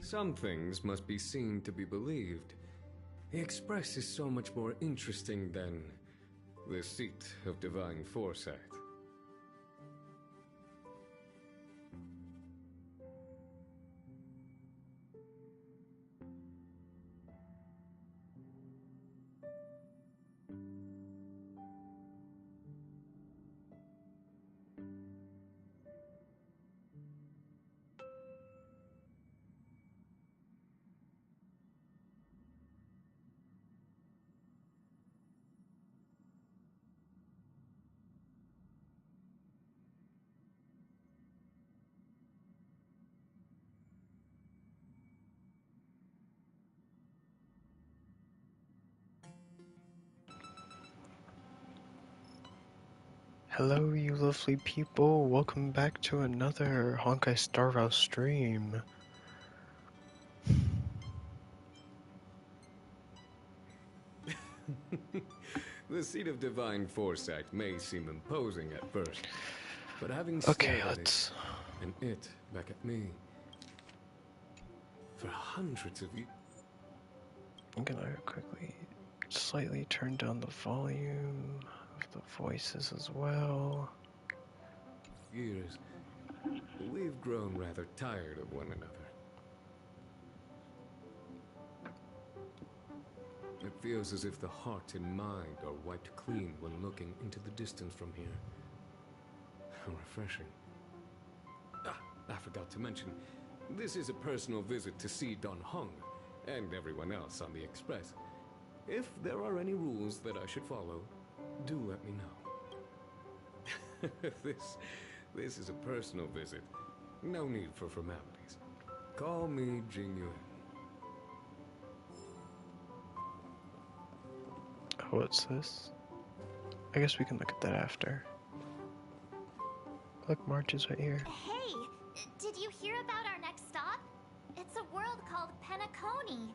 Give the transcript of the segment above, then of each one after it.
Some things must be seen to be believed. The Express is so much more interesting than the seat of divine foresight. Hello, you lovely people. Welcome back to another Honkaistarrail stream. The seat of divine foresight may seem imposing at first, but having Okay, stared at let's... it, and it back at me, for hundreds of years... I'm gonna quickly slightly turn down the volume of the voices as well. We've grown rather tired of one another. It feels as if the heart and mind are wiped clean when looking into the distance from here. How refreshing. I forgot to mention, this is a personal visit to see Don Hung and everyone else on the Express. If there are any rules that I should follow, do let me know. This is a personal visit. No need for formalities. Call me Jing Yuan. Oh, what's this? I guess we can look at that after. Look, March is right here. Hey, did you hear about our next stop? It's a world called Penacony.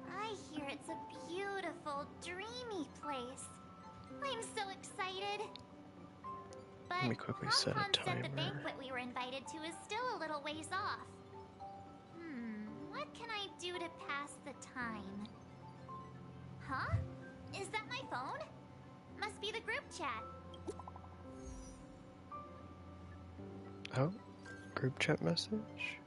I hear it's a beautiful, dreamy place. I'm so excited. But Let me quickly set a said the timer. banquet we were invited to is still a little ways off. What can I do to pass the time? Huh? Is that my phone? Must be the group chat. Oh, group chat message?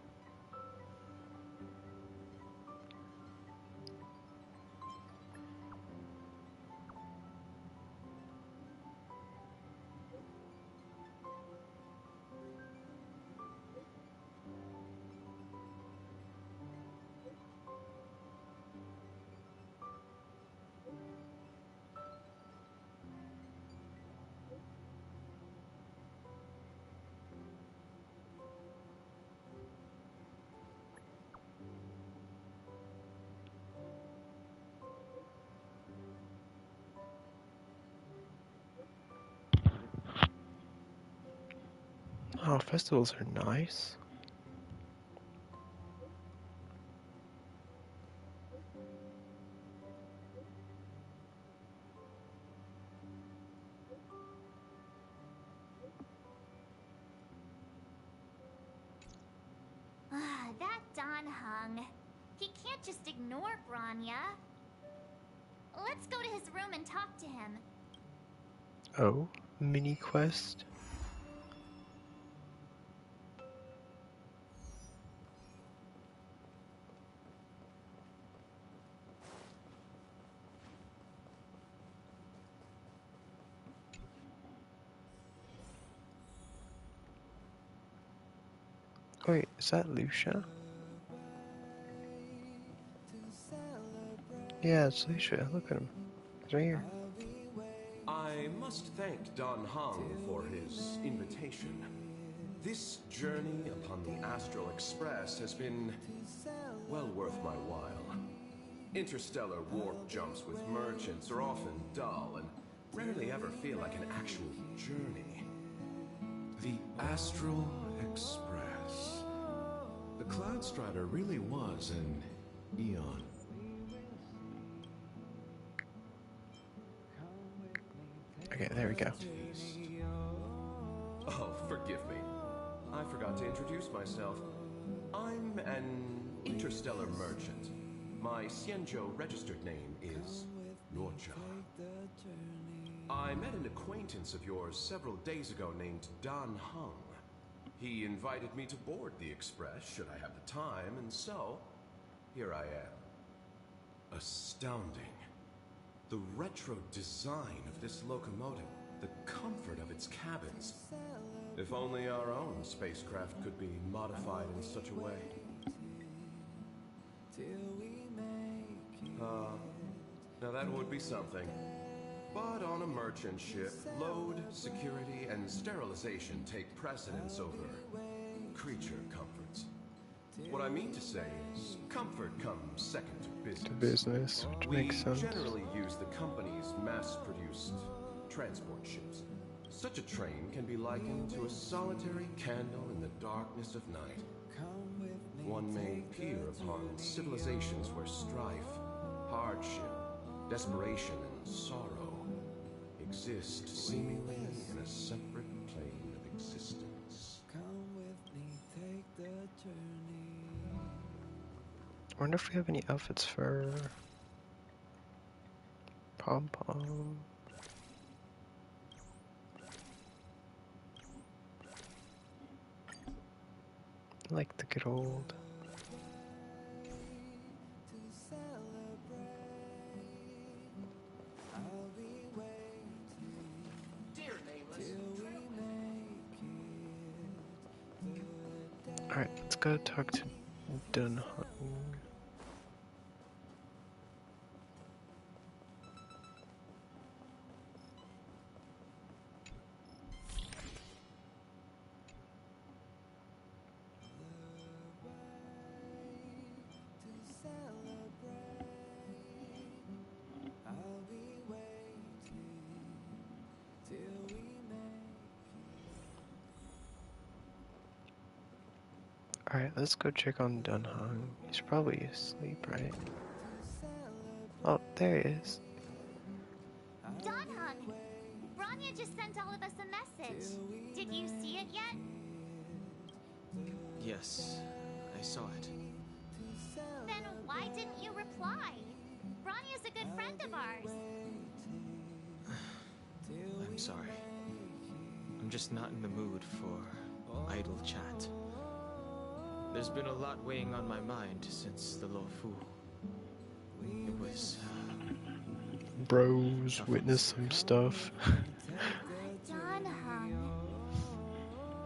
Oh, festivals are nice. That Don Hung. He can't just ignore Grania. Let's go to his room and talk to him. Oh, mini quest? Wait, is that Lucia? Yeah, it's Lucia. Look at him. He's right here. I must thank Don Hung for his invitation. This journey upon the Astral Express has been well worth my while. Interstellar warp jumps with merchants are often dull and rarely ever feel like an actual journey. The Astral Express. The Cloud Strider really was an eon. Okay, there we go. Oh, forgive me. I forgot to introduce myself. I'm an interstellar merchant. My Xianzhou registered name is Luocha. I met an acquaintance of yours several days ago named Dan Heng. He invited me to board the express should I have the time, and so here I am. Astounding. The retro design of this locomotive, the comfort of its cabins. If only our own spacecraft could be modified in such a way. Now that would be something. But on a merchant ship, load, security, and sterilization take precedence over creature comforts. What I mean to say is, comfort comes second to business. To business, which makes sense. We generally use the company's mass-produced transport ships. Such a train can be likened to a solitary candle in the darkness of night. One may peer upon civilizations where strife, hardship, desperation, and sorrow exist seemingly in a separate plane of existence. I wonder if we have any outfits for Pom Pom. I like the good old. Alright, let's go talk to Dunhung. Alright, let's go check on Dunhung. He's probably asleep, right? Oh, there he is. Donhung! Branya just sent all of us a message. Did you see it yet? Yes, I saw it. Then why didn't you reply? Branya's a good friend of ours. I'm sorry. I'm just not in the mood for idle chat. There's been a lot weighing on my mind since the Luofu. It was... Bros, witness some stuff. Donhung.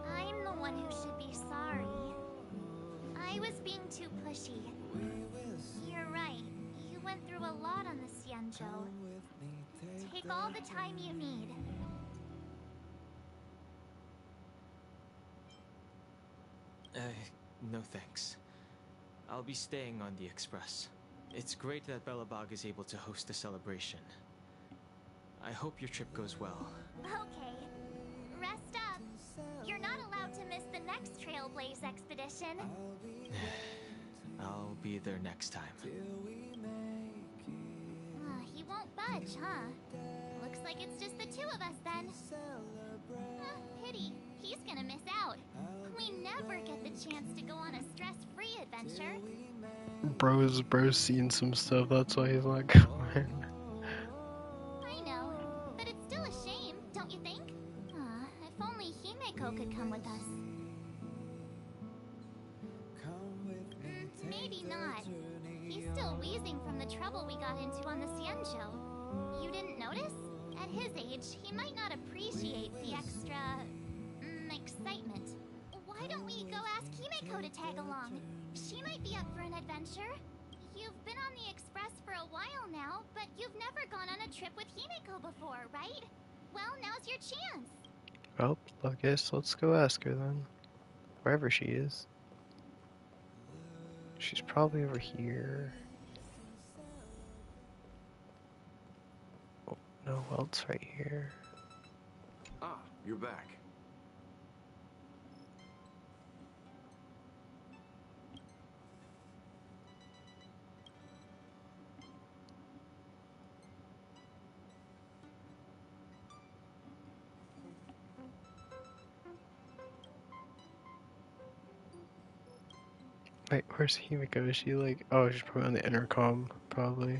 I'm the one who should be sorry. I was being too pushy. You're right. You went through a lot on the Xianzhou. Take all the time you need. No thanks. I'll be staying on the Express. It's great that Belobog is able to host a celebration. I hope your trip goes well. Okay. Rest up. You're not allowed to miss the next Trailblaze expedition. I'll be there next time. He won't budge, huh? Looks like it's just the two of us then. Pity. He's gonna miss out. We never get the chance to go on a stress-free adventure. Bro's seen some stuff, that's why he's like, coming. I know, but it's still a shame, don't you think? If only Himeko could come with us. Maybe not. He's still wheezing from the trouble we got into on the Xianzhou. You didn't notice? At his age, he might not appreciate the extra... excitement. Why don't we go ask Himeko to tag along? She might be up for an adventure. You've been on the Express for a while now, but you've never gone on a trip with Himeko before, right? Well, now's your chance. Well, I guess let's go ask her then. Wherever she is. She's probably over here. Oh, no, well, it's right here. Ah, you're back. Wait, where's Himiko? Is she like... Oh, she's probably on the intercom, probably.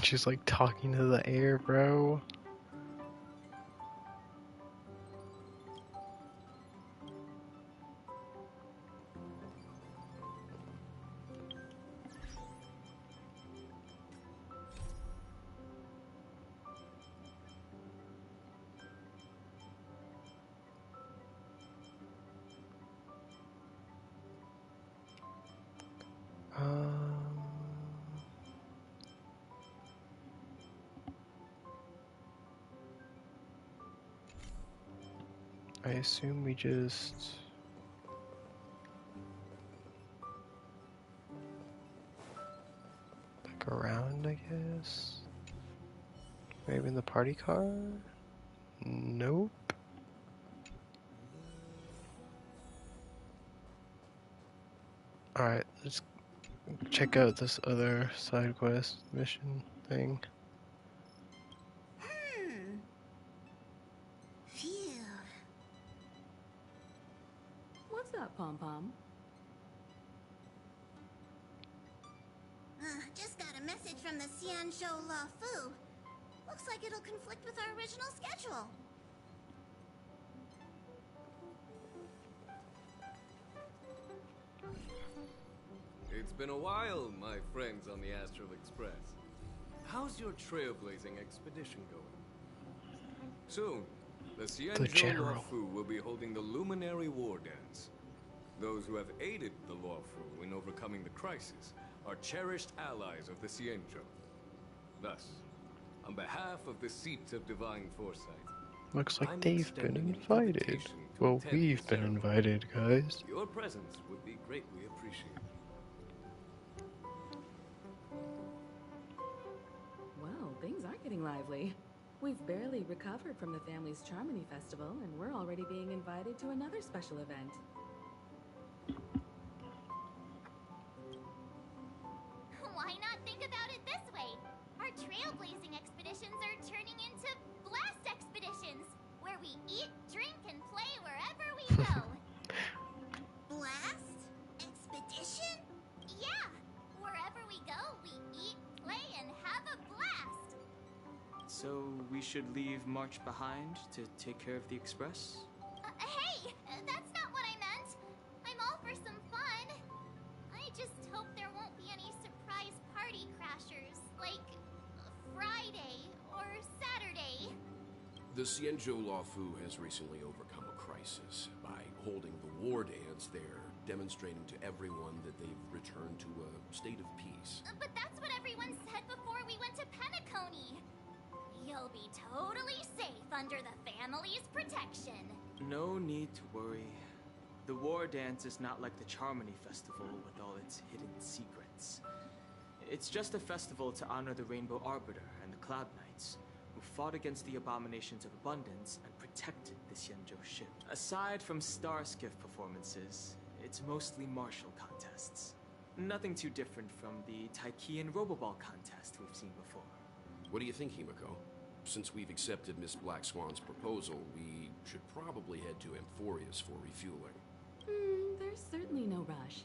She's like talking to the air, bro. I assume we just... Back around, I guess? Maybe in the party car? Nope. Alright, let's check out this other side quest mission thing. Phew. What's up, Pom Pom? Just got a message from the Xianzhou La Fu. Looks like it'll conflict with our original schedule. It's been a while, my friends on the Astral Express. How's your trailblazing expedition going? Soon, the Xianzhou general. Luofu will be holding the Luminary War Dance. Those who have aided the Luofu in overcoming the crisis are cherished allies of the Xianzhou. Thus, on behalf of the Seat of Divine Foresight, Looks like I'm they've been extending an invited. invitation to Well, attend the we've been ceremony. invited, guys. Your presence would be greatly appreciated. Well, things are getting lively. We've barely recovered from the family's Charmony Festival, and we're already being invited to another special event. Why not think about it this way? Our trailblazing expeditions are turning into blast expeditions, where we eat, drink, and play wherever we go. Blast? Expedition? Yeah! Wherever we go, we eat, play, and have a blast! So we should leave March behind to take care of the Express? Hey! That's not what I meant! I'm all for some fun. I just hope there won't be any surprise party crashers, like Friday or Saturday. The Xianzhou Luofu has recently overcome a crisis. By holding the war dance, they're demonstrating to everyone that they've returned to a state of peace. But that's what everyone said before we went to Penacony. You'll be totally safe under the family's protection. No need to worry. The War Dance is not like the Charmony Festival with all its hidden secrets. It's just a festival to honor the Rainbow Arbiter and the Cloud Knights, who fought against the abominations of abundance and protected the Xianzhou ship. Aside from star skiff performances, it's mostly martial contests. Nothing too different from the Taikian Roboball contest we've seen before. What do you think, Himiko? Since we've accepted Miss Black Swan's proposal, we should probably head to Amphorius for refueling. There's certainly no rush.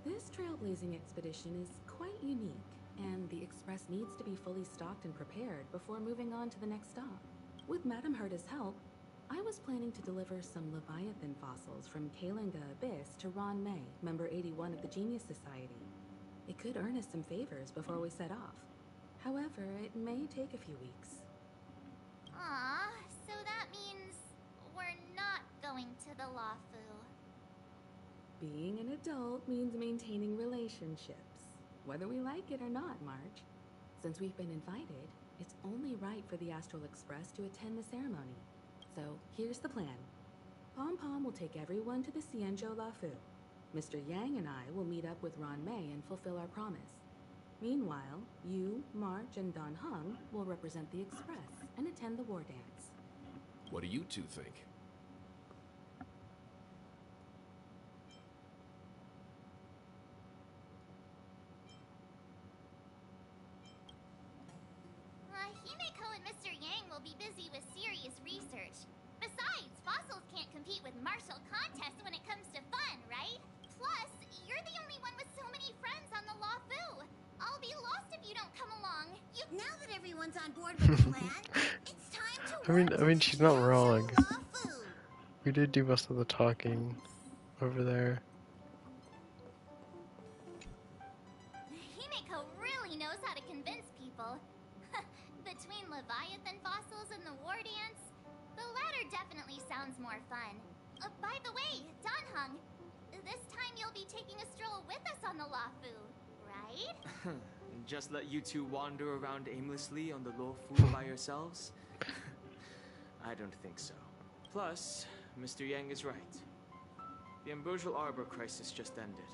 This trailblazing expedition is quite unique, and the Express needs to be fully stocked and prepared before moving on to the next stop. With Madame Herta's help, I was planning to deliver some Leviathan fossils from Kalinga Abyss to Ron May, member 81 of the Genius Society. It could earn us some favors before we set off. However, it may take a few weeks. Aw, so that means we're not going to the Lafu. Being an adult means maintaining relationships, whether we like it or not, Marge. Since we've been invited, it's only right for the Astral Express to attend the ceremony. So, here's the plan. Pom Pom will take everyone to the Xianzhou Lafu. Mr. Yang and I will meet up with Ron May and fulfill our promise. Meanwhile, you, March, and Don Hung will represent the Express and attend the war dance. What do you two think? Himeko and Mr. Yang will be busy with serious research. Besides, fossils can't compete with martial contests when it comes to fun, right? Plus, you're the only one with so many friends on the Lafu. I'll be lost if you don't come along. Now that everyone's on board with the plan, it's time to I mean, she's not wrong. Lafu. We did do most of the talking over there. Himeko really knows how to convince people. Between Leviathan fossils and the war dance, the latter definitely sounds more fun. By the way, Don Hung, this time you'll be taking a stroll with us on the Lafu, right? Just let you two wander around aimlessly on the Luofu by yourselves? I don't think so. Plus, Mr. Yang is right. The Ambrosial Arbor crisis just ended.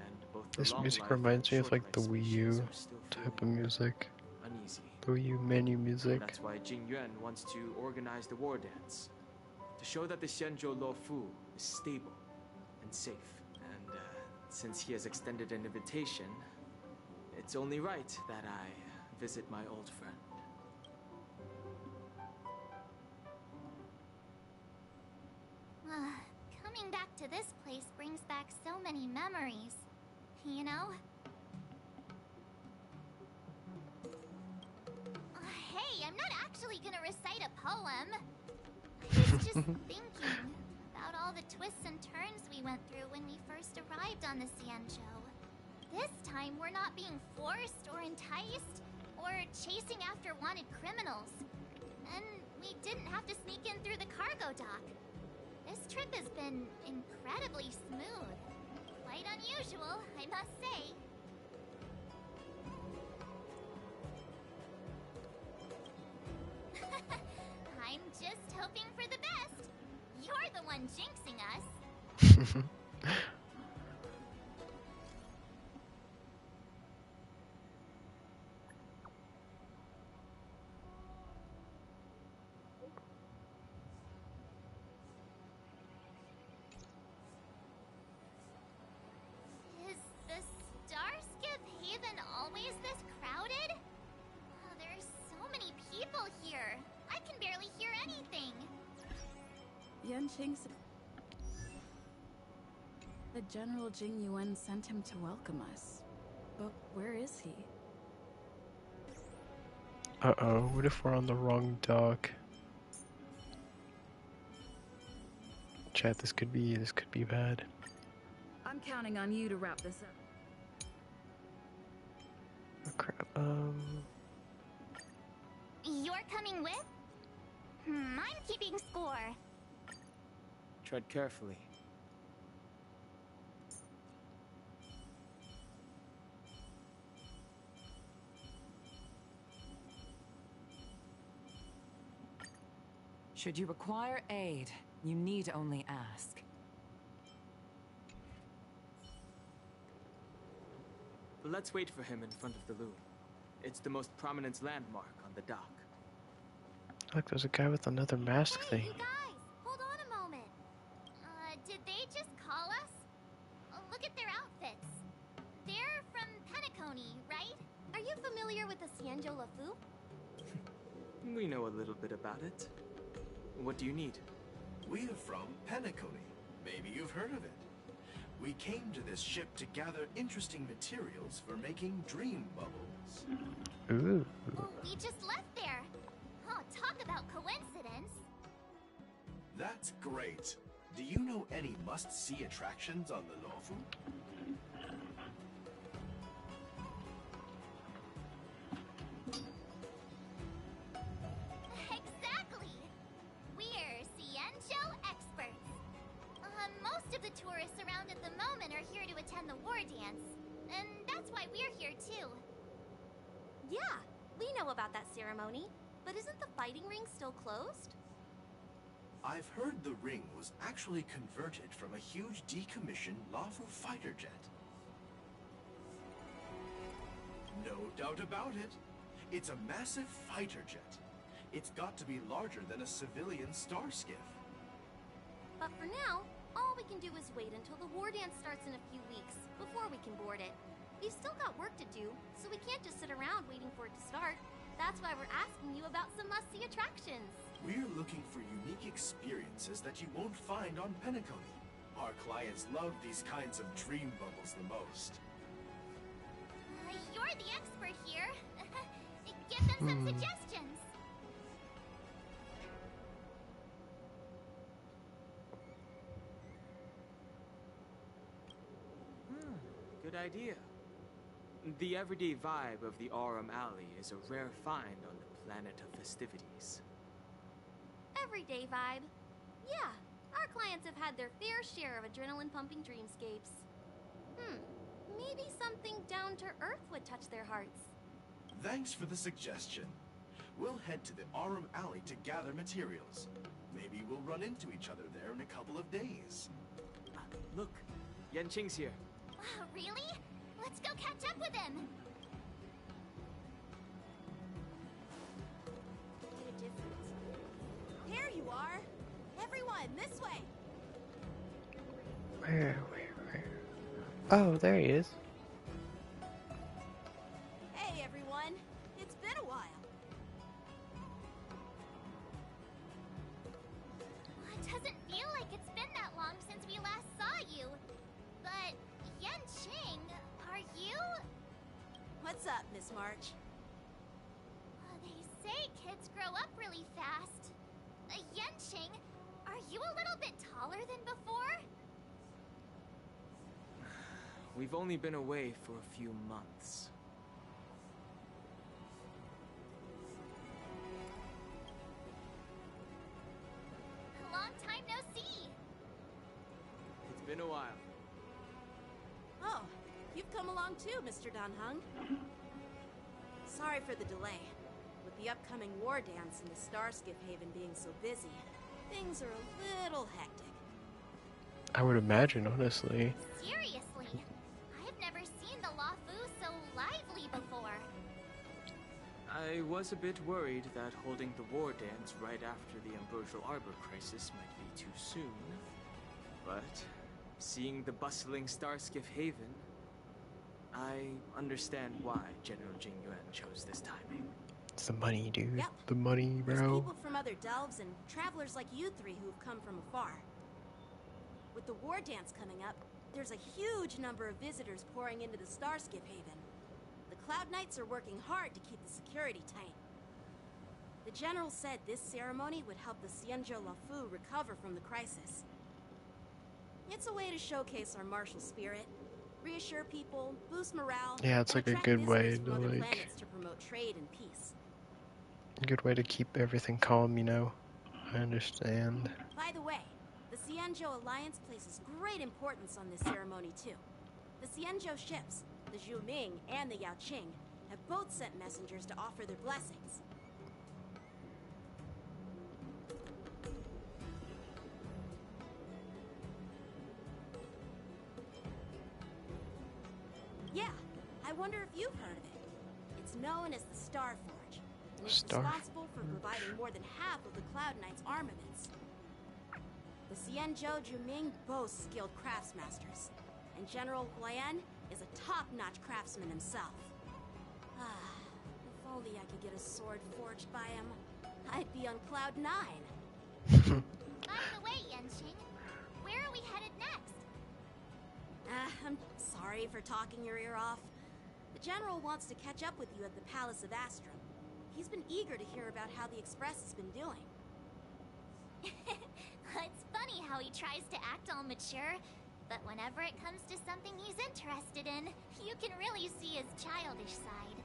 And both the This long music life reminds me and of like the short life Wii species U are still type of feeling music. uneasy. The Wii U menu music. That's why Jing Yuan wants to organize the war dance. To show that the Xianzhou Luofu is stable and safe. And since he has extended an invitation, it's only right that I visit my old friend. Coming back to this place brings back so many memories, you know? Hey, I'm not actually gonna recite a poem. I was just thinking about all the twists and turns we went through when we first arrived on the Xianzhou. This time, we're not being forced or enticed or chasing after wanted criminals. And we didn't have to sneak in through the cargo dock. This trip has been incredibly smooth. Quite unusual, I must say. I'm just hoping for the best. You're the one jinxing us. Is the Starskip Haven always this crowded? Oh, there's so many people here. I can barely hear anything. Yanqing. The General Jing Yuan sent him to welcome us. But where is he? Uh-oh, what if we're on the wrong dock? Chat, this could be bad. I'm counting on you to wrap this up. Oh crap, You're coming with? I'm keeping score. Tread carefully. Should you require aid, you need only ask. Let's wait for him in front of the loom. It's the most prominent landmark on the dock. look, there's a guy with another mask Hey, thing. you guys, hold on a moment. Did they just call us? Look at their outfits. They're from Penacony, right? Are you familiar with the Xianzhou Lafu? We know a little bit about it. What do you need? We're from Penacony. Maybe you've heard of it. We came to this ship to gather interesting materials for making dream bubbles. Ooh. Oh, we just left there. Oh, talk about coincidence. That's great. Do you know any must-see attractions on the Lofu? Exactly! We're Cienjo experts. Most of the tourists around at the moment are here to attend the war dance. And that's why we're here too. Yeah, we know about that ceremony. But isn't the fighting ring still closed? I've heard the ring was actually converted from a huge decommissioned Lofu fighter jet. No doubt about it. It's a massive fighter jet. It's got to be larger than a civilian star skiff. But for now, all we can do is wait until the war dance starts in a few weeks before we can board it. We've still got work to do, so we can't just sit around waiting for it to start. That's why we're asking you about some must-see attractions. We're looking for unique experiences that you won't find on Penacony. Our clients love these kinds of dream bubbles the most. You're the expert here. Give them some suggestions. Good idea. The everyday vibe of the Aurum Alley is a rare find on the planet of festivities. Everyday vibe. Yeah, our clients have had their fair share of adrenaline-pumping dreamscapes. Maybe something down to earth would touch their hearts. Thanks for the suggestion. We'll head to the Aurum Alley to gather materials. Maybe we'll run into each other there in a couple of days. Look, Yanqing's here. Really? Let's go catch up with him. There you are. Everyone, this way. Where? Oh, there he is. Hey, everyone. It's been a while. It doesn't feel like it's been that long since we last saw you. But, Yanqing, are you? What's up, Miss March? They say kids grow up really fast. Yanqing, are you a little bit taller than before? We've only been away for a few months. Long time no see. It's been a while. Oh, you've come along too, Mr. Danheng. Sorry for the delay. With the upcoming war dance and the Starskiff Haven being so busy, things are a little hectic. I would imagine, honestly. Seriously, I've never seen the Luofu so lively before. I was a bit worried that holding the war dance right after the Ambrosial Arbor crisis might be too soon. But seeing the bustling Starskiff Haven, I understand why General Jing Yuan chose this timing. It's the money, dude. Yep. The money, There's bro. people from other delves and travelers like you three who've come from afar. With the war dance coming up, there's a huge number of visitors pouring into the Starskiff Haven. The Cloud Knights are working hard to keep the security tight. The General said this ceremony would help the Cienjo Luofu recover from the crisis. It's a way to showcase our martial spirit, reassure people, boost morale. Yeah, it's like a attract good way visitors to from other like planets to promote trade and peace. a good way to keep everything calm, you know. I understand. By the way, the Cienjo Alliance places great importance on this ceremony too. The Cienjo ships, the Zhu Ming and the Yao Qing, have both sent messengers to offer their blessings. Yeah, I wonder if you've heard of it. It's known as the Star Forge, and it's responsible for providing more than half of the Cloud Knight's armaments. The Cienjo Juming boasts skilled craftsmasters, and General Huayan is a top-notch craftsman himself. If only I could get a sword forged by him, I'd be on Cloud 9. By the way, Yanqing, where are we headed next? I'm sorry for talking your ear off. The General wants to catch up with you at the Palace of Astrum. He's been eager to hear about how the Express has been doing. how he tries to act all mature, but whenever it comes to something he's interested in, you can really see his childish side.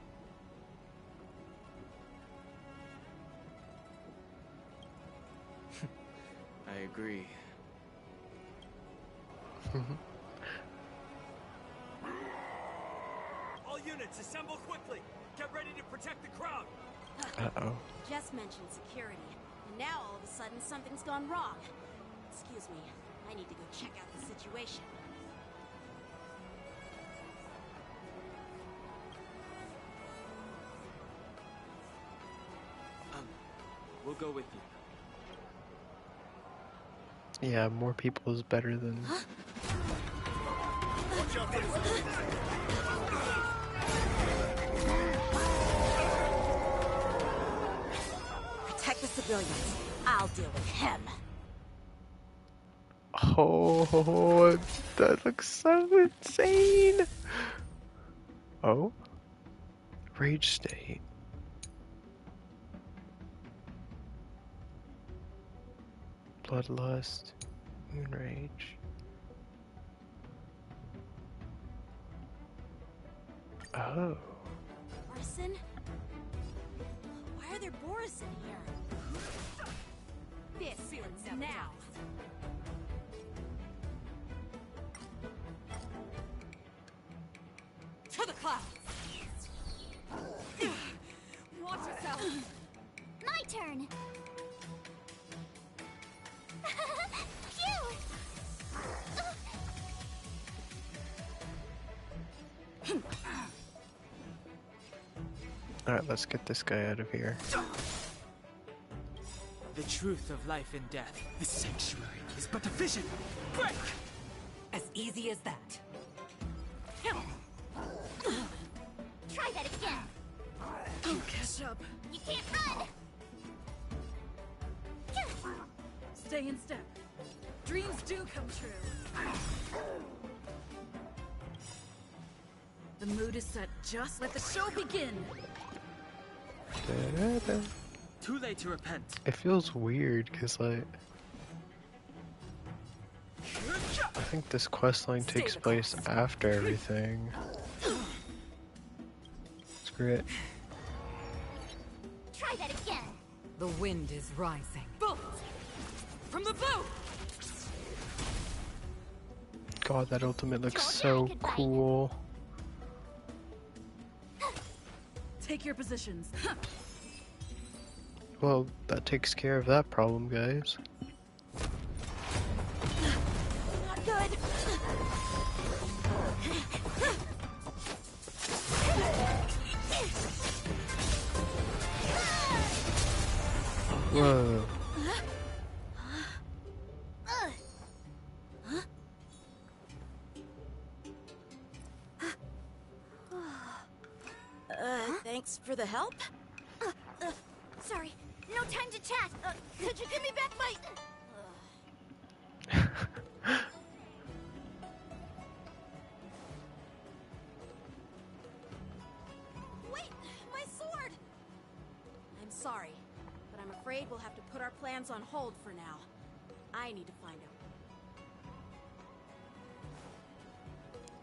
I agree. All units, assemble quickly! Get ready to protect the crowd! Uh-oh. Just mentioned security, and now all of a sudden something's gone wrong. Excuse me, I need to go check out the situation. We'll go with you. Yeah, more people is better than... Protect the civilians. I'll deal with him. Oh, that looks so insane! Oh? Rage state. Bloodlust. Moon rage. Oh. Borison? Why are there Borison here? This ends now. To the clouds! Watch yourself! My turn! Phew! Alright, let's get this guy out of here. The truth of life and death. The sanctuary is but a vision! Break! As easy as that. Try that again! Don't catch up. You can't run! Stay in step. Dreams do come true. The mood is set. Just let the show begin. Da-da-da. Too late to repent. It feels weird because, like, I think this questline takes place after everything. Screw it. Try that again! The wind is rising. Bolt! From the blue! God, that ultimate looks so cool. Take your positions. Well, that takes care of that problem, guys. Not good. Whoa. Thanks for the help. Sorry, no time to chat. Could you give me back my... Wait, my sword! I'm sorry, but I'm afraid we'll have to put our plans on hold for now. I need to find out.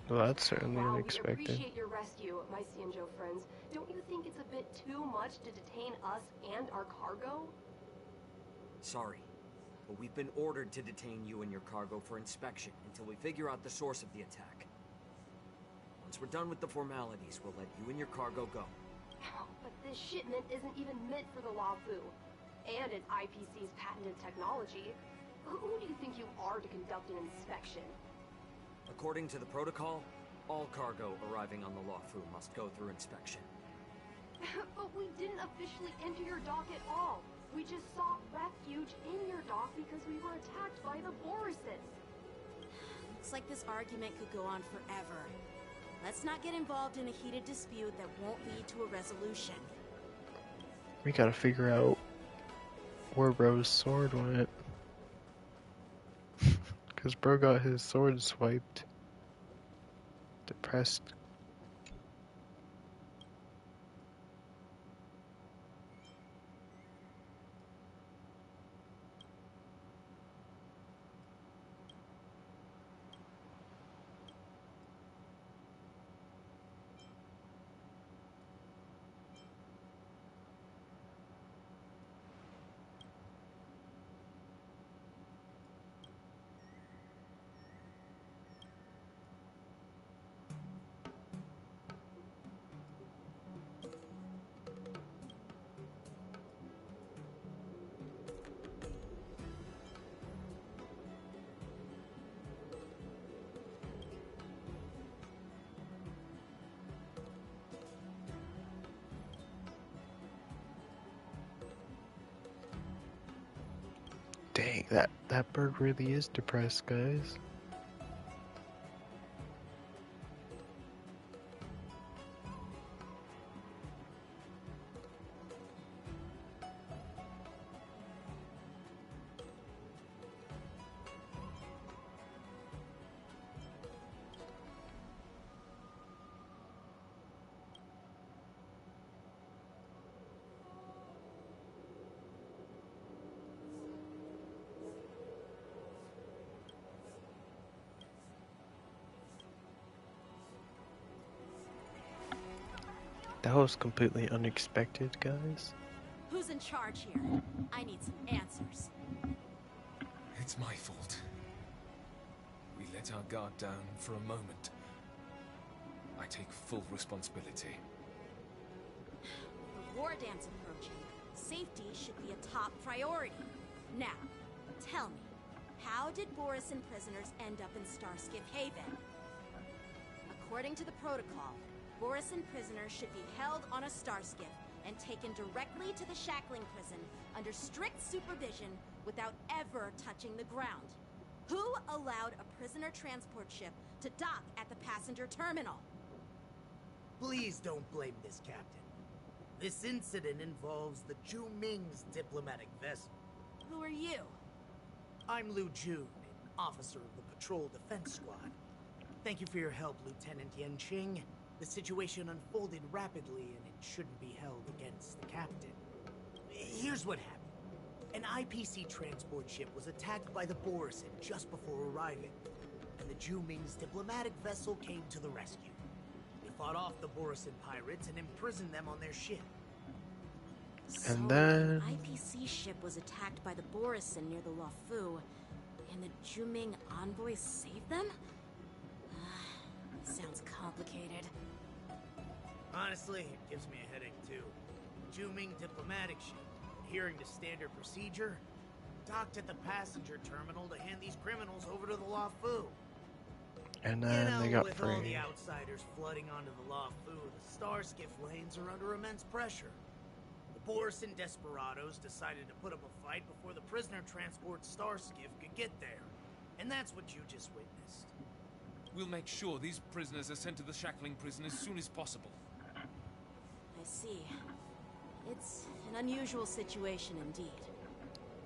Well, that's certainly Wow, unexpected. We appreciate your rescue, my Cienjo friends. Don't you think it's a bit too much to detain us and our cargo? Sorry, but we've been ordered to detain you and your cargo for inspection until we figure out the source of the attack. Once we're done with the formalities, we'll let you and your cargo go. But this shipment isn't even meant for the Lafu. And it's IPC's patented technology. Who do you think you are to conduct an inspection? According to the protocol, all cargo arriving on the Lafu must go through inspection. But we didn't officially enter your dock at all. We just sought refuge in your dock because we were attacked by the Borises. Looks like this argument could go on forever. Let's not get involved in a heated dispute that won't lead to a resolution. We gotta figure out where Bro's sword went. Because Bro got his sword swiped. Depressed. Like that bird really is depressed, guys. That was completely unexpected, guys. Who's in charge here? I need some answers. It's my fault. We let our guard down for a moment. I take full responsibility. With the war dance approaching, safety should be a top priority. Now, tell me, how did Borisin prisoners end up in Starskiff Haven? According to the protocol, Borisin prisoners should be held on a starskiff and taken directly to the shackling prison under strict supervision without ever touching the ground. Who allowed a prisoner transport ship to dock at the passenger terminal? Please don't blame this captain. This incident involves the Ju Ming's diplomatic vessel. Who are you? I'm Liu Jun, an officer of the Patrol Defense Squad. Thank you for your help, Lieutenant Yanqing. The situation unfolded rapidly, and it shouldn't be held against the captain. Here's what happened. An IPC transport ship was attacked by the Borisin just before arriving, and the Ju Ming's diplomatic vessel came to the rescue. They fought off the Borisin pirates and imprisoned them on their ship. And then... the IPC ship was attacked by the Borisin near the Luofu, and the Ju Ming envoys saved them? Sounds complicated. Honestly, it gives me a headache too. Ju Ming diplomatic ship, adhering to standard procedure, docked at the passenger terminal to hand these criminals over to the Luofu. And then they got with free. all the outsiders flooding onto the Luofu, the starskiff lanes are under immense pressure. The Borisin desperados decided to put up a fight before the prisoner transport starskiff could get there. And that's what you just witnessed. We'll make sure these prisoners are sent to the shackling prison as soon as possible. I see. It's an unusual situation indeed.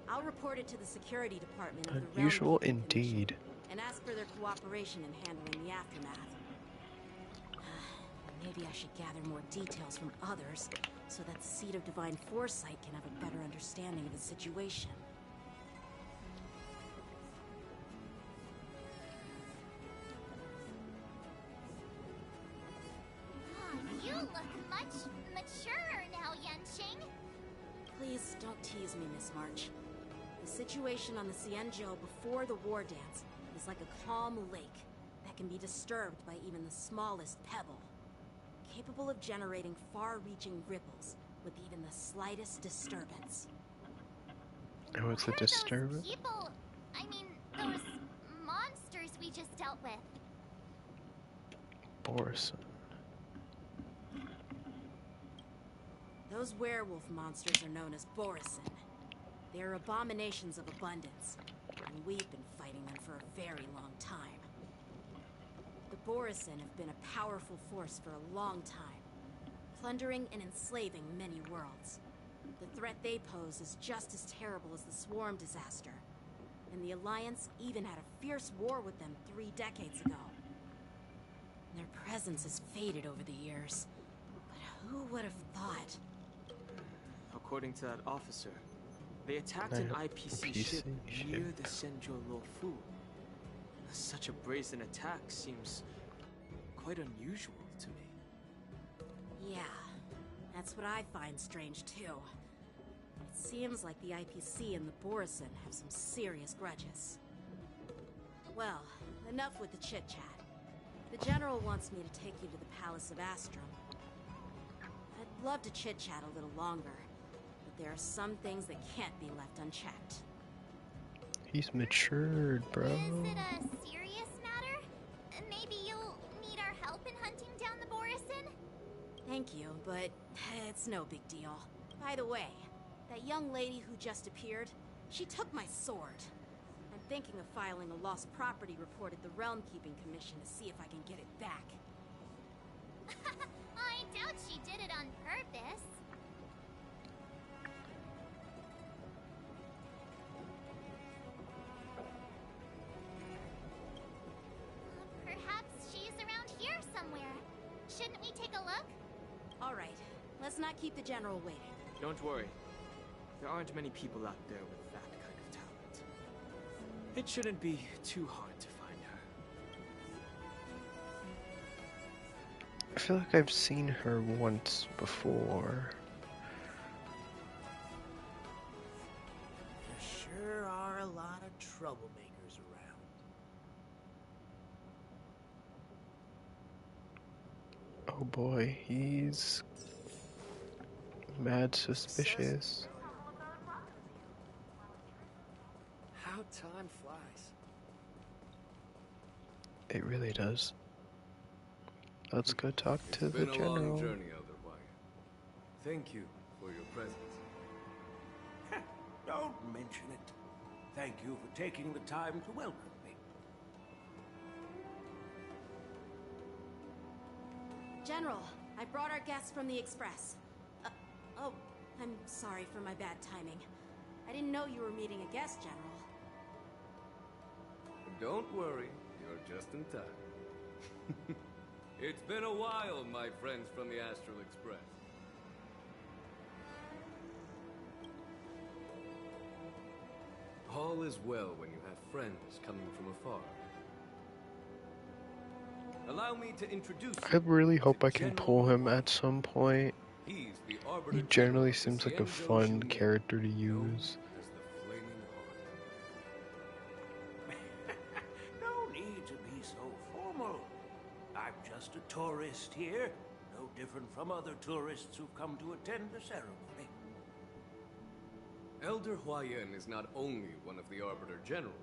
I'll report it to the security department of the Unusual indeed. and ask for their cooperation in handling the aftermath. Maybe I should gather more details from others so that the Seed of Divine Foresight can have a better understanding of the situation. You look much maturer now, Yanqing. Please don't tease me, Miss March. The situation on the Xianzhou before the war dance is like a calm lake that can be disturbed by even the smallest pebble, capable of generating far-reaching ripples with even the slightest disturbance. Oh, it's a disturbance? People, I mean, those monsters we just dealt with. Borisin. Those werewolf monsters are known as Borisin. They are abominations of abundance, and we've been fighting them for a very long time. The Borisin have been a powerful force for a long time, plundering and enslaving many worlds. The threat they pose is just as terrible as the Swarm disaster, and the Alliance even had a fierce war with them 3 decades ago. Their presence has faded over the years, but who would have thought? According to that officer, they attacked an IPC ship near the Senjo Luofu. Such a brazen attack seems quite unusual to me. Yeah, that's what I find strange too. It seems like the IPC and the Borisin have some serious grudges. Well, enough with the chit-chat. The General wants me to take you to the Palace of Astrum. I'd love to chit-chat a little longer, but there are some things that can't be left unchecked. He's matured, bro. Is it a serious matter? Maybe you'll need our help in hunting down the Borisin? Thank you, but it's no big deal. By the way, that young lady who just appeared, she took my sword. thinking of filing a lost property report at the Realm Keeping Commission to see if I can get it back. I doubt she did it on purpose. Perhaps she's around here somewhere. Shouldn't we take a look? All right, let's not keep the General waiting. Don't worry. There aren't many people out there with that kind of talent. It shouldn't be too hard to find her. I feel like I've seen her once before. There sure are a lot of troublemakers around. Oh boy, he's mad suspicious. How time flies. It really does. Let's go talk to the It's been a long general. journey, Elder Wire. Thank you for your presence. Don't mention it. Thank you for taking the time to welcome me. General, I brought our guests from the Express. Oh, I'm sorry for my bad timing. I didn't know you were meeting a guest, General. Don't worry, you're just in time. It's been a while, my friends from the Astral Express. All is well when you have friends coming from afar. Allow me to introduce I really hope I can pull him at some point. He's the Arbiter He generally seems like a fun character to use. as the Flaming Heart. No need to be so formal. I'm just a tourist here, no different from other tourists who've come to attend the ceremony. Elder Huayan is not only one of the Arbiter Generals,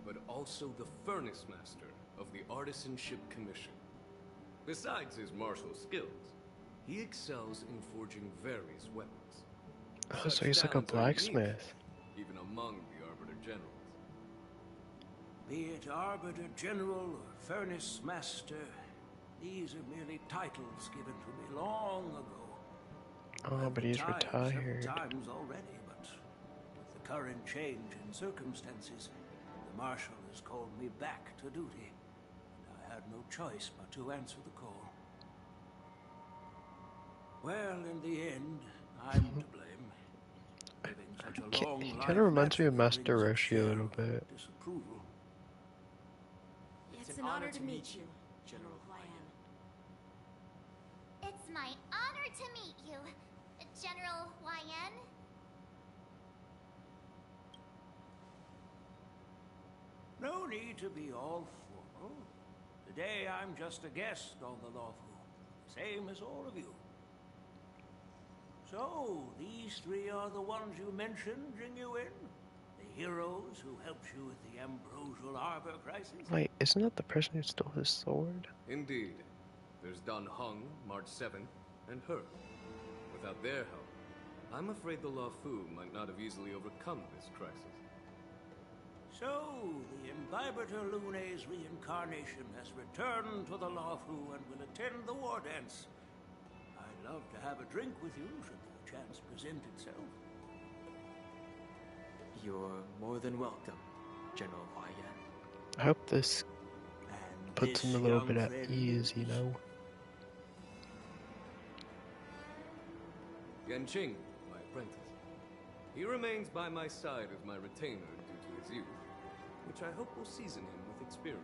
but also the Furnace Master of the Artisanship Commission. Besides his martial skills, he excels in forging various weapons. Oh, so he's like a talents are unique, blacksmith. even among the Arbiter Generals. Be it Arbiter General or Furnace Master, these are merely titles given to me long ago. Oh, but he's Retired retired. several times already, but with the current change in circumstances, the Marshal has called me back to duty, and I had no choice but to answer the call. Well, in the end, I'm to blame. Living such a long He life kind of reminds me of naturally Master brings a Roshi a share little of bit. disapproval. It's an honor to meet you, General Huayan. It's my honor to meet you, General Huayan. No need to be all formal. Today I'm just a guest on the Lawfu, same as all of you. So, these three are the ones you mentioned, Jingyuin? The heroes who helped you with the Ambrosial Arbor crisis? Wait, isn't that the person who stole his sword? Indeed. There's Dan Heng, March 7th, and her. Without their help, I'm afraid the Lawfu might not have easily overcome this crisis. So, the Imbibitor Lune's reincarnation has returned to the Lawfu and will attend the war dance. I'd love to have a drink with you should the chance present itself. You're more than welcome, General Huayan. I hope this puts him a little bit at ease, you know? Yanqing, my apprentice. He remains by my side as my retainer due to his youth, which I hope will season him with experience.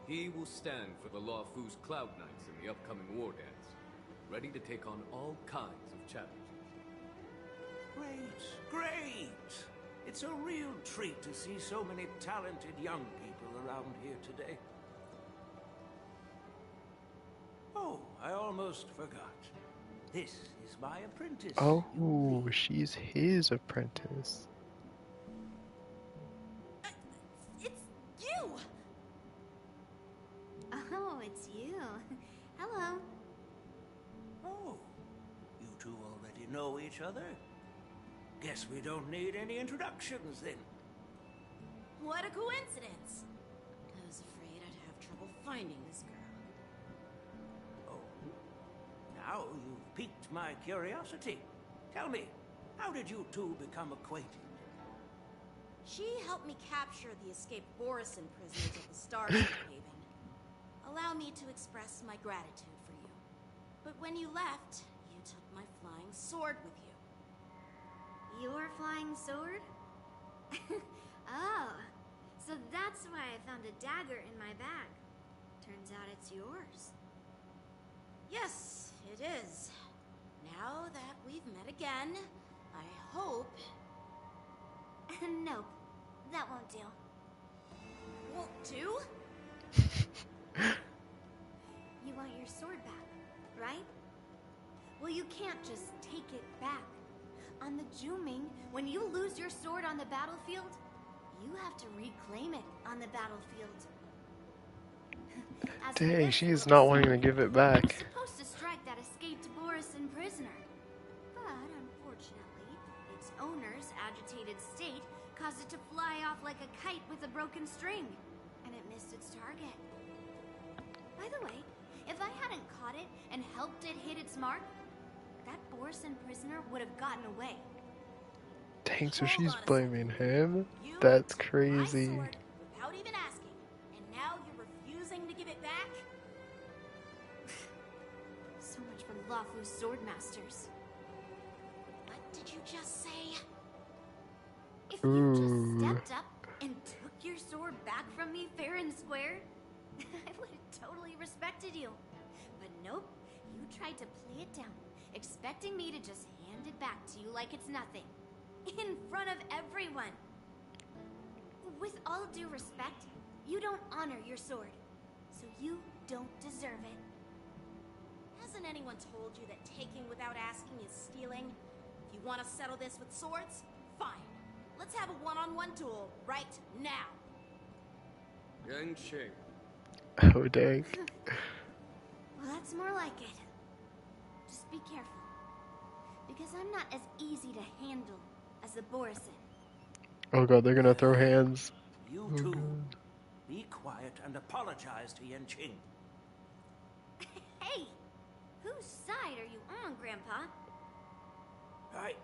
He will stand for the Lawfu's Cloud Knights in the upcoming war dance, ready to take on all kinds of challenges. Great, great! It's a real treat to see so many talented young people around here today. Oh, I almost forgot. This is my apprentice. Oh, she's his apprentice. It's you! Oh, it's you. Hello. Oh, you two already know each other? Guess we don't need any introductions then. What a coincidence. I was afraid I'd have trouble finding this girl. Oh, now you've piqued my curiosity. Tell me, how did you two become acquainted? She helped me capture the escaped Borison prisoners at the Starship Haven. Allow me to express my gratitude for you. But when you left, you took my flying sword with you. Your flying sword? Oh, so that's why I found a dagger in my bag. Turns out it's yours. Yes, it is. Now that we've met again, I hope... Nope, that won't do. Won't do? You want your sword back, right? Well, you can't just take it back. On the Juming, when you lose your sword on the battlefield, you have to reclaim it on the battlefield. Dang, she's not wanting to give it back. Supposed to strike that escaped Borison prisoner. But unfortunately, its owner's agitated state caused it to fly off like a kite with a broken string, and it missed its target. By the way, if I hadn't caught it and helped it hit its mark, that Borison prisoner would have gotten away. Dang, so she's blaming him? That's crazy. Without even asking, and now you're refusing to give it back? So much for Lafu's swordmasters. What did you just say? If you just stepped up and took your sword back from me fair and square, I would have totally respected you. But nope, you tried to play it down, expecting me to just hand it back to you like it's nothing. In front of everyone. With all due respect, you don't honor your sword, so you don't deserve it. Hasn't anyone told you that taking without asking is stealing? If you want to settle this with swords, fine. Let's have a one-on-one duel right now. Yanqing. Oh, dang. Well, that's more like it. Just be careful, because I'm not as easy to handle as the Borison. Oh god, they're gonna throw hands. You two, be quiet and apologize to Yanqing. Hey! Whose side are you on, Grandpa? I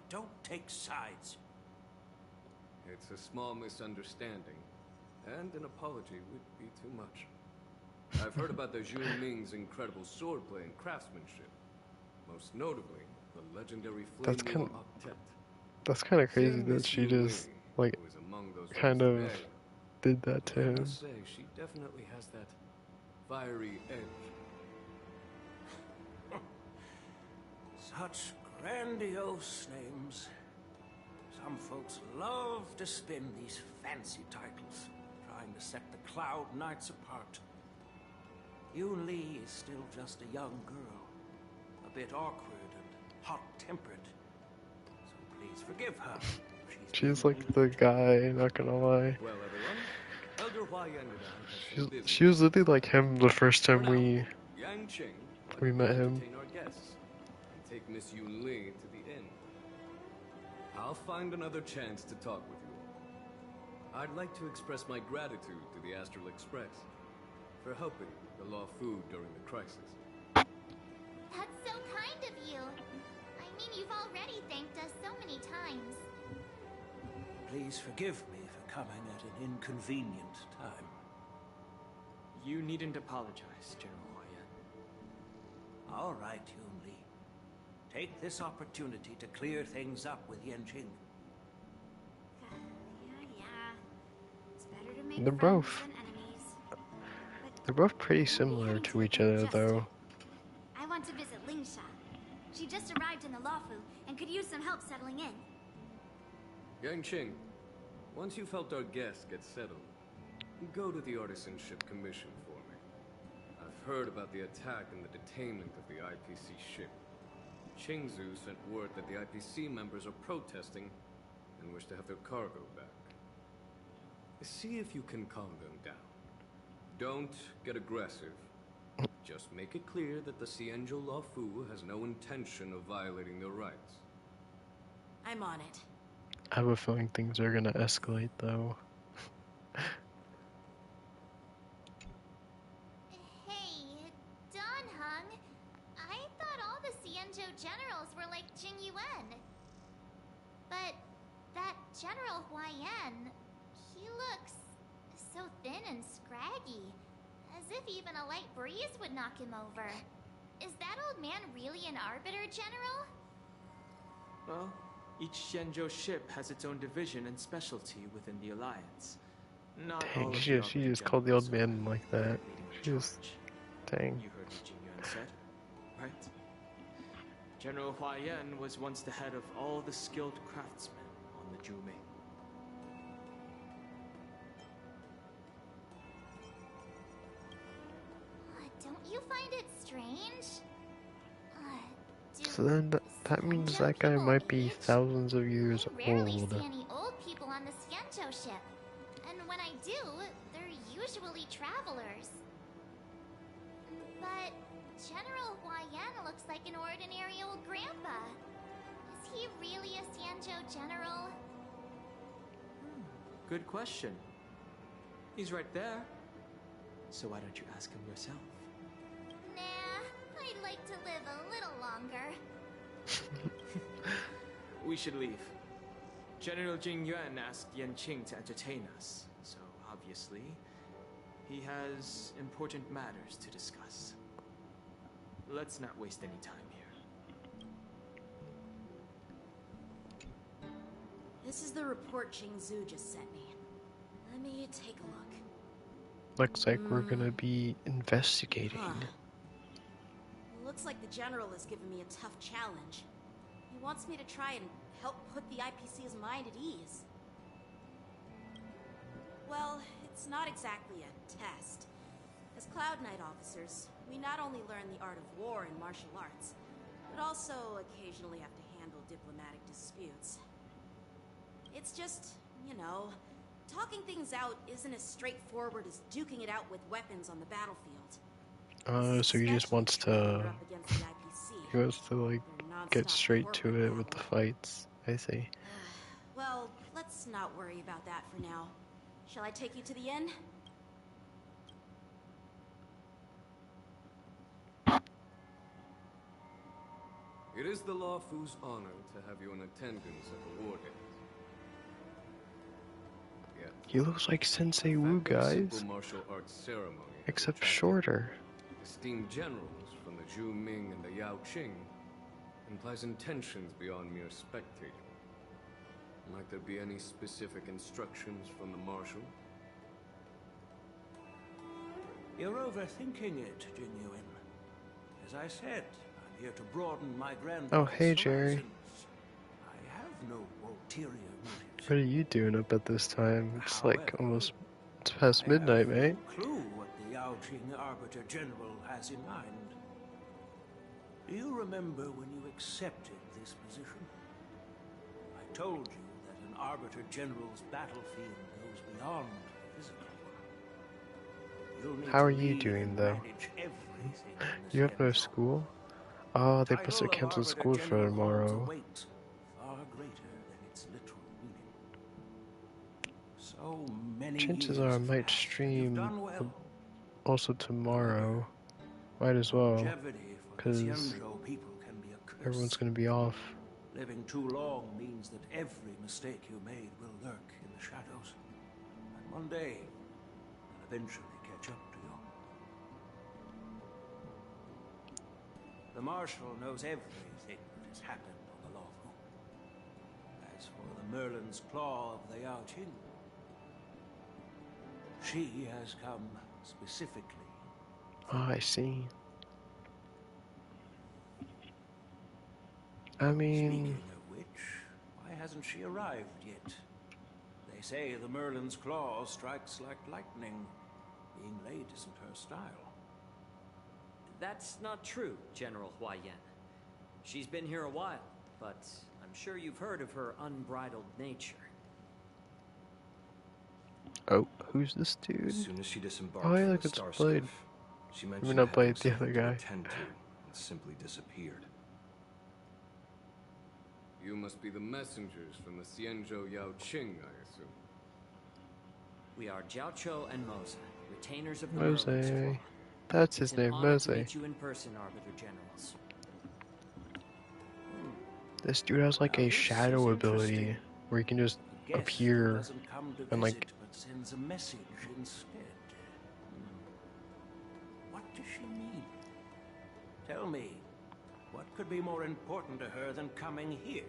don't take sides. It's a small misunderstanding, and an apology would be too much. I've heard about the Zhu Ming's incredible swordplay and craftsmanship. Most notably, the legendary flame octet. That's kind of crazy that she just, like, kind of did that to him. I must say, she definitely has that fiery edge. Such grandiose names. Some folks love to spin these fancy titles, trying to set the Cloud Knights apart. Yun Li is still just a young girl, a bit awkward and hot-tempered. So please forgive her. She's like the guy, not gonna lie. Well, everyone, Elder Hua Yan She was literally like him the first time we met him. Our guests and take Miss Yun Li to the inn. I'll find another chance to talk with you. I'd like to express my gratitude to the Astral Express for helping the Law Fu during the crisis. That's so kind of you. I mean, you've already thanked us so many times. Please forgive me for coming at an inconvenient time. You needn't apologize, General Hoyo. All right, Yun Li. Take this opportunity to clear things up with Yanqing. Yeah. It's better to make They're friends both. than enemies. They're both pretty similar to each other, though. I want to visit Lingsha. She just arrived in the Lafu and could use some help settling in. Yanqing, once you've helped our guests get settled, go to the Artisanship Commission for me. I've heard about the attack and the detainment of the IPC ship. Qingzu sent word that the IPC members are protesting and wish to have their cargo back. See if you can calm them down. Don't get aggressive. Just make it clear that the Xianzhou Law Fu has no intention of violating their rights. I'm on it. I have a feeling things are gonna escalate though. Hey, Don Hung. I thought all the Xianzhou generals were like Jing Yuan. But that General Huayan, he looks so thin and scraggy, as if even a light breeze would knock him over. Is that old man really an Arbiter General? Well, each Xianzhou ship has its own division and specialty within the Alliance. Not all Dang, of she the just called the old man like that. She just, dang. You heard what Jing Yuan said, right? General Huayan was once the head of all the skilled craftsmen on the Zhuming. Don't you find it strange? So then that means that guy might be thousands of years Rarely old. see any old people on the Xianzhou ship. And when I do, they're usually travelers. But General Huayan looks like an ordinary old grandpa. Is he really a Xianzhou general? Good question. He's right there. So why don't you ask him yourself? Nah, I'd like to live a little longer. We should leave. General Jing Yuan asked Yan Qing to entertain us, so obviously, he has important matters to discuss. Let's not waste any time here. This is the report Jing Zhu just sent me. Let me take a look. Looks like we're gonna be investigating. Huh. Looks like the general has given me a tough challenge. He wants me to try and help put the IPC's mind at ease. Well, it's not exactly a test. As Cloud Knight officers, we not only learn the art of war and martial arts, but also occasionally have to handle diplomatic disputes. It's just, you know, talking things out isn't as straightforward as duking it out with weapons on the battlefield. So he just wants to, like, get straight to it with the fights. I see. Well, let's not worry about that for now. Shall I take you to the inn? It is the Lawfu's honor to have you in attendance at the war games. He looks like Sensei Wu, guys. Simple martial arts ceremony. Except shorter. Esteemed generals from the Zhu Ming and the Yao Qing implies intentions beyond mere spectating. Might there be any specific instructions from the marshal? You're overthinking it, Jing Yuan. As I said, I'm here to broaden my Oh, hey, Jerry. I have no ulterior motives. What are you doing up at this time? It's like almost it's past midnight, mate. Clue what the Yao Qing Arbiter General has in mind. Do you remember when you accepted this position? I told you that an Arbiter General's battlefield goes beyond the physical one. You'll need How are to you lead doing, and though? manage everything in the You have no school? Oh, they must have title of canceled Arbiter school for General holds a tomorrow. weight far greater than its literal meaning. So many Chances years are I have might passed, and stream you've done well. also tomorrow. Might as well, Longevity for the because Xianzhou people can be a curse. everyone's gonna be off. Living too long means that every mistake you made will lurk in the shadows. And one day, they'll eventually catch up to you. The Marshal knows everything that has happened on the Lawfu. As for the Merlin's Claw of the Yao Qing, she has come specifically. Oh, I see. I mean, Speaking of which, why hasn't she arrived yet? They say the Merlin's Claw strikes like lightning. Being late isn't her style. That's not true, General Huayan. She's been here a while, but I'm sure you've heard of her unbridled nature. oh, who's this dude? As soon as she disembarked Oh, yeah, from look, the it's Star Blade. Skiff, she I mentioned mean, not having Blade, the something other to guy. attend to and simply disappeared. You must be the messengers from the Xianzhou Yao Qing, I assume. We are Jiaoqiu and Mose, retainers of the Mose. Merlin's Claw. That's his name, It's an honor Mose. to meet you in person, Arbiter Generals. This dude has like Now, a this shadow is ability interesting. where he can just Guest who appear doesn't come to and visit, like but sends a message instead. What does she mean? Tell me, what could be more important to her than coming here?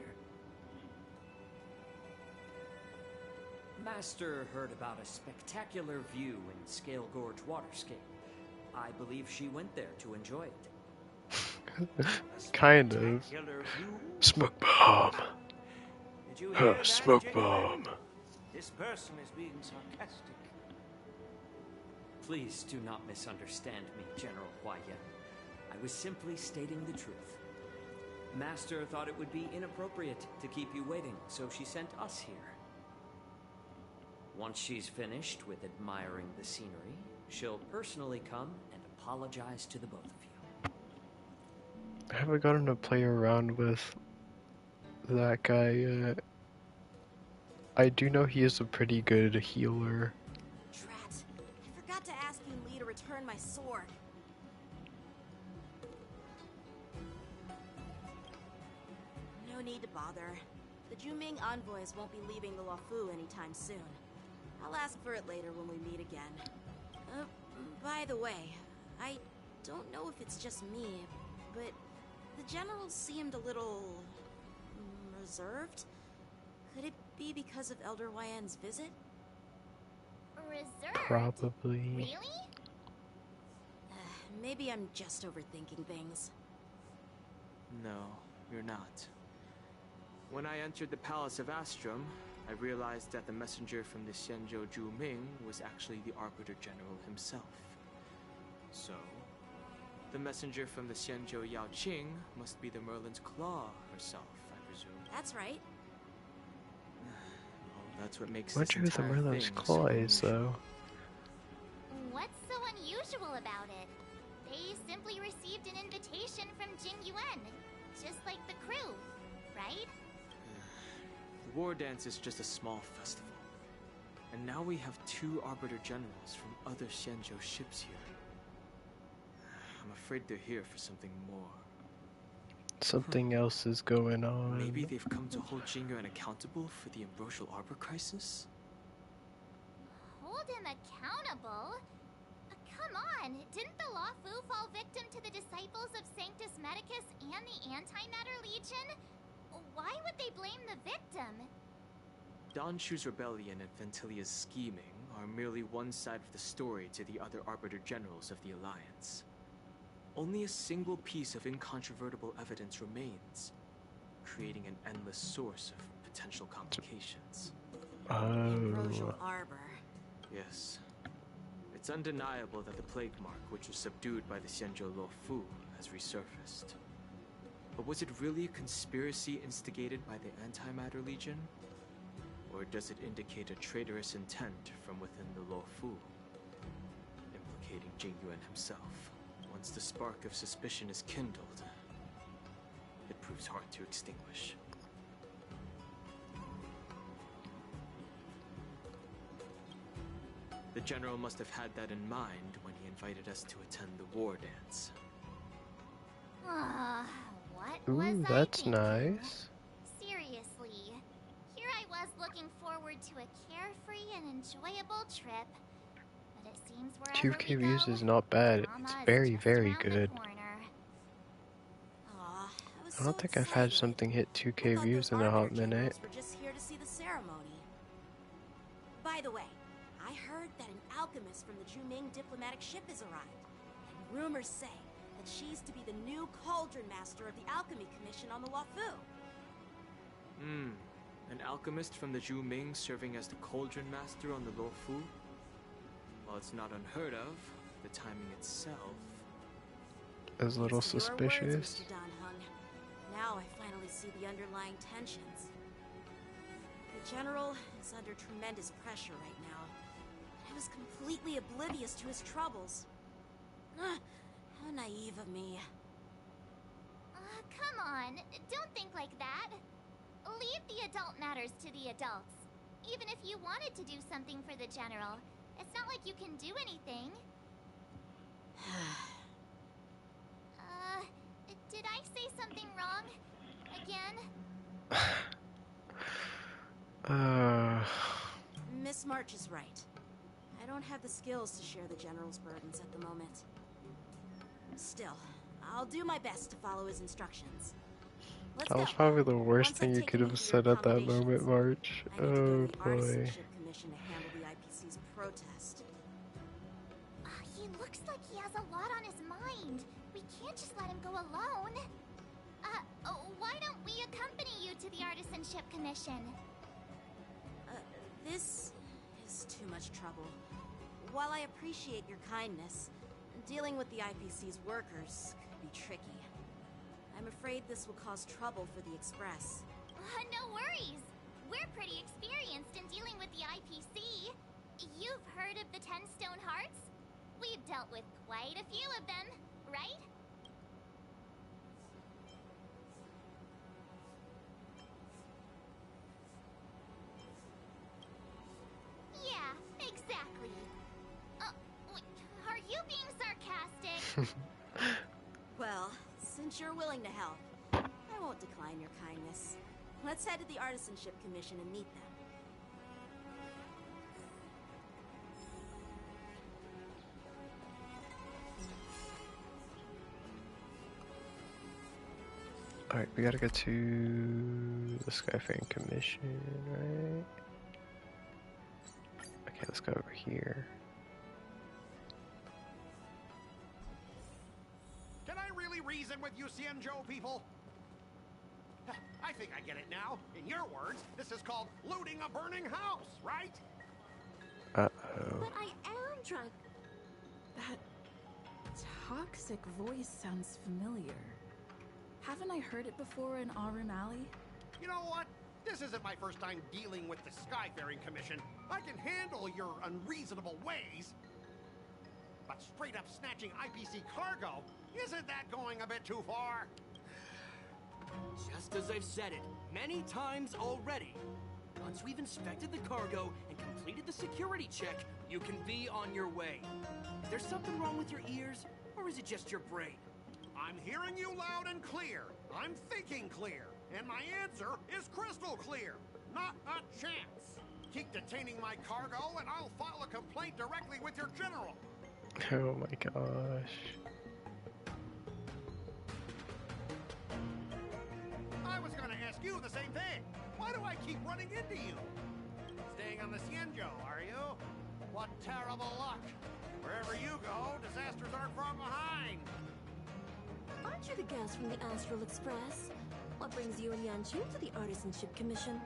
Master heard about a spectacular view in Scale Gorge Waterscape. I believe she went there to enjoy it. kind of. Smoke bomb. Did you hear that, Smoke Jing bomb. Yuan? This person is being sarcastic. Please do not misunderstand me, General Huayan. I was simply stating the truth. Master thought it would be inappropriate to keep you waiting, so she sent us here. Once she's finished with admiring the scenery, she'll personally come and apologize to the both of you. I haven't gotten to play around with that guy yet. I do know he is a pretty good healer. Drat. I forgot to ask Yun Li to return my sword. No need to bother. The Juming envoys won't be leaving the Luofu anytime soon. I'll ask for it later when we meet again. By the way, I don't know if it's just me, but the general seemed a little reserved. Could it be because of Elder Huayan's visit? Reserved? Probably. Really? Maybe I'm just overthinking things. No, you're not. When I entered the Palace of Astrum, I realized that the messenger from the Xianzhou Juming was actually the Arbiter General himself. So, the messenger from the Xianzhou Yao Qing must be the Merlin's Claw herself, I presume. That's right. Well, that's what makes Wonder who this the entire Merlin's thing Claw so is, unusual. though. What's so unusual about it? They simply received an invitation from Jing Yuan, just like the crew, right? The war dance is just a small festival. And now we have 2 Arbiter Generals from other Xianzhou ships here. I'm afraid they're here for something more. Something else is going on. Maybe they've come to hold Jingyuan accountable for the Ambrosial Arbor crisis? Hold him accountable? Come on, didn't the Luofu fall victim to the disciples of Sanctus Medicus and the Antimatter Legion? Why would they blame the victim? Don Shu's rebellion and Ventilia's scheming are merely one side of the story to the other Arbiter Generals of the Alliance. Only a single piece of incontrovertible evidence remains, creating an endless source of potential complications. Ambrosial Arbor. Yes. It's undeniable that the plague mark, which was subdued by the Xianzhou Luofu, has resurfaced. But was it really a conspiracy instigated by the Antimatter Legion? Or does it indicate a traitorous intent from within the Luofu, implicating Jingyuan himself? Once the spark of suspicion is kindled, it proves hard to extinguish. The General must have had that in mind when he invited us to attend the war dance. What was Ooh, I that's thinking? Nice. Seriously, here I was looking forward to a carefree and enjoyable trip, but it seems wherever 2K we views go, is not bad. drama It's is very, just very around the good. corner. I don't think I've had something hit 2K views in a hot minute. We're just here to see the ceremony. By the way, I heard that an alchemist from the Juming diplomatic ship has arrived, and rumors say that she's to be the new cauldron master of the Alchemy Commission on the Luofu. An alchemist from the Juming serving as the cauldron master on the Luofu? While it's not unheard of, the timing itself is a little These are your suspicious. words, Mr. Dan Heng. Now I finally see the underlying tensions. The General is under tremendous pressure right now. I was completely oblivious to his troubles. How naive of me. Come on, don't think like that. Leave the adult matters to the adults. Even if you wanted to do something for the General, it's not like you can do anything. Did I say something wrong? Again? Miss March is right. I don't have the skills to share the General's burdens at the moment. Still, I'll do my best to follow his instructions. That was probably the worst thing you could have said at that moment, March. Oh boy. Commission to handle the IPC's protest. He looks like he has a lot on his mind. We can't just let him go alone. Why don't we accompany you to the Artisanship Commission? This is too much trouble. While I appreciate your kindness, dealing with the IPC's workers could be tricky. I'm afraid this will cause trouble for the Express. No worries. We're pretty experienced in dealing with the IPC. You've heard of the 10 Stone Hearts? We've dealt with quite a few of them, right? Yeah, exactly. Are you being sarcastic? Well, since you're willing to help, I won't decline your kindness. Let's head to the Artisanship Commission and meet them. Alright, we gotta go to the Skyfaring Commission, right? Okay, let's go over here. Can I really reason with you, Xianzhou people? I think I get it now. In your words, this is called looting a burning house, right? Uh-oh. But I am drunk. That toxic voice sounds familiar. Haven't I heard it before in Aurum Alley? You know what? This isn't my first time dealing with the Skyfaring Commission. I can handle your unreasonable ways. But straight up snatching IPC cargo, isn't that going a bit too far? Just as I've said it many times already. Once we've inspected the cargo and completed the security check, you can be on your way. Is there something wrong with your ears, or is it just your brain? I'm hearing you loud and clear. I'm thinking clear. And my answer is crystal clear. Not a chance. Keep detaining my cargo and I'll file a complaint directly with your general. Oh my gosh. I was gonna ask you the same thing. Why do I keep running into you? Staying on the Xianzhou, are you? What terrible luck. Wherever you go, disasters aren't far behind. Aren't you the guest from the Astral Express? What brings you and Yanqing to the Artisanship Commission?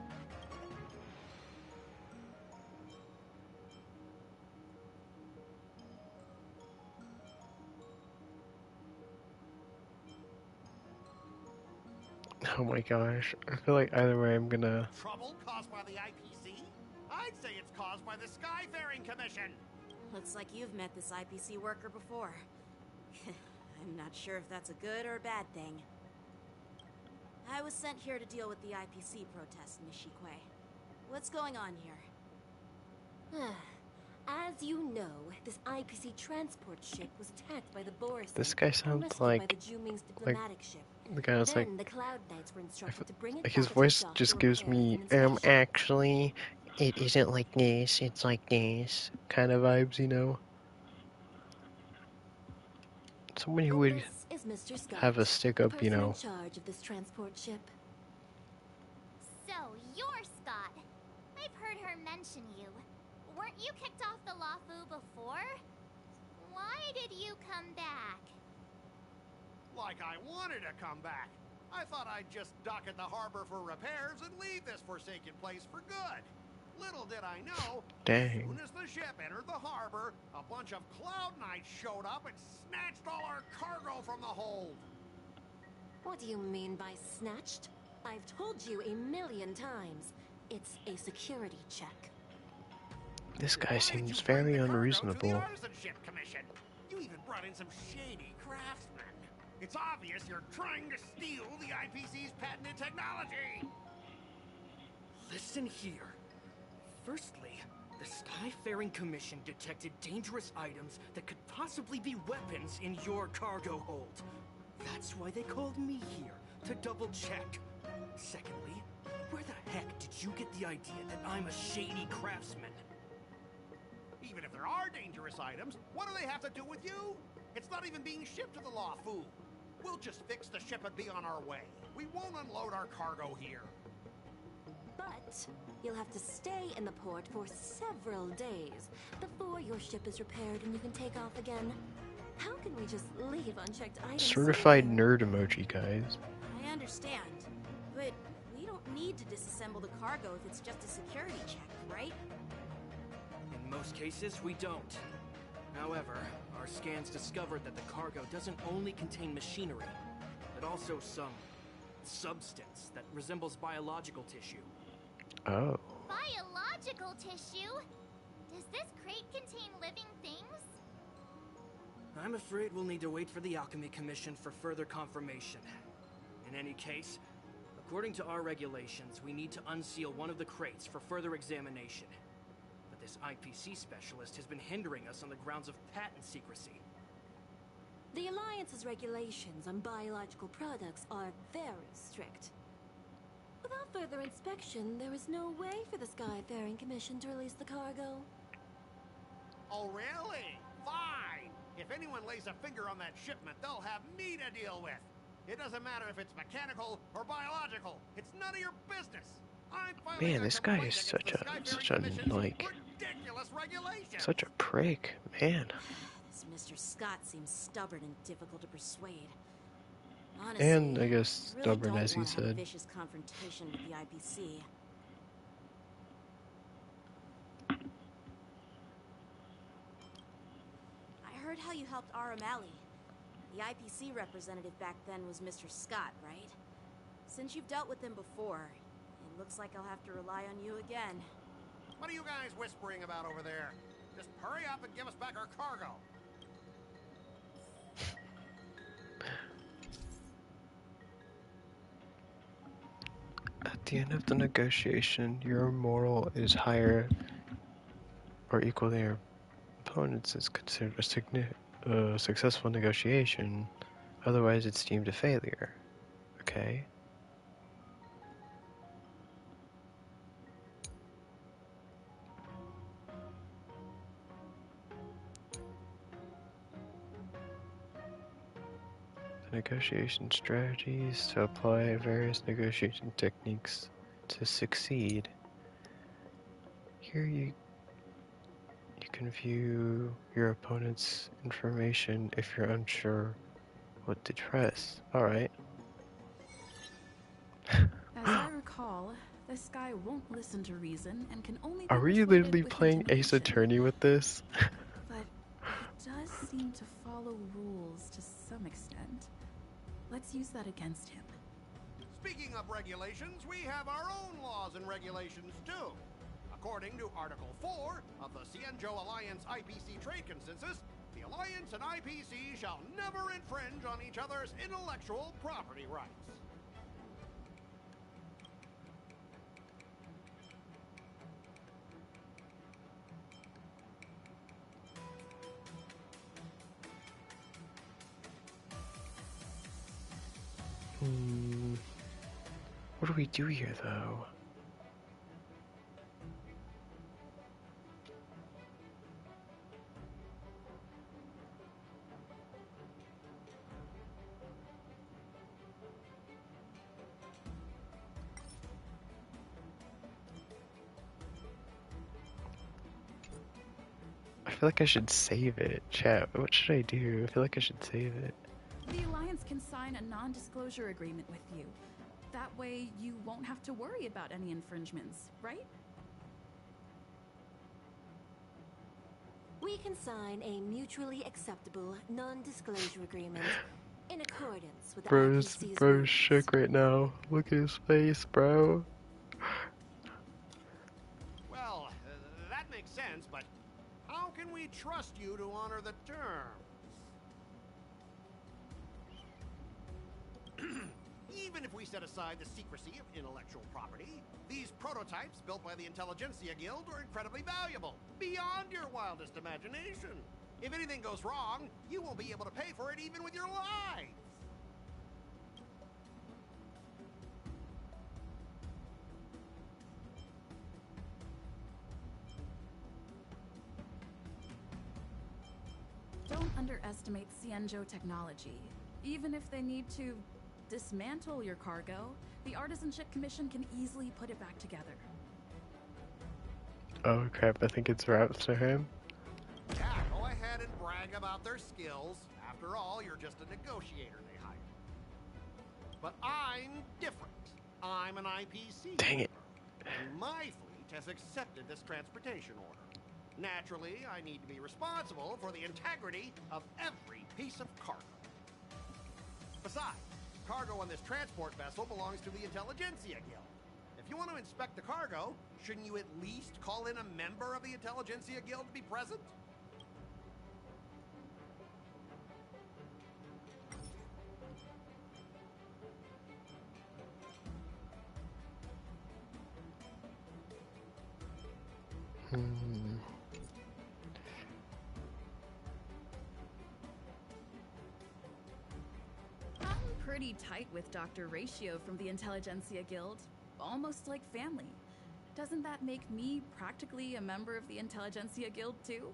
Oh my gosh. I feel like either way I'm gonna... Trouble caused by the IPC? I'd say it's caused by the Skyfaring Commission. Looks like you've met this IPC worker before. I'm not sure if that's a good or a bad thing. I was sent here to deal with the IPC protest, Miss Shikwe. What's going on here? As you know, this IPC transport ship was attacked by the Boris. This guy sounds like the guy was like, the Cloud Knights were instructed to bring it like his back voice to just dock gives for repairs me, and inspection. actually, it isn't like this, it's like this, kind of vibes, you know? Somebody who would Is Mr. Scott, have a stick up, you know. in charge of this transport ship. So, you're Scott. I've heard her mention you. Weren't you kicked off the Lafu before? Why did you come back? Like I wanted to come back. I thought I'd just dock at the harbor for repairs and leave this forsaken place for good. Little did I know, Dang. as soon as the ship entered the harbor, a bunch of Cloud Knights showed up and snatched all our cargo from the hold. What do you mean by snatched? I've told you 1,000,000 times. It's a security check. This guy seems very unreasonable. Artisanship Commission. You even brought in some shady craftsmen. It's obvious you're trying to steal the IPC's patented technology. Listen here. Firstly, the Skyfaring Commission detected dangerous items that could possibly be weapons in your cargo hold. That's why they called me here, to double check. Secondly, where the heck did you get the idea that I'm a shady craftsman? Even if there are dangerous items, what do they have to do with you? It's not even being shipped to the Lafu. We'll just fix the ship and be on our way. We won't unload our cargo here. But you'll have to stay in the port for several days before your ship is repaired and you can take off again. How can we just leave unchecked items? Certified nerd emoji, guys. I understand, but we don't need to disassemble the cargo if it's just a security check, right? In most cases, we don't. However, our scans discovered that the cargo doesn't only contain machinery, but also some substance that resembles biological tissue. Oh. Biological tissue? Does this crate contain living things? I'm afraid we'll need to wait for the Alchemy Commission for further confirmation. In any case, according to our regulations, we need to unseal one of the crates for further examination. But this IPC specialist has been hindering us on the grounds of patent secrecy. The Alliance's regulations on biological products are very strict. Without further inspection, there is no way for the Skyfaring Commission to release the cargo. Oh, really? Fine! If anyone lays a finger on that shipment, they'll have me to deal with. It doesn't matter if it's mechanical or biological. It's none of your business. Man, this guy is such a like such a prick, man. This Mr. Scott seems stubborn and difficult to persuade. Honestly, And I guess really stubborn, as he don't want to have a said. vicious confrontation with the IPC. I heard how you helped Aramali. The IPC representative back then was Mr. Scott, right? Since you've dealt with him before, it looks like I'll have to rely on you again. What are you guys whispering about over there? Just hurry up and give us back our cargo. At the end of the negotiation, your moral is higher or equal to your opponent's is considered a successful negotiation. Otherwise, it's deemed a failure. Okay. The negotiation strategies to apply various negotiation techniques to succeed. Here you can view your opponent's information if you're unsure what to press. Alright. As I recall, this guy won't listen to reason and can only be Are we persuaded literally with playing Ace intimidation. Attorney with this? But it does seem to follow rules to some extent. Let's use that against him. Speaking of regulations, we have our own laws and regulations too. According to Article 4 of the Cienjo Alliance IPC Trade Consensus, the Alliance and IPC shall never infringe on each other's intellectual property rights. What do we do here, though? I feel like I should save it. Chat, what should I do? I feel like I should save it. The Alliance can sign a non-disclosure agreement with you. That way, you won't have to worry about any infringements, right? We can sign a mutually acceptable non-disclosure agreement in accordance with the IPC's Bro's rules. shook right now. Look at his face, bro. Well, that makes sense, but how can we trust you to honor the terms? Even if we set aside the secrecy of intellectual property, these prototypes built by the Intelligentsia Guild are incredibly valuable, beyond your wildest imagination. If anything goes wrong, you won't be able to pay for it even with your lives. Don't underestimate Xianzhou technology. Even if they need to dismantle your cargo, the Artisanship Commission can easily put it back together. Oh crap, I think it's wrapped for him. Yeah, go ahead and brag about their skills. After all, you're just a negotiator they hired. But I'm different. I'm an IPC. Dang it. And my fleet has accepted this transportation order. Naturally, I need to be responsible for the integrity of every piece of cargo. Besides, cargo on this transport vessel belongs to the Intelligentsia Guild. If you want to inspect the cargo, shouldn't you at least call in a member of the Intelligentsia Guild to be present? I'm pretty tight with Dr. Ratio from the Intelligentsia Guild, almost like family. Doesn't that make me practically a member of the Intelligentsia Guild too?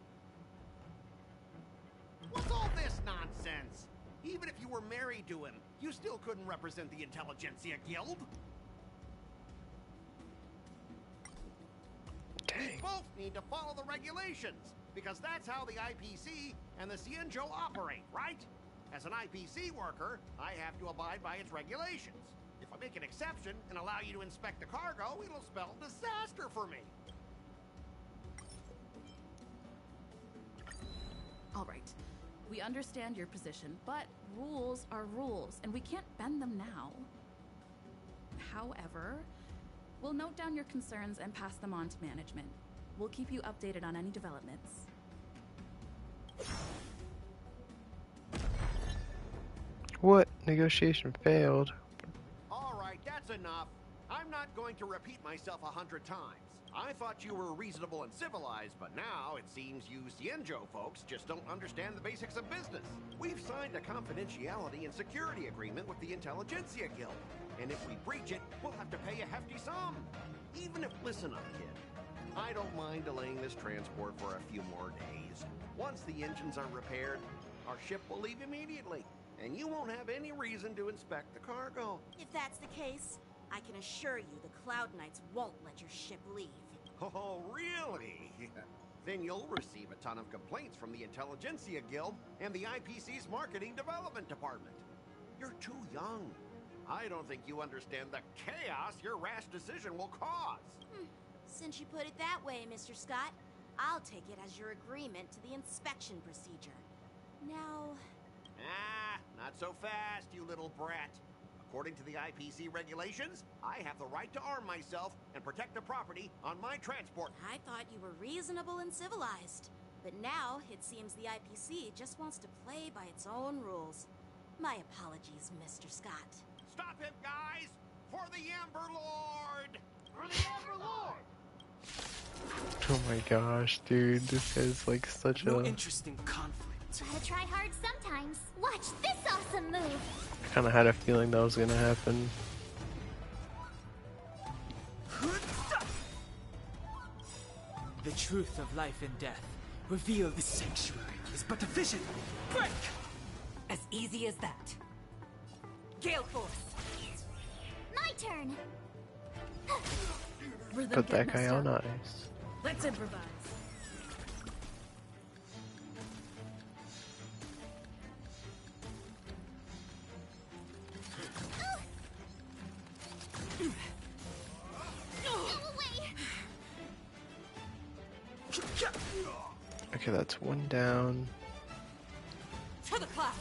What's all this nonsense? Even if you were married to him, you still couldn't represent the Intelligentsia Guild. We both need to follow the regulations, because that's how the IPC and the Xianzhou operate, right? As an IPC worker, I have to abide by its regulations. If I make an exception and allow you to inspect the cargo, it'll spell disaster for me. All right. We understand your position, but rules are rules, and we can't bend them now. However, we'll note down your concerns and pass them on to management. We'll keep you updated on any developments. What? Negotiation failed. All right, that's enough. I'm not going to repeat myself 100 times. I thought you were reasonable and civilized, but now it seems you Xianzhou folks just don't understand the basics of business. We've signed a confidentiality and security agreement with the Intelligentsia Guild, and if we breach it, we'll have to pay a hefty sum. Even if, listen up, kid. I don't mind delaying this transport for a few more days. Once the engines are repaired, our ship will leave immediately, and you won't have any reason to inspect the cargo. If that's the case, I can assure you the Cloud Knights won't let your ship leave. Oh, really? Then you'll receive a ton of complaints from the Intelligentsia Guild and the IPC's Marketing Development Department. You're too young. I don't think you understand the chaos your rash decision will cause. Since you put it that way, Mr. Scott, I'll take it as your agreement to the inspection procedure. Now... not so fast, you little brat. According to the IPC regulations, I have the right to arm myself and protect the property on my transport. I thought you were reasonable and civilized. But now, it seems the IPC just wants to play by its own rules. My apologies, Mr. Scott. Stop him, guys! For the Amber Lord! For the Amber Lord! Oh my gosh, dude, this is like such No a... interesting conflict. Gotta try hard sometimes. Watch this awesome move! I kinda had a feeling that was gonna happen. The truth of life and death, reveal the sanctuary, is but a vision. Break! As easy as that. Gale Force! My turn! Put that guy on ice. Let's improvise. Okay, that's one down. To the clouds!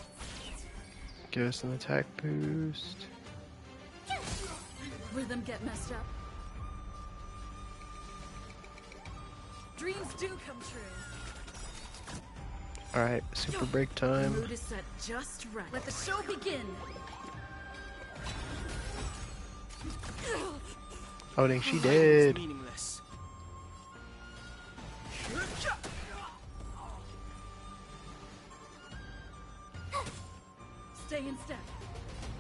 Give us an attack boost. Rhythm get messed up. Dreams do come true. Alright, super break time. The mood is set just right. Let the show begin. Oh dang, she It's dead. meaningless. Stay in step.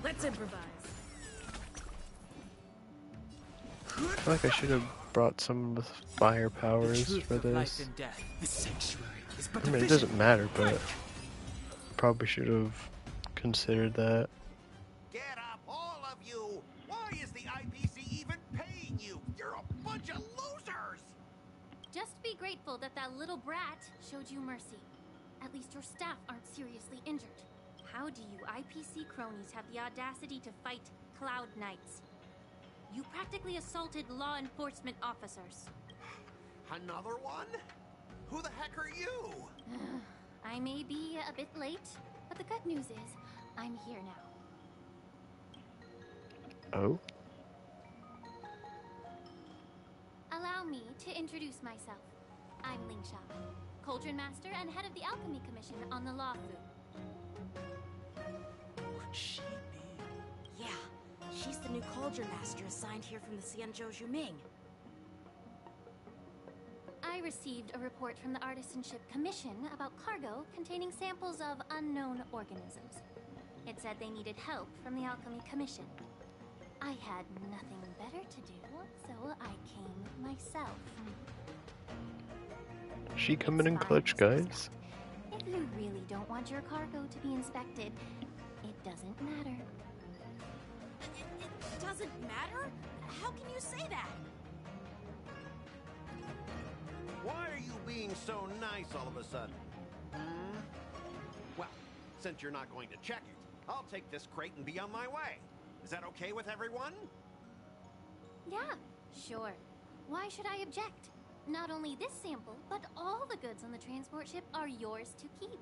Let's improvise. I feel like I should have brought some of the fire powers for this. Death. The sanctuary is I mean, it doesn't matter, but probably should have considered that. Get up, all of you! Why is the IPC even paying you? You're a bunch of losers! Just be grateful that that little brat showed you mercy. At least your staff aren't seriously injured. How do you IPC cronies have the audacity to fight Cloud Knights? You practically assaulted law enforcement officers. Another one? Who the heck are you? I may be a bit late, but the good news is I'm here now. Oh? Allow me to introduce myself. I'm Lingsha, Cauldron Master and head of the Alchemy Commission on the Law Fu. Could she be? Yeah, she's the new Cauldron Master assigned here from the Xianzhou Juming. I received a report from the Artisanship Commission about cargo containing samples of unknown organisms. It said they needed help from the Alchemy Commission. I had nothing better to do, so I came myself. She coming in clutch, guys. If you really don't want your cargo to be inspected, it doesn't matter. It doesn't matter? How can you say that? Why are you being so nice all of a sudden? Well, since you're not going to check it, I'll take this crate and be on my way. Is that okay with everyone? Yeah, sure. Why should I object? Not only this sample, but all the goods on the transport ship are yours to keep.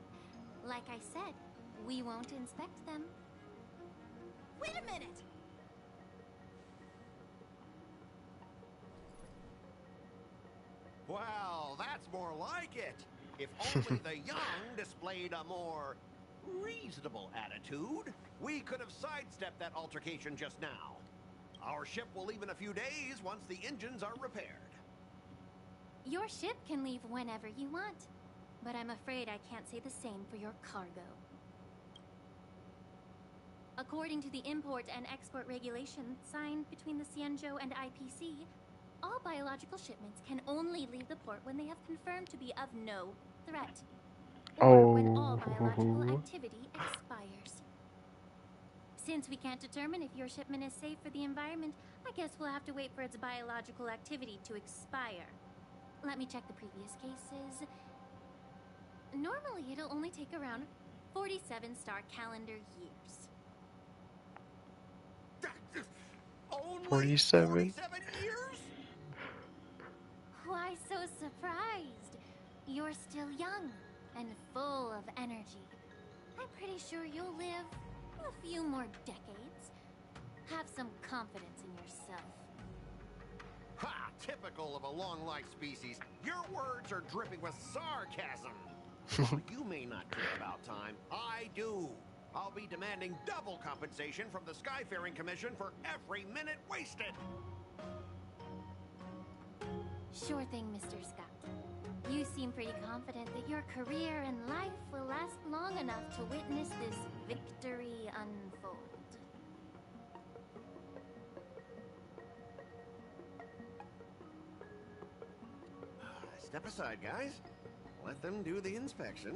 Like I said, we won't inspect them. Wait a minute! Well, that's more like it. If only the young displayed a more reasonable attitude, we could have sidestepped that altercation just now. Our ship will leave in a few days once the engines are repaired. Your ship can leave whenever you want, but I'm afraid I can't say the same for your cargo. According to the import and export regulations signed between the Xianzhou and IPC, all biological shipments can only leave the port when they have confirmed to be of no threat, or when all biological activity expires. Since we can't determine if your shipment is safe for the environment, I guess we'll have to wait for its biological activity to expire. Let me check the previous cases. Normally, it'll only take around 47 star calendar years. Only 47? 47 years? Why so surprised? You're still young and full of energy. I'm pretty sure you'll live a few more decades. Have some confidence in yourself. Ha! Typical of a long-life species. Your words are dripping with sarcasm. While you may not care about time, I do. I'll be demanding double compensation from the Skyfaring Commission for every minute wasted. Sure thing, Mr. Scott. You seem pretty confident that your career and life will last long enough to witness this victory unfold. Step aside, guys. Let them do the inspection.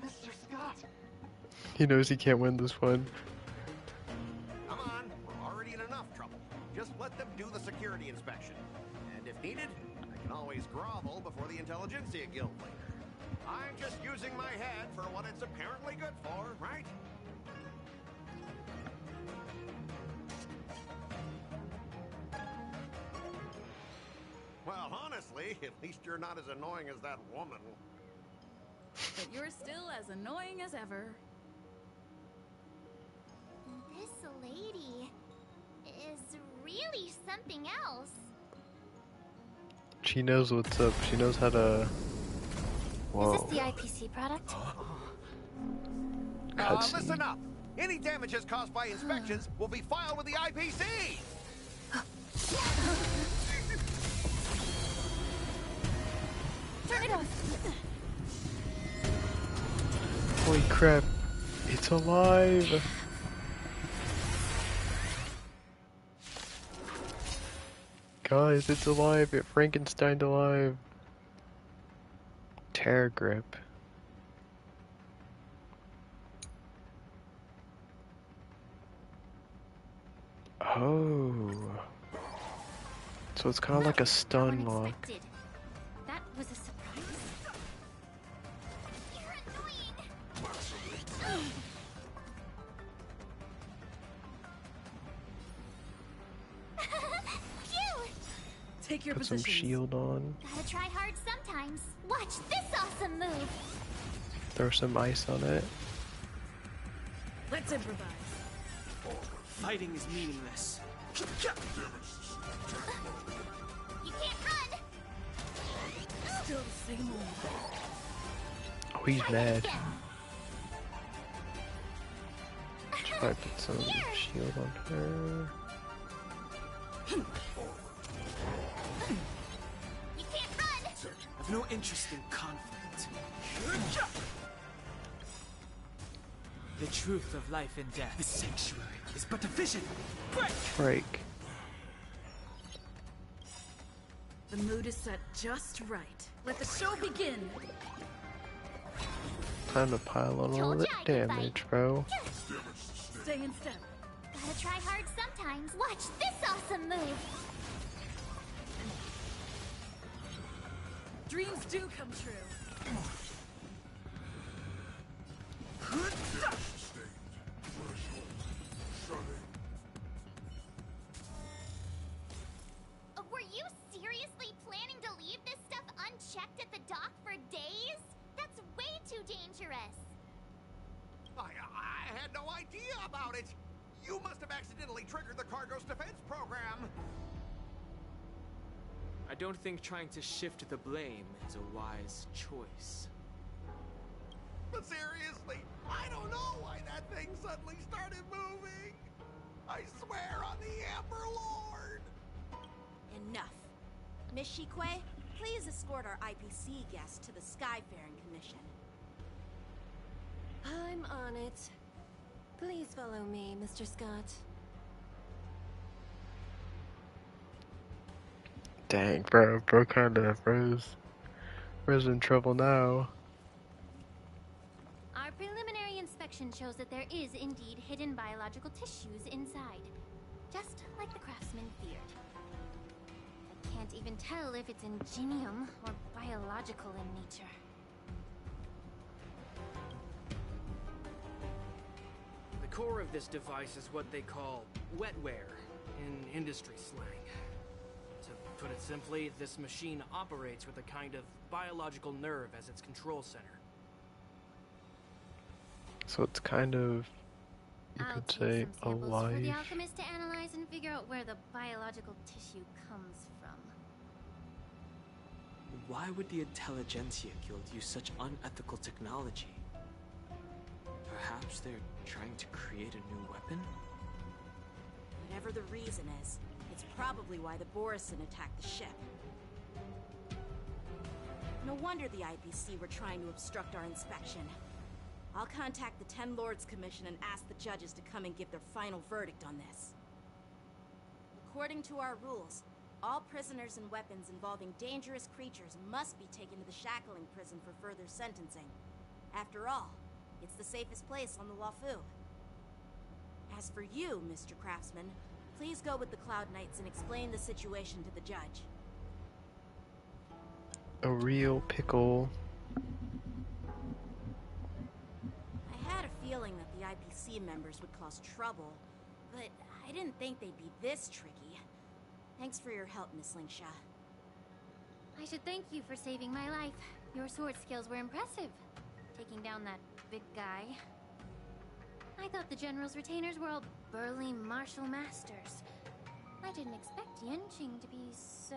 Mr. Scott! He knows he can't win this one. Come on, we're already in enough trouble. Just let them do the security inspection. And if needed, I can always grovel before the Intelligentsia Guild later. I'm just using my head for what it's apparently good for, right? Well, honestly, at least you're not as annoying as that woman. But you're still as annoying as ever. This lady is really something else. She knows what's up. She knows how to... Whoa. Is this the IPC product? Listen up. Any damages caused by inspections will be filed with the IPC! Turn it off! Holy crap, it's alive! Guys, it's alive, it Frankensteined alive. Terror grip. Oh. So it's kind of like a stun lock. That was a surprise. You're annoying. Phew! Take your Put some positions. shield on. Gotta try hard sometimes. Watch this awesome move. Throw some ice on it. Let's improvise. Fighting is meaningless. You can't run. Still the same old. Oh, he's mad. Try to put some shield on her. You can't run. I've no interest in conflict. The truth of life and death. The sanctuary is but a vision. Break. The mood is set just right. Let the show begin. Time to pile on all that damage, bro. Stay in step. Gotta try hard sometimes. Watch this awesome move. Dreams do come true. Were you seriously planning to leave this stuff unchecked at the dock for days? That's way too dangerous. I had no idea about it. You must have accidentally triggered the cargo's defense program. I don't think trying to shift the blame is a wise choice. But seriously, I don't know why that thing suddenly started moving. I swear on the Ember Lord. Enough. Miss Shikwe, please escort our IPC guests to the Skyfaring Commission. I'm on it. Please follow me, Mr. Scott. Dang, bro kinda bro's in trouble now. Our preliminary inspection shows that there is indeed hidden biological tissues inside. Just like the craftsman feared. I can't even tell if it's ingenium or biological in nature. The core of this device is what they call wetware in industry slang. To put it simply, this machine operates with a kind of biological nerve as its control center. So it's kind of, you I'll could take say, some samples for alive. the alchemist to analyze and figure out where the biological tissue comes from. Why would the Intelligentsia Guild use such unethical technology? Perhaps they're trying to create a new weapon? Whatever the reason is, it's probably why the Borison attacked the ship. No wonder the IPC were trying to obstruct our inspection. I'll contact the Ten Lords Commission and ask the judges to come and give their final verdict on this. According to our rules, all prisoners and weapons involving dangerous creatures must be taken to the shackling prison for further sentencing. After all, it's the safest place on the Luofu. As for you, Mr. Craftsman, please go with the Cloud Knights and explain the situation to the judge. A real pickle. I had a feeling that the IPC members would cause trouble, but I didn't think they'd be this tricky. Thanks for your help, Miss Lingsha. I should thank you for saving my life. Your sword skills were impressive. Taking down that big guy. I thought the General's retainers were all burly martial masters. I didn't expect Yenching to be so...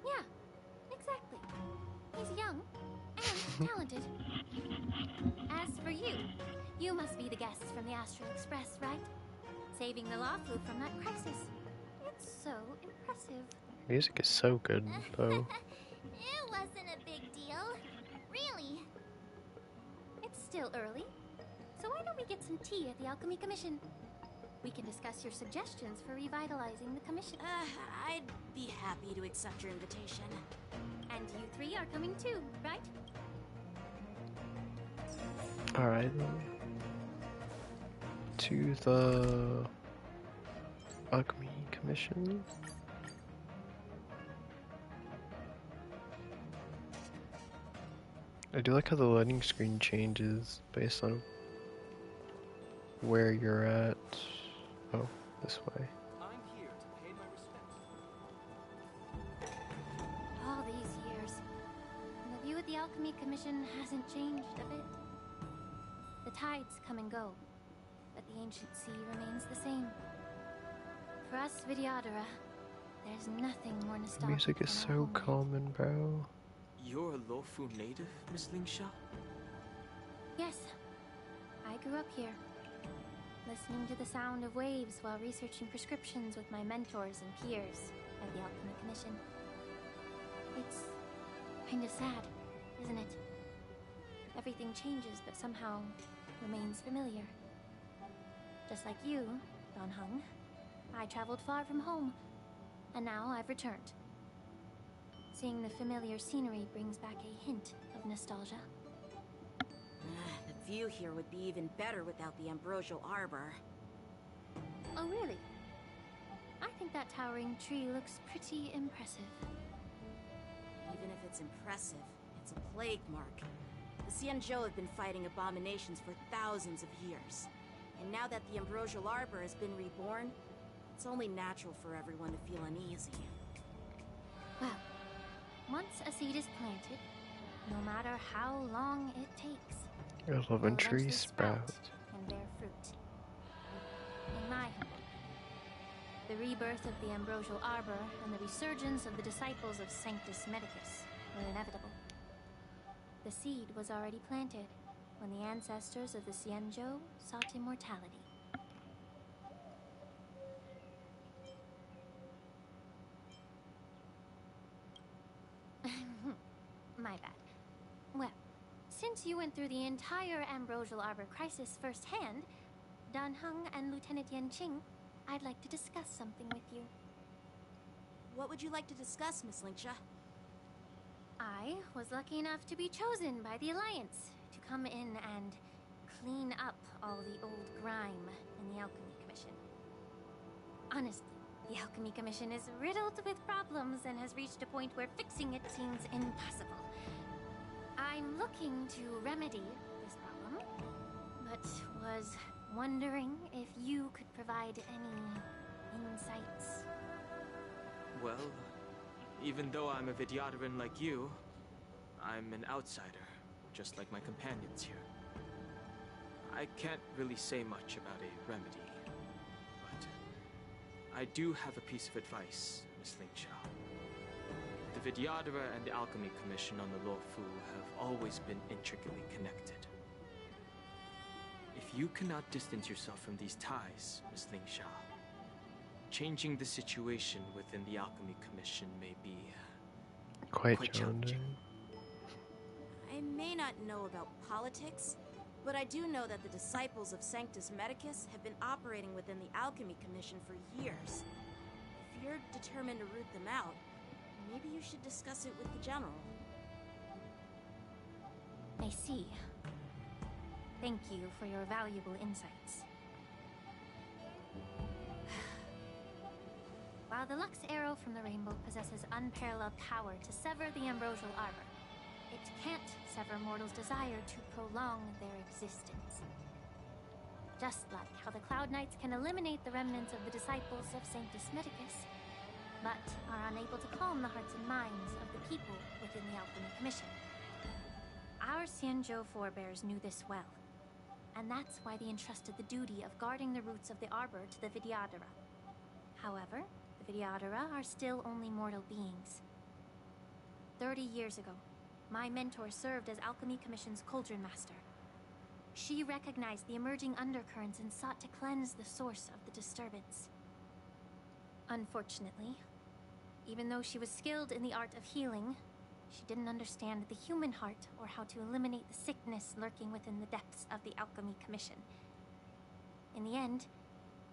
Yeah, exactly. He's young and talented. As for you, you must be the guests from the Astral Express, right? Saving the Lawfu from that crisis. It's so impressive. Music is so good, though. It wasn't a big deal. Really. It's still early, so why don't we get some tea at the Alchemy Commission? We can discuss your suggestions for revitalizing the commission. I'd be happy to accept your invitation. And you three are coming too, right? Alright. To the Alchemy Commission. I do like how the loading screen changes based on where you're at. Oh, this way. I'm here to pay my respects. All these years, and the view at the Alchemy Commission hasn't changed a bit. The tides come and go, but the ancient sea remains the same. For us Vidyadhara, there's nothing more nostalgic. Music is so common, bro. You're a Lofu native, Miss Lingsha? Yes, I grew up here, listening to the sound of waves while researching prescriptions with my mentors and peers at the Alchemy Commission. It's kinda sad, isn't it? Everything changes, but somehow remains familiar. Just like you, Don Hung, I traveled far from home, and now I've returned. Seeing the familiar scenery brings back a hint of nostalgia. The view here would be even better without the ambrosial arbor. Oh, really? I think that towering tree looks pretty impressive. Even if it's impressive, it's a plague mark. The Xianzhou have been fighting abominations for thousands of years. And now that the ambrosial arbor has been reborn, it's only natural for everyone to feel uneasy. Well, once a seed is planted, no matter how long it takes, I love when trees sprout. and bear fruit. In my humble, the rebirth of the ambrosial arbor and the resurgence of the disciples of Sanctus Medicus were inevitable. The seed was already planted when the ancestors of the Xianzhou sought immortality. My bad. Well, since you went through the entire ambrosial arbor crisis firsthand, Dan Heng and Lieutenant Yanqing, I'd like to discuss something with you. What would you like to discuss, Miss Lingsha? I was lucky enough to be chosen by the Alliance to come in and clean up all the old grime in the Alchemy Commission. Honestly, the Alchemy Commission is riddled with problems and has reached a point where fixing it seems impossible. I'm looking to remedy this problem, but was wondering if you could provide any insights. Well, even though I'm a Vidyadharan like you, I'm an outsider, just like my companions here. I can't really say much about a remedy, but I do have a piece of advice, Miss Lingsha. The Vidyadhara and the Alchemy Commission on the Luofu have always been intricately connected. If you cannot distance yourself from these ties, Miss Lingsha, changing the situation within the Alchemy Commission may be quite challenging. I may not know about politics, but I do know that the disciples of Sanctus Medicus have been operating within the Alchemy Commission for years. If you're determined to root them out, maybe you should discuss it with the General. I see. Thank you for your valuable insights. While the Lux Arrow from the Rainbow possesses unparalleled power to sever the ambrosial arbor, it can't sever mortals' desire to prolong their existence. Just like how the Cloud Knights can eliminate the remnants of the disciples of Sanctus Medicus, but are unable to calm the hearts and minds of the people within the Alchemy Commission. Our Xianzhou forebears knew this well, and that's why they entrusted the duty of guarding the roots of the arbor to the Vidyadhara. However, the Vidyadhara are still only mortal beings. 30 years ago, my mentor served as Alchemy Commission's Cauldron Master. She recognized the emerging undercurrents and sought to cleanse the source of the disturbance. Unfortunately, even though she was skilled in the art of healing, she didn't understand the human heart or how to eliminate the sickness lurking within the depths of the Alchemy Commission. In the end,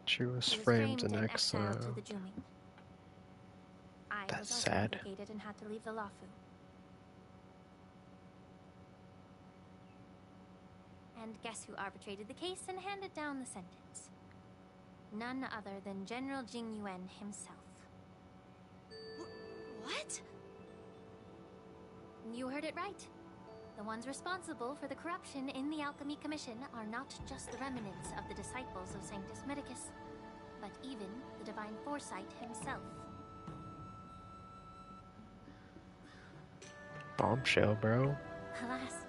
she was framed and exiled. To the Juming. I That's was also sad. implicated and had to leave the Lafu. And guess who arbitrated the case and handed down the sentence? None other than General Jing Yuan himself. What? You heard it right. The ones responsible for the corruption in the Alchemy Commission are not just the remnants of the disciples of Sanctus Medicus, but even the Divine Foresight himself. Bombshell, bro. Alas,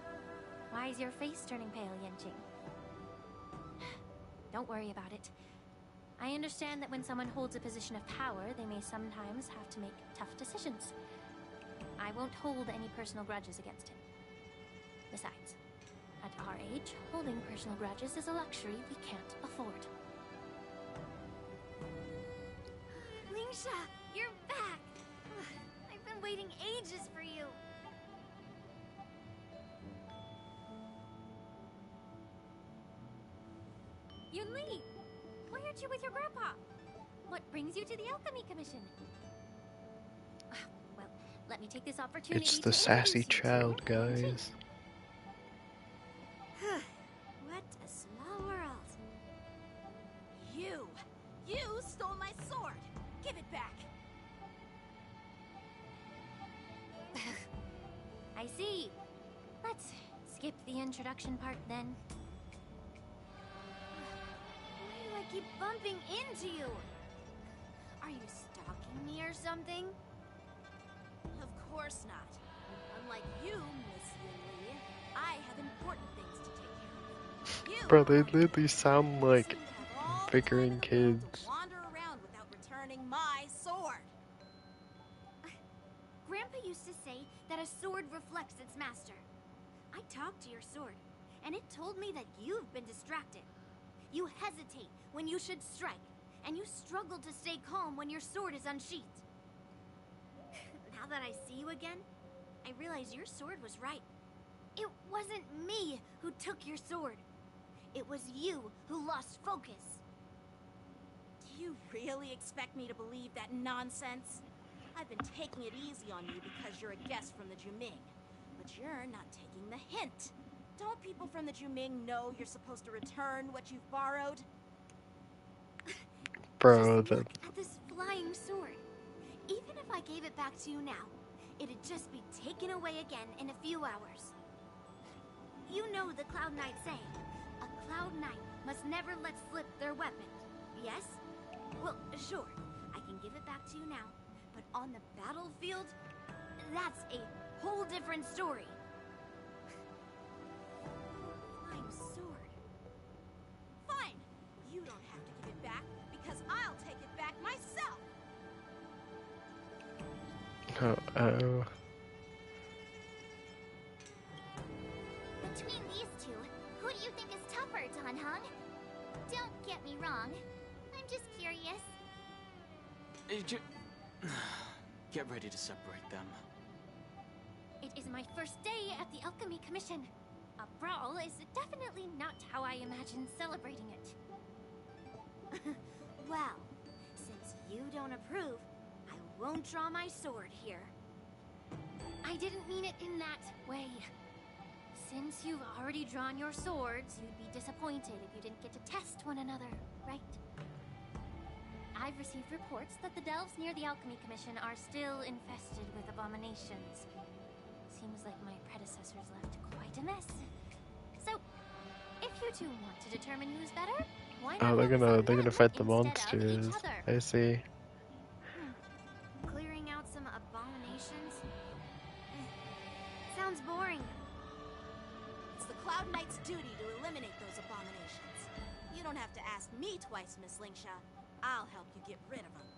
why is your face turning pale, Yanqing? Don't worry about it. I understand that when someone holds a position of power, they may sometimes have to make tough decisions. I won't hold any personal grudges against him. Besides, at our age, holding personal grudges is a luxury we can't afford. Lingsha, you're back! I've been waiting ages for you. Yunli! Why aren't you with your grandpa? What brings you to the Alchemy Commission? Well, let me take this opportunity It's the sassy child, guys. What a small world. You stole my sword! Give it back! I see. Let's skip the introduction part then. Why do I keep bumping into you? Are you stalking me or something? Of course not. Unlike you, Miss Yunli, I have important things to take care of. Bro, they literally sound like bickering kids. Wander around without returning my sword. Grandpa used to say that a sword reflects its master. I talked to your sword, and it told me that you've been distracted. You hesitate when you should strike, and you struggle to stay calm when your sword is unsheathed. Now that I see you again, I realize your sword was right. It wasn't me who took your sword. It was you who lost focus. Do you really expect me to believe that nonsense? I've been taking it easy on you because you're a guest from the Juming. But you're not taking the hint. Don't people from the Juming know you're supposed to return what you've borrowed? Bro, Just look at this flying sword. Even if I gave it back to you now, it'd just be taken away again in a few hours. You know the Cloud Knight saying, a Cloud Knight must never let slip their weapon, yes? Well, sure, I can give it back to you now, but on the battlefield, that's a whole different story. Flying sword. Fine! You don't have to give it back, because I'll take it back myself! Uh-oh. Between these two, who do you think is tougher, Dan Heng? Don't get me wrong. I'm just curious. Get ready to separate them. It is my first day at the Alchemy Commission. A brawl is definitely not how I imagined celebrating it. Well, since you don't approve, I won't draw my sword here. I didn't mean it in that way. Since you've already drawn your swords, you'd be disappointed if you didn't get to test one another, right? I've received reports that the delves near the Alchemy Commission are still infested with abominations. Seems like my predecessors left quite a mess. So, if you two want to determine who's better, why not? Oh, they're gonna fight the instead of each monsters. other? I see. Clearing out some abominations? Sounds boring. It's the Cloud Knight's duty to eliminate those abominations. You don't have to ask me twice, Miss Lingsha. I'll help you get rid of them.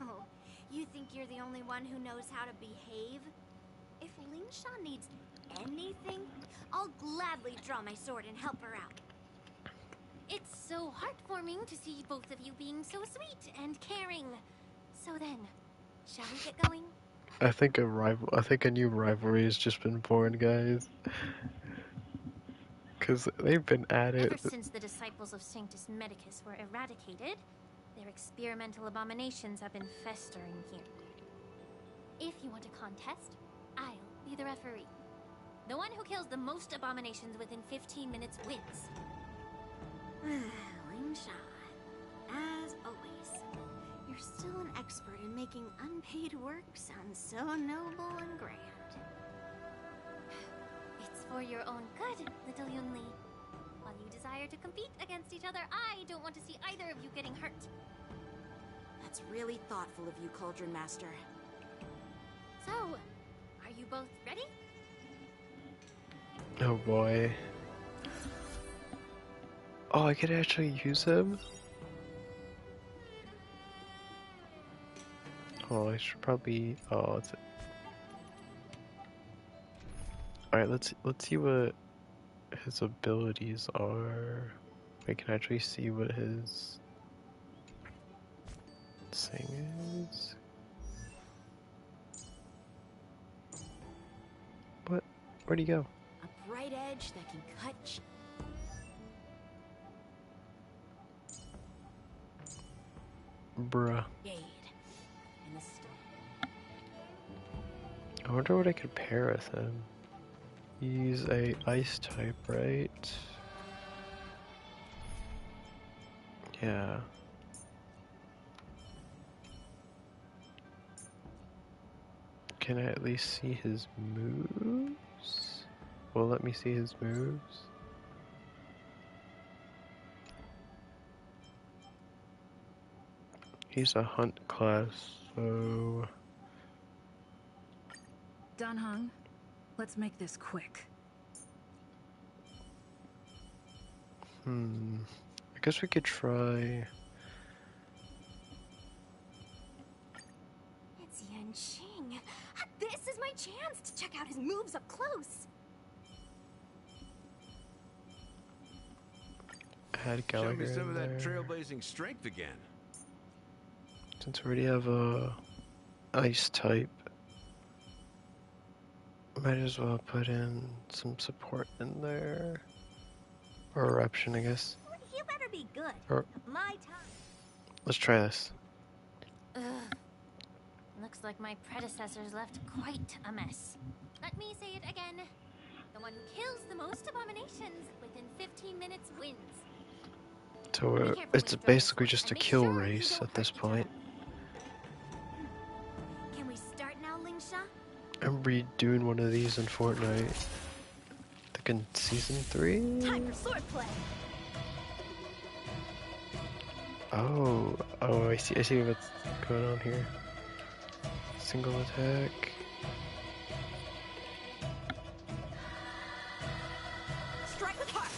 Oh, you think you're the only one who knows how to behave? If Lingsha needs anything, I'll gladly draw my sword and help her out. It's so heartwarming to see both of you being so sweet and caring. So then, shall we get going? I think a new rivalry has just been born, guys. Cause they've been at it. Ever since the disciples of Sanctus Medicus were eradicated, their experimental abominations have been festering here. If you want a contest, I'll be the referee. The one who kills the most abominations within 15 minutes wins. Lingsha, as always, you're still an expert in making unpaid work sound so noble and grand. It's for your own good, little Yunli. While you desire to compete against each other, I don't want to see either of you getting hurt. That's really thoughtful of you, Cauldron Master. So, are you both ready? Oh boy. Oh, I could actually use him? Oh, I should probably... Oh, it's... Alright, let's see what his abilities are. I can actually see what his thing is. What? Where'd he go? A bright edge that can cut... Bruh. I wonder what I could pair with him. He's a ice type, right? Yeah. Can I at least see his moves? Well, let me see his moves. He's a hunt class, so... Danhong, let's make this quick. I guess we could try... It's Yanqing. This is my chance to check out his moves up close. Add Gallagher Show me some in of that there. trailblazing strength again. Since we already have a ice type, might as well put in some support in there. Or eruption, I guess. You better be good. Or My time. let's try this. Ugh. Looks like my predecessors left quite a mess. Let me say it again. The one who kills the most abominations within 15 minutes wins. So it's basically just a kill race at this point. Can we start now, Lingsha? I'm redoing one of these in Fortnite. I think in Season 3? Time for swordplay. Oh, I see what's going on here. Single attack. Strike with heart.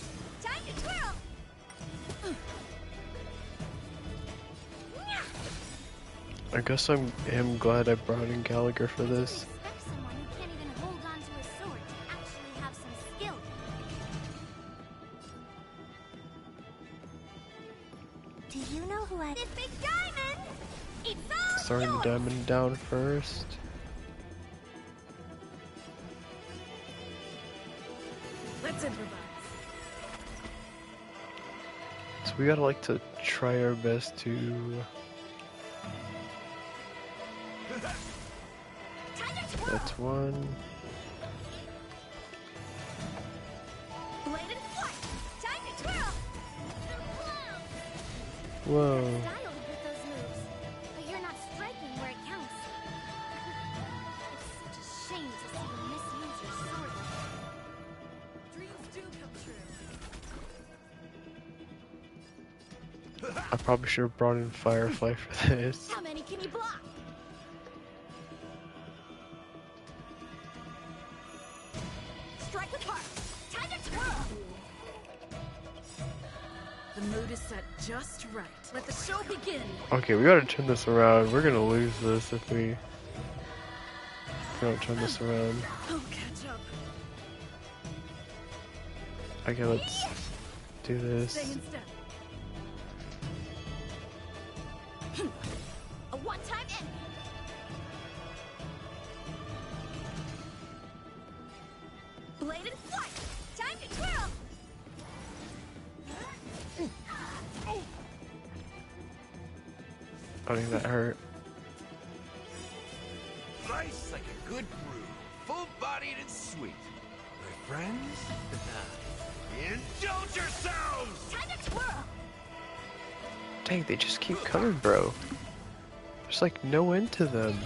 Time to twirl. I guess I'm glad I brought in Gallagher for this. Expect someone who can't even hold on to a sword to actually have some skill. Do you know who I... This big diamond! It's all Starting the diamond down first. Let's improvise. So we gotta like to try our best to that's one. Blade and flight. Time to twirl. Whoa. Style with those moves, but you're not striking where it counts. It's such a shame to see you misuse your sword. Dreams do come true. I probably should have brought in Firefly for this. How many can you block? Strike with heart. Time to twirl. The mood is set just right. Let the show begin. Okay, we gotta turn this around. We're gonna lose this if we don't turn this around. I'll catch up. Okay, let's do this. Stay in step. A one-time in. Blade and flight. Time to twirl. I think that hurt. Nice like a good brew, full-bodied and sweet. My friends, indulge yourselves! Time to twirl. Dang, they just keep coming, bro. There's like no end to them.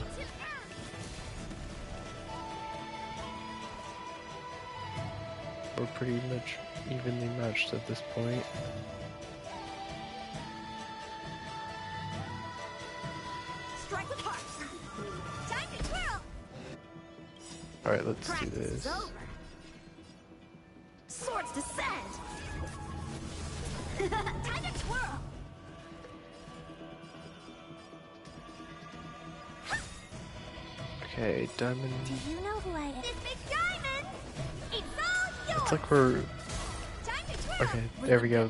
We're pretty much evenly matched at this point. Strike with heart. Time to twirl. Alright, let's do this. Is over. Swords descend. Time to twirl. Okay, diamond. Do you know who I am? This big diamond. It's all yours. It's like we're... Time to twirl. Okay, there we go.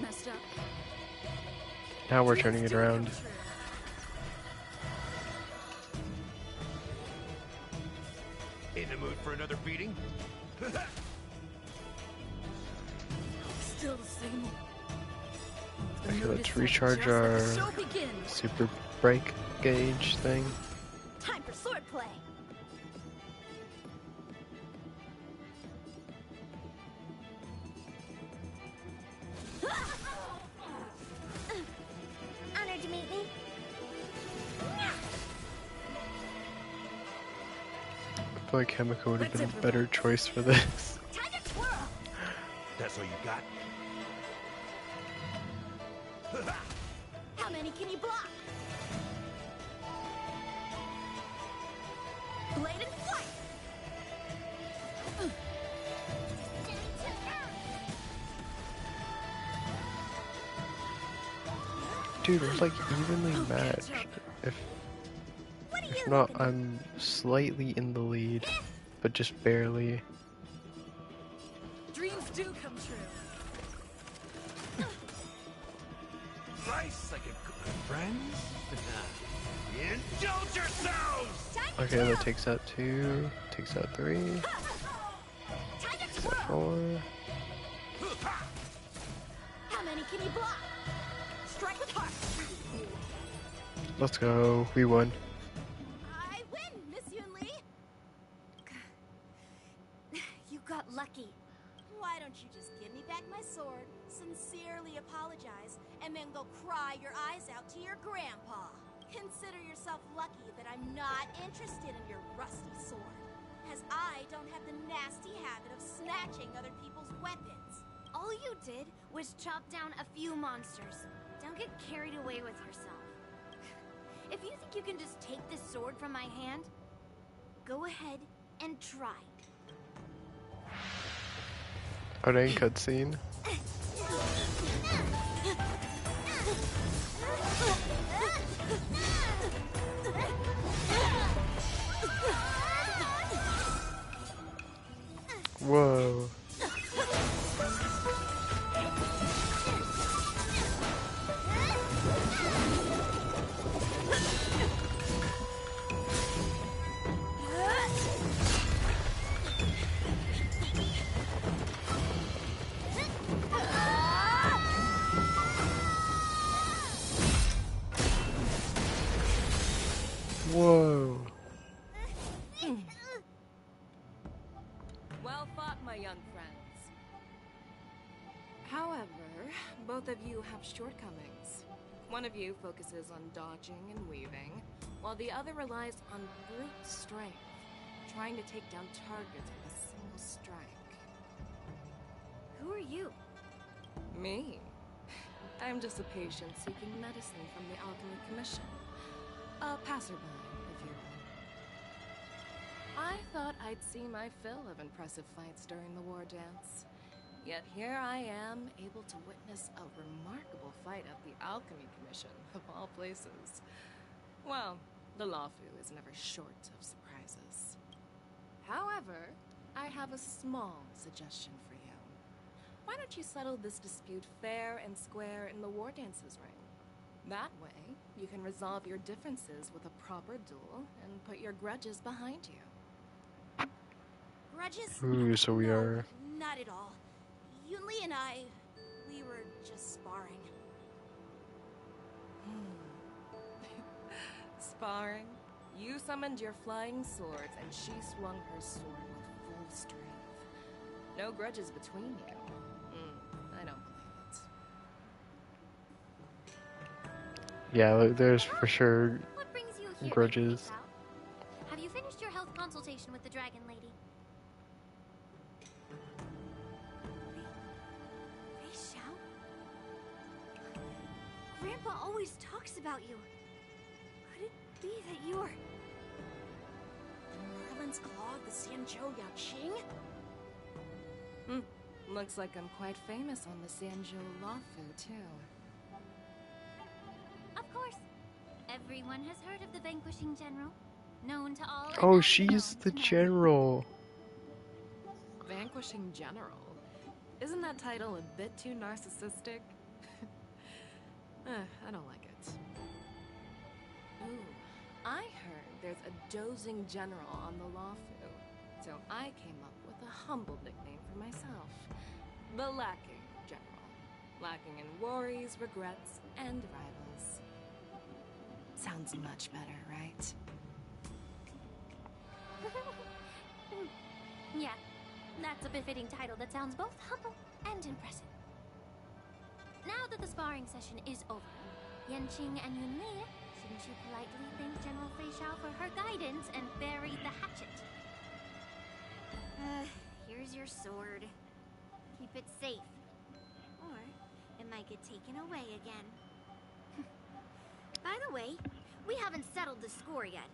Now we're turning it around. In the mood for another beating? Still the same. Okay, let's recharge our super break gauge thing. Time for sword play. Honored to meet me. I feel like Chemical would have been a better choice for this. Time to twirl. That's all you got? How many can you block? Blade and flight. Dude, we're like evenly matched. If not, I'm slightly in the lead, but just barely. Dreams do come true. Nice like a good friends? Indulge yourselves! Okay, that takes out 2, takes out 3, takes out 4. How many can you block? Strike with heart. Let's go, we won. I win, Miss Yunli. You got lucky. Why don't you just give me back my sword, sincerely apologize, and then go cry your eyes out to your grandpa? Consider yourself lucky that I'm not interested in your rusty sword, as I don't have the nasty habit of snatching other people's weapons. All you did was chop down a few monsters. Don't get carried away with yourself. If you think you can just take this sword from my hand, go ahead and try. Oh dang, cutscene. Whoa. Whoa. Well fought, my young friends. However, both of you have shortcomings. One of you focuses on dodging and weaving, while the other relies on brute strength, trying to take down targets with a single strike. Who are you? Me? I'm just a patient seeking medicine from the Alchemy Commission. A passerby, if you will. I thought I'd see my fill of impressive fights during the war dance. Yet here I am, able to witness a remarkable fight at the Alchemy Commission, of all places. Well, the Lawfu is never short of surprises. However, I have a small suggestion for you. Why don't you settle this dispute fair and square in the War Dances ring? That way, you can resolve your differences with a proper duel and put your grudges behind you. Grudges? Ooh, so we No, are... not at all. Yunli and I, we were just sparring. Sparring? You summoned your flying swords and she swung her sword with full strength. No grudges between you. I don't believe it. Yeah, there's for sure What brings you here, grudges. Fei Xiao? Have you finished your health consultation with the Dragon Lady? Fei Xiao? Grandpa always talks about you. Could it be that you're... Merlin's Claw, the Sanzhou Yaoqing? Looks like I'm quite famous on the Sanzhou Lafu, too. Of course. Everyone has heard of the Vanquishing General. Known to all... Oh, she's the general. Vanquishing General? Isn't that title a bit too narcissistic? I don't like it. Ooh, I heard there's a dozing general on the Lafu, so I came up with a humble nickname for myself. The Lacking General. Lacking in worries, regrets, and rivals. Sounds much better, right? Yeah, that's a befitting title that sounds both humble and impressive. Now that the sparring session is over, Yanqing and Yunli, shouldn't you politely thank General Fei Xiao for her guidance and bury the hatchet? Here's your sword. Keep it safe. Or it might get taken away again. By the way, we haven't settled the score yet.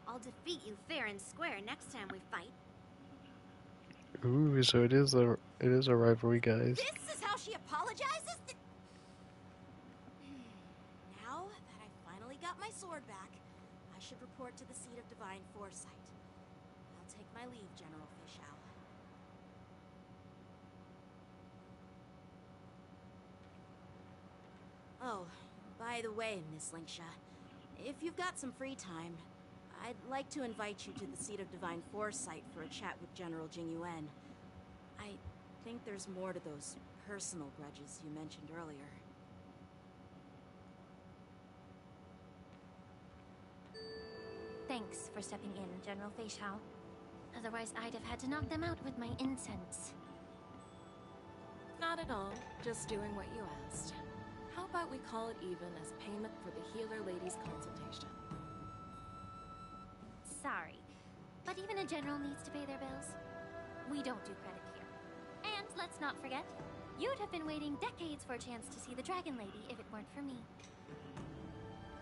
I'll defeat you fair and square next time we fight. Ooh, so it is a rivalry, guys. This is how she apologizes? Now that I finally got my sword back, I should report to the seat of divine foresight. I'll take my leave, General Fei Xiao. Oh, by the way, Miss Linksha, if you've got some free time, I'd like to invite you to the seat of divine foresight for a chat with General Jingyuan. I think there's more to those personal grudges you mentioned earlier. Thanks for stepping in, General Fei Xiao. Otherwise, I'd have had to knock them out with my incense. Not at all. Just doing what you asked. How about we call it even as payment for the healer lady's consultation? Sorry, but even a general needs to pay their bills. We don't do credit here. And let's not forget, you'd have been waiting decades for a chance to see the Dragon Lady if it weren't for me.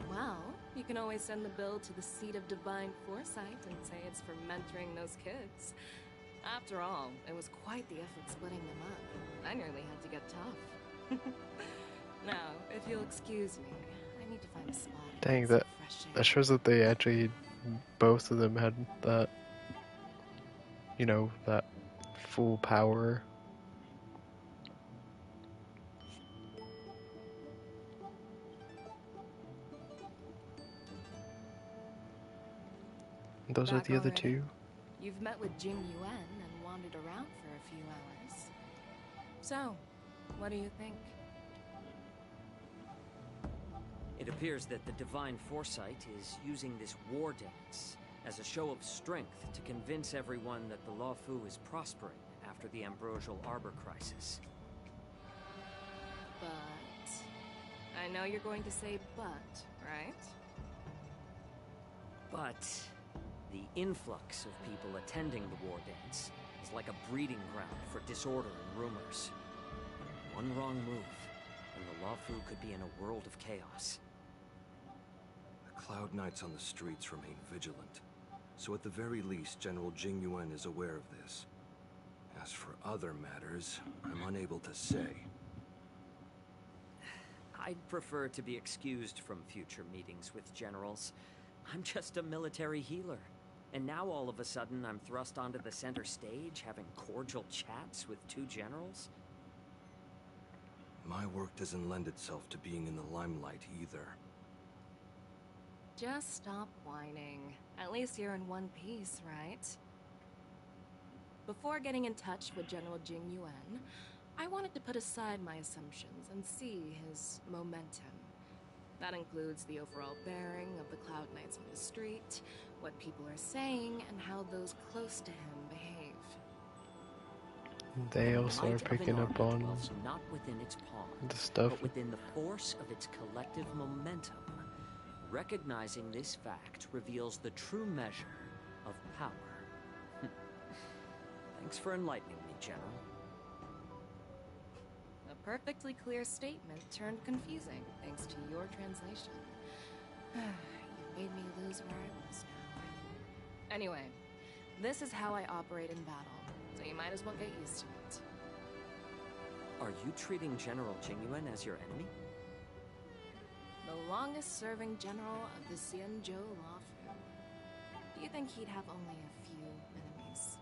Well, you can always send the bill to the seat of divine foresight and say it's for mentoring those kids. After all, it was quite the effort splitting them up. I nearly had to get tough. Now, if you'll excuse me, I need to find a spot. Dang, that shows that they actually, both of them had that, you know, that full power. Those are the other two. You've met with Jing Yuan and wandered around for a few hours. So, what do you think? It appears that the Divine Foresight is using this war dance as a show of strength to convince everyone that the Lafu is prospering after the Ambrosial Arbor crisis. But... I know you're going to say but, right? But the influx of people attending the war dance is like a breeding ground for disorder and rumors. One wrong move, and the Lafu could be in a world of chaos. The Cloud Knights on the streets remain vigilant, so at the very least, General Jingyuan is aware of this. As for other matters, I'm unable to say. I'd prefer to be excused from future meetings with generals. I'm just a military healer. And now all of a sudden I'm thrust onto the center stage having cordial chats with two generals? My work doesn't lend itself to being in the limelight either. Just stop whining. At least you're in one piece, right? Before getting in touch with General Jing Yuan, I wanted to put aside my assumptions and see his momentum. That includes the overall bearing of the Cloud Knights on the street, what people are saying, and how those close to him behave. They also are picking up on not within its palm, the stuff. but within the force of its collective momentum. Recognizing this fact reveals the true measure of power. Thanks for enlightening me, General. A perfectly clear statement turned confusing thanks to your translation. You made me lose where I was now. Anyway, this is how I operate in battle, so you might as well get used to it. Are you treating General Jingyuan as your enemy? The longest-serving general of the Xianzhou Law. Do you think he'd have only a few enemies?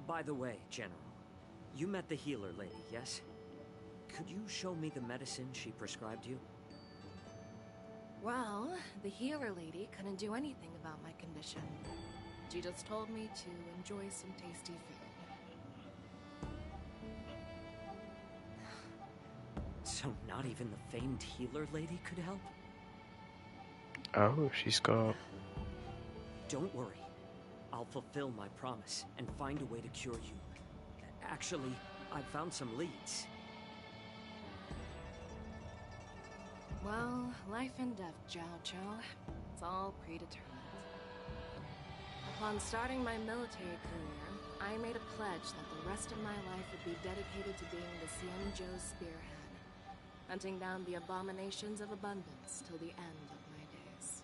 By the way, General, you met the healer lady, yes? Could you show me the medicine she prescribed you? Well, the healer lady couldn't do anything about my condition. She just told me to enjoy some tasty food. So not even the famed healer lady could help? Oh, she's got... Don't worry. I'll fulfill my promise and find a way to cure you. Actually, I've found some leads. Well, life and death, Jiao Zhou. It's all predetermined. Upon starting my military career, I made a pledge that the rest of my life would be dedicated to being the Xianzhou spearhead, hunting down the abominations of abundance till the end of my days.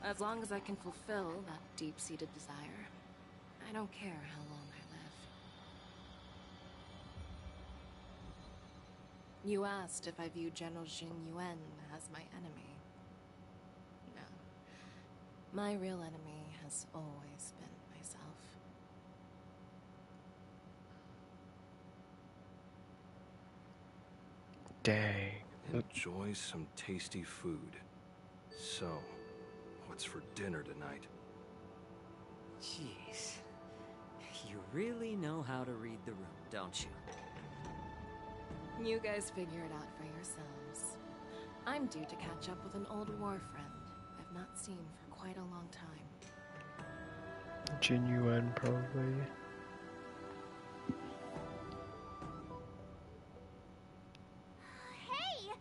As long as I can fulfill that deep-seated desire, I don't care how long I live. You asked if I view General Jing Yuan as my enemy. No. My real enemy has always been myself. Dang. Enjoy some tasty food. So, what's for dinner tonight? Jeez. You really know how to read the room, don't you? You guys figure it out for yourselves. I'm due to catch up with an old war friend I've not seen for quite a long time. Genuine, probably. Hey!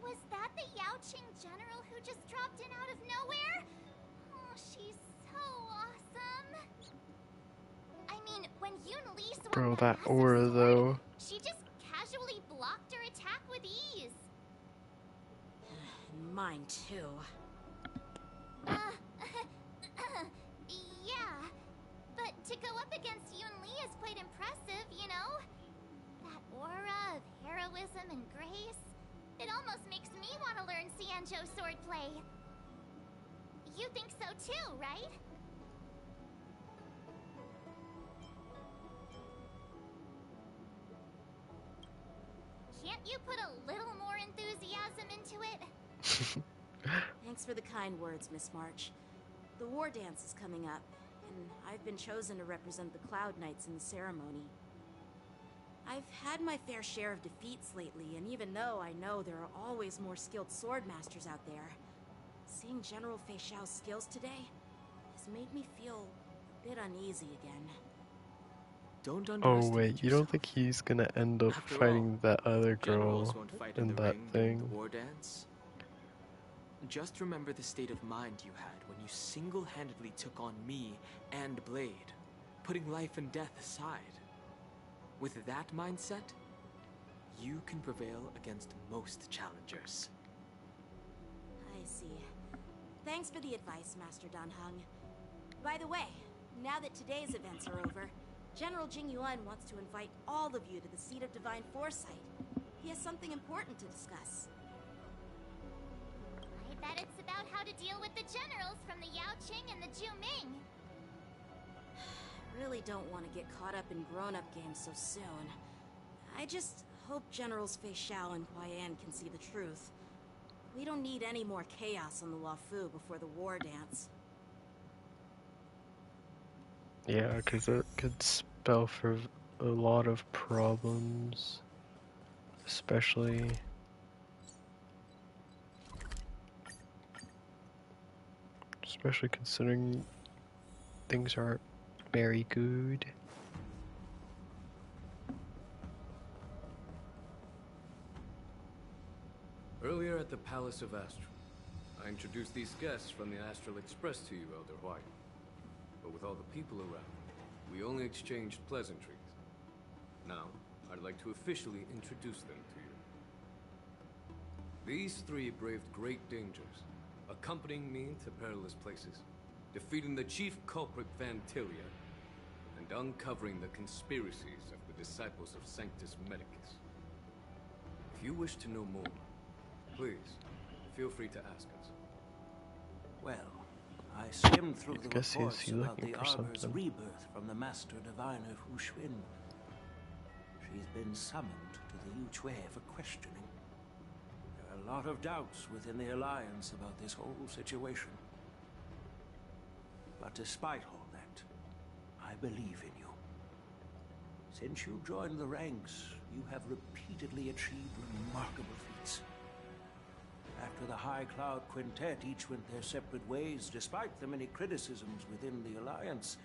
Was that the Yaoqing general who just dropped in out of nowhere? Oh, she's so awesome. I mean, when Yun Li swung Bro, that that massive aura sword, though. she just casually blocked her attack with ease. Mine too. Yeah. But to go up against Yun Li is quite impressive, you know? That aura of heroism and grace. It almost makes me want to learn Xianzhou swordplay. You think so too, right? Can't you put a little more enthusiasm into it? Thanks for the kind words, Miss March. The war dance is coming up, and I've been chosen to represent the Cloud Knights in the ceremony. I've had my fair share of defeats lately, and even though I know there are always more skilled sword masters out there, seeing General Fei Xiao's skills today has made me feel a bit uneasy again. Don't Oh underestimate wait, you don't think he's gonna end up After fighting that other Generals girl won't fight in the that ring during the thing? war dance. Just remember the state of mind you had when you single-handedly took on me and Blade, putting life and death aside. With that mindset, you can prevail against most challengers. I see. Thanks for the advice, Master Dan Heng. By the way, now that today's events are over, General Jing Yuan wants to invite all of you to the Seat of Divine Foresight. He has something important to discuss. I bet it's about how to deal with the generals from the Yao Qing and the Ju Ming. Really don't want to get caught up in grown-up games so soon. I just hope Generals Fei Xiao and Huaiyan can see the truth. We don't need any more chaos on the Luofu before the war dance. Yeah, because it could spell for a lot of problems, especially considering things aren't very good. Earlier at the Palace of Astral, I introduced these guests from the Astral Express to you, Elder White. But with all the people around, we only exchanged pleasantries. Now, I'd like to officially introduce them to you. These three braved great dangers, accompanying me to perilous places, defeating the chief culprit Vantilia, and uncovering the conspiracies of the disciples of Sanctus Medicus. If you wish to know more, please, feel free to ask us. Well, I skimmed through the guess reports he's about looking the for Arbor's something. rebirth from the Master Diviner Fu Xuan. She's been summoned to the Yu Chui for questioning. There are a lot of doubts within the Alliance about this whole situation. But despite all that, I believe in you. Since you joined the ranks, you have repeatedly achieved remarkable feats. After the High Cloud Quintet each went their separate ways, despite the many criticisms within the Alliance,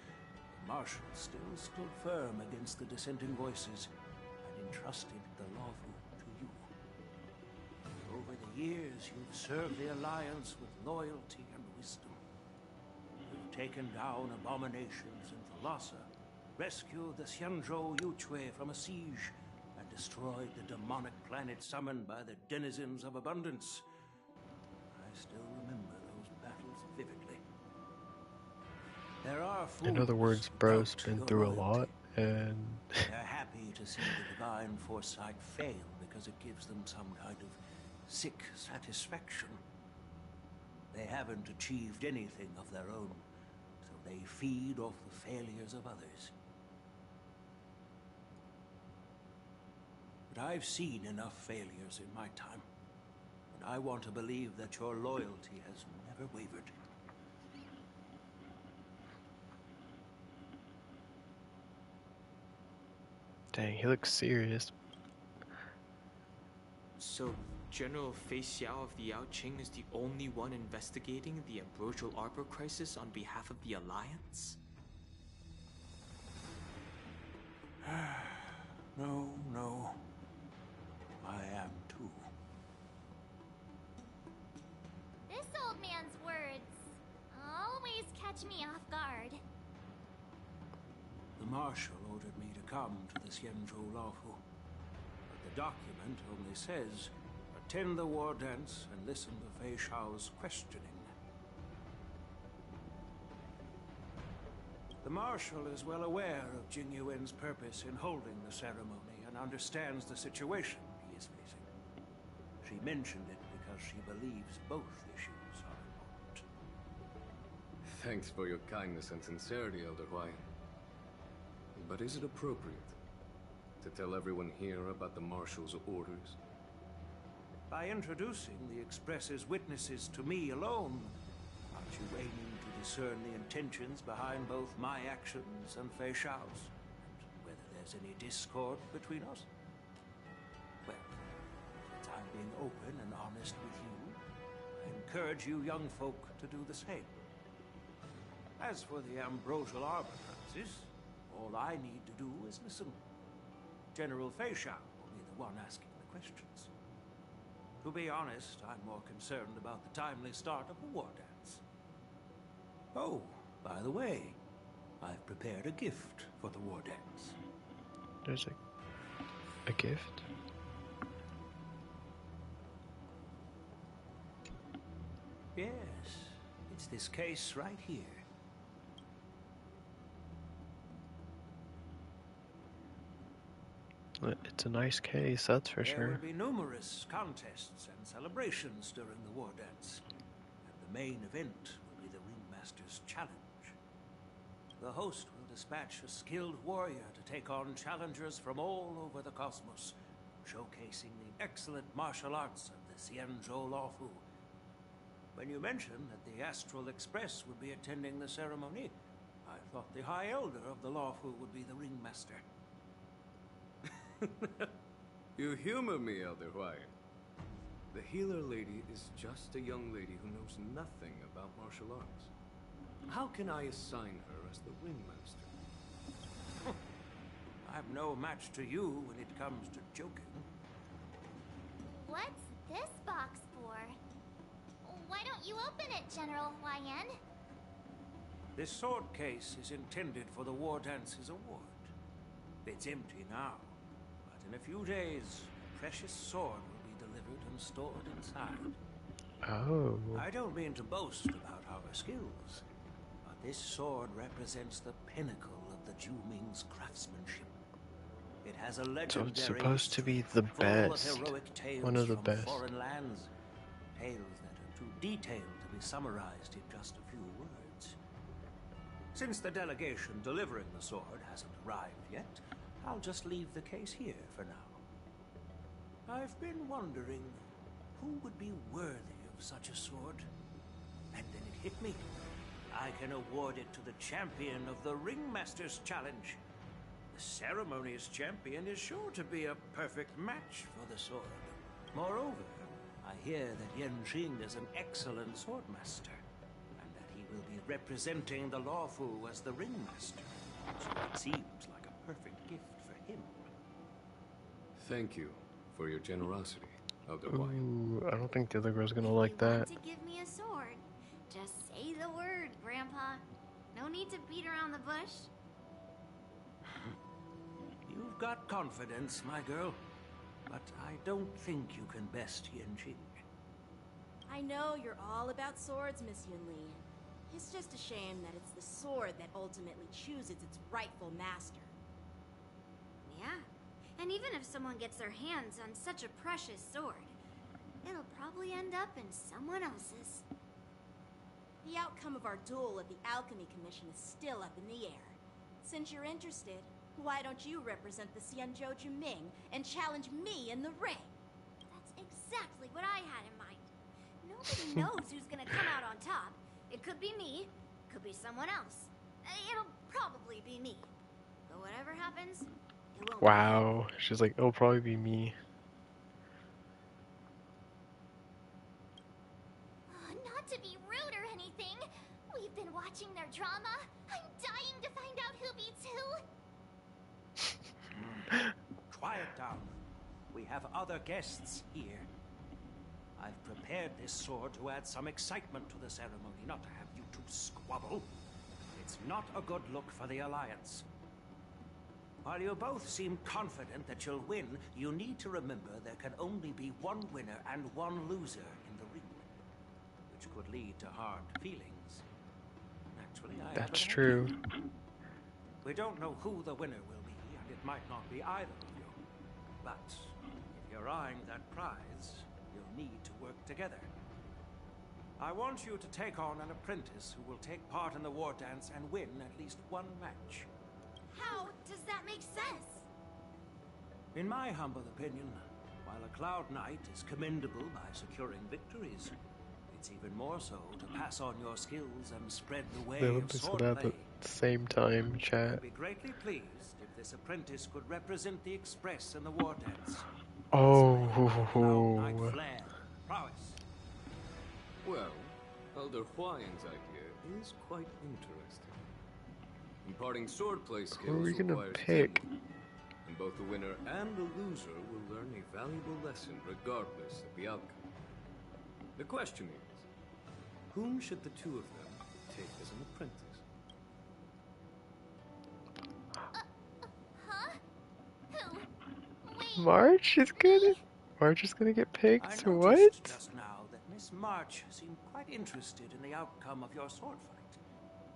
the Marshal still stood firm against the dissenting voices and entrusted the Luofu to you. Over the years, you've served the Alliance with loyalty and wisdom. You've taken down abominations in Thalassa, rescued the Xianzhou Yu Chui from a siege, and destroyed the demonic planet summoned by the denizens of abundance. I still remember those battles vividly. There are fools In other words, who bro's doubt been your through a loyalty. lot, and They're happy to see the divine foresight fail because it gives them some kind of sick satisfaction. They haven't achieved anything of their own, so they feed off the failures of others. But I've seen enough failures in my time, and I want to believe that your loyalty has never wavered. dang, he looks serious. So, General Fei Xiao of the Yao Qing is the only one investigating the Ambrosial Arbor crisis on behalf of the Alliance? No. I am too. This old man's words always catch me off guard. The Marshal ordered me to come to the Xianzhou Luofu. But the document only says, attend the war dance and listen to Fei Xiao's questioning. The Marshal is well aware of Jing Yuan's purpose in holding the ceremony and understands the situation he is facing. She mentioned it because she believes both issues are important. Thanks for your kindness and sincerity, Elder Huai. But is it appropriate to tell everyone here about the Marshal's orders? By introducing the Express's witnesses to me alone, aren't you aiming to discern the intentions behind both my actions and Fei Xiao's? And whether there's any discord between us? Well, since I'm being open and honest with you, I encourage you young folk to do the same. As for the Ambrosial Arbor crisis, all I need to do is listen. General Fei Xiao will be the one asking the questions. To be honest, I'm more concerned about the timely start of the war dance. Oh, by the way, I've prepared a gift for the war dance. There's a gift? Yes, it's this case right here. It's a nice case, that's for There sure. will be numerous contests and celebrations during the war dance. And The main event will be the Ringmaster's Challenge. The host will dispatch a skilled warrior to take on challengers from all over the cosmos, showcasing the excellent martial arts of the Xianzhou Lawfu. When you mentioned that the Astral Express would be attending the ceremony, I thought the High Elder of the Lawfu would be the Ringmaster. You humor me, Elder Huayan. The healer lady is just a young lady who knows nothing about martial arts. How can I assign her as the Ringmaster? I'm no match to you when it comes to joking. What's this box for? Why don't you open it, General Huayan? This sword case is intended for the War Dance's award. It's empty now, but in a few days, a precious sword will be delivered and stored inside. Oh. I don't mean to boast about our skills, but this sword represents the pinnacle of the Zhu Ming's craftsmanship. It has a legendary So it's supposed to be the best. One of the best. Foreign lands, tales that are too detailed to be summarized in just a few words. Since the delegation delivering the sword hasn't arrived yet, I'll just leave the case here for now. I've been wondering who would be worthy of such a sword. And then it hit me. I can award it to the champion of the Ringmaster's Challenge. The ceremony's champion is sure to be a perfect match for the sword. Moreover, I hear that Yanqing is an excellent swordmaster, and that he will be representing the Lawfu as the Ringmaster. So it seems like a perfect gift for him. Thank you for your generosity, Elder Huayan. Ooh, I don't think the other girl's gonna like that. To give me a sword, just say the word, Grandpa. No need to beat around the bush. You've got confidence, my girl, but I don't think you can best Yanqing. I know you're all about swords, Miss Yunli. It's just a shame that it's the sword that ultimately chooses its rightful master. Yeah, and even if someone gets their hands on such a precious sword, it'll probably end up in someone else's. The outcome of our duel at the Alchemy Commission is still up in the air. Since you're interested, why don't you represent the Xianzhou Juming and challenge me in the ring? That's exactly what I had in mind. Nobody knows who's gonna come out on top. It could be me, could be someone else. It'll probably be me. But whatever happens, it won't. Wow. She's like, it'll probably be me. Not to be rude or anything. We've been watching their drama. I'm dying to find out who beats who. Quiet down. We have other guests here. I've prepared this sword to add some excitement to the ceremony, not to have you two squabble. It's not a good look for the Alliance. While you both seem confident that you'll win, you need to remember there can only be one winner and one loser in the ring, which could lead to hard feelings. Naturally, That's true. We don't know who the winner will be, and it might not be either of you. But if you're eyeing that prize, you'll need to work together. I want you to take on an apprentice who will take part in the war dance and win at least one match. How does that make sense? In my humble opinion, while a Cloud Knight is commendable by securing victories, it's even more so to pass on your skills and spread the way The of Olympics will swordplay. happen at the same time, chat. I'd be greatly pleased if this apprentice could represent the Express in the war dance. Oh. Flair, prowess. Well, Elder Huayan's idea is quite interesting. Imparting swordplay skills Who are we gonna requires pick? teamwork, and both the winner and the loser will learn a valuable lesson regardless of the outcome. The question is, whom should the two of them take as an apprentice? Huh? Who? Wait. March is gonna. March is gonna get picked. I What? noticed just now that Miss March seemed quite interested in the outcome of your sword fight.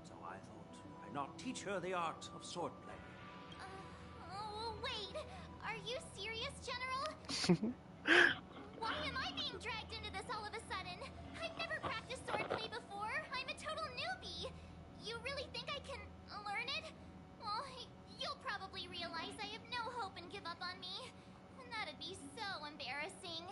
So I thought, why not teach her the art of swordplay? Oh, wait. Are you serious, General? Why am I being dragged into this all of a sudden? I've never practiced swordplay before. I'm a total newbie. You really think I can learn it? Well, you'll probably realize I have no hope and give up on me. And that'd be so embarrassing.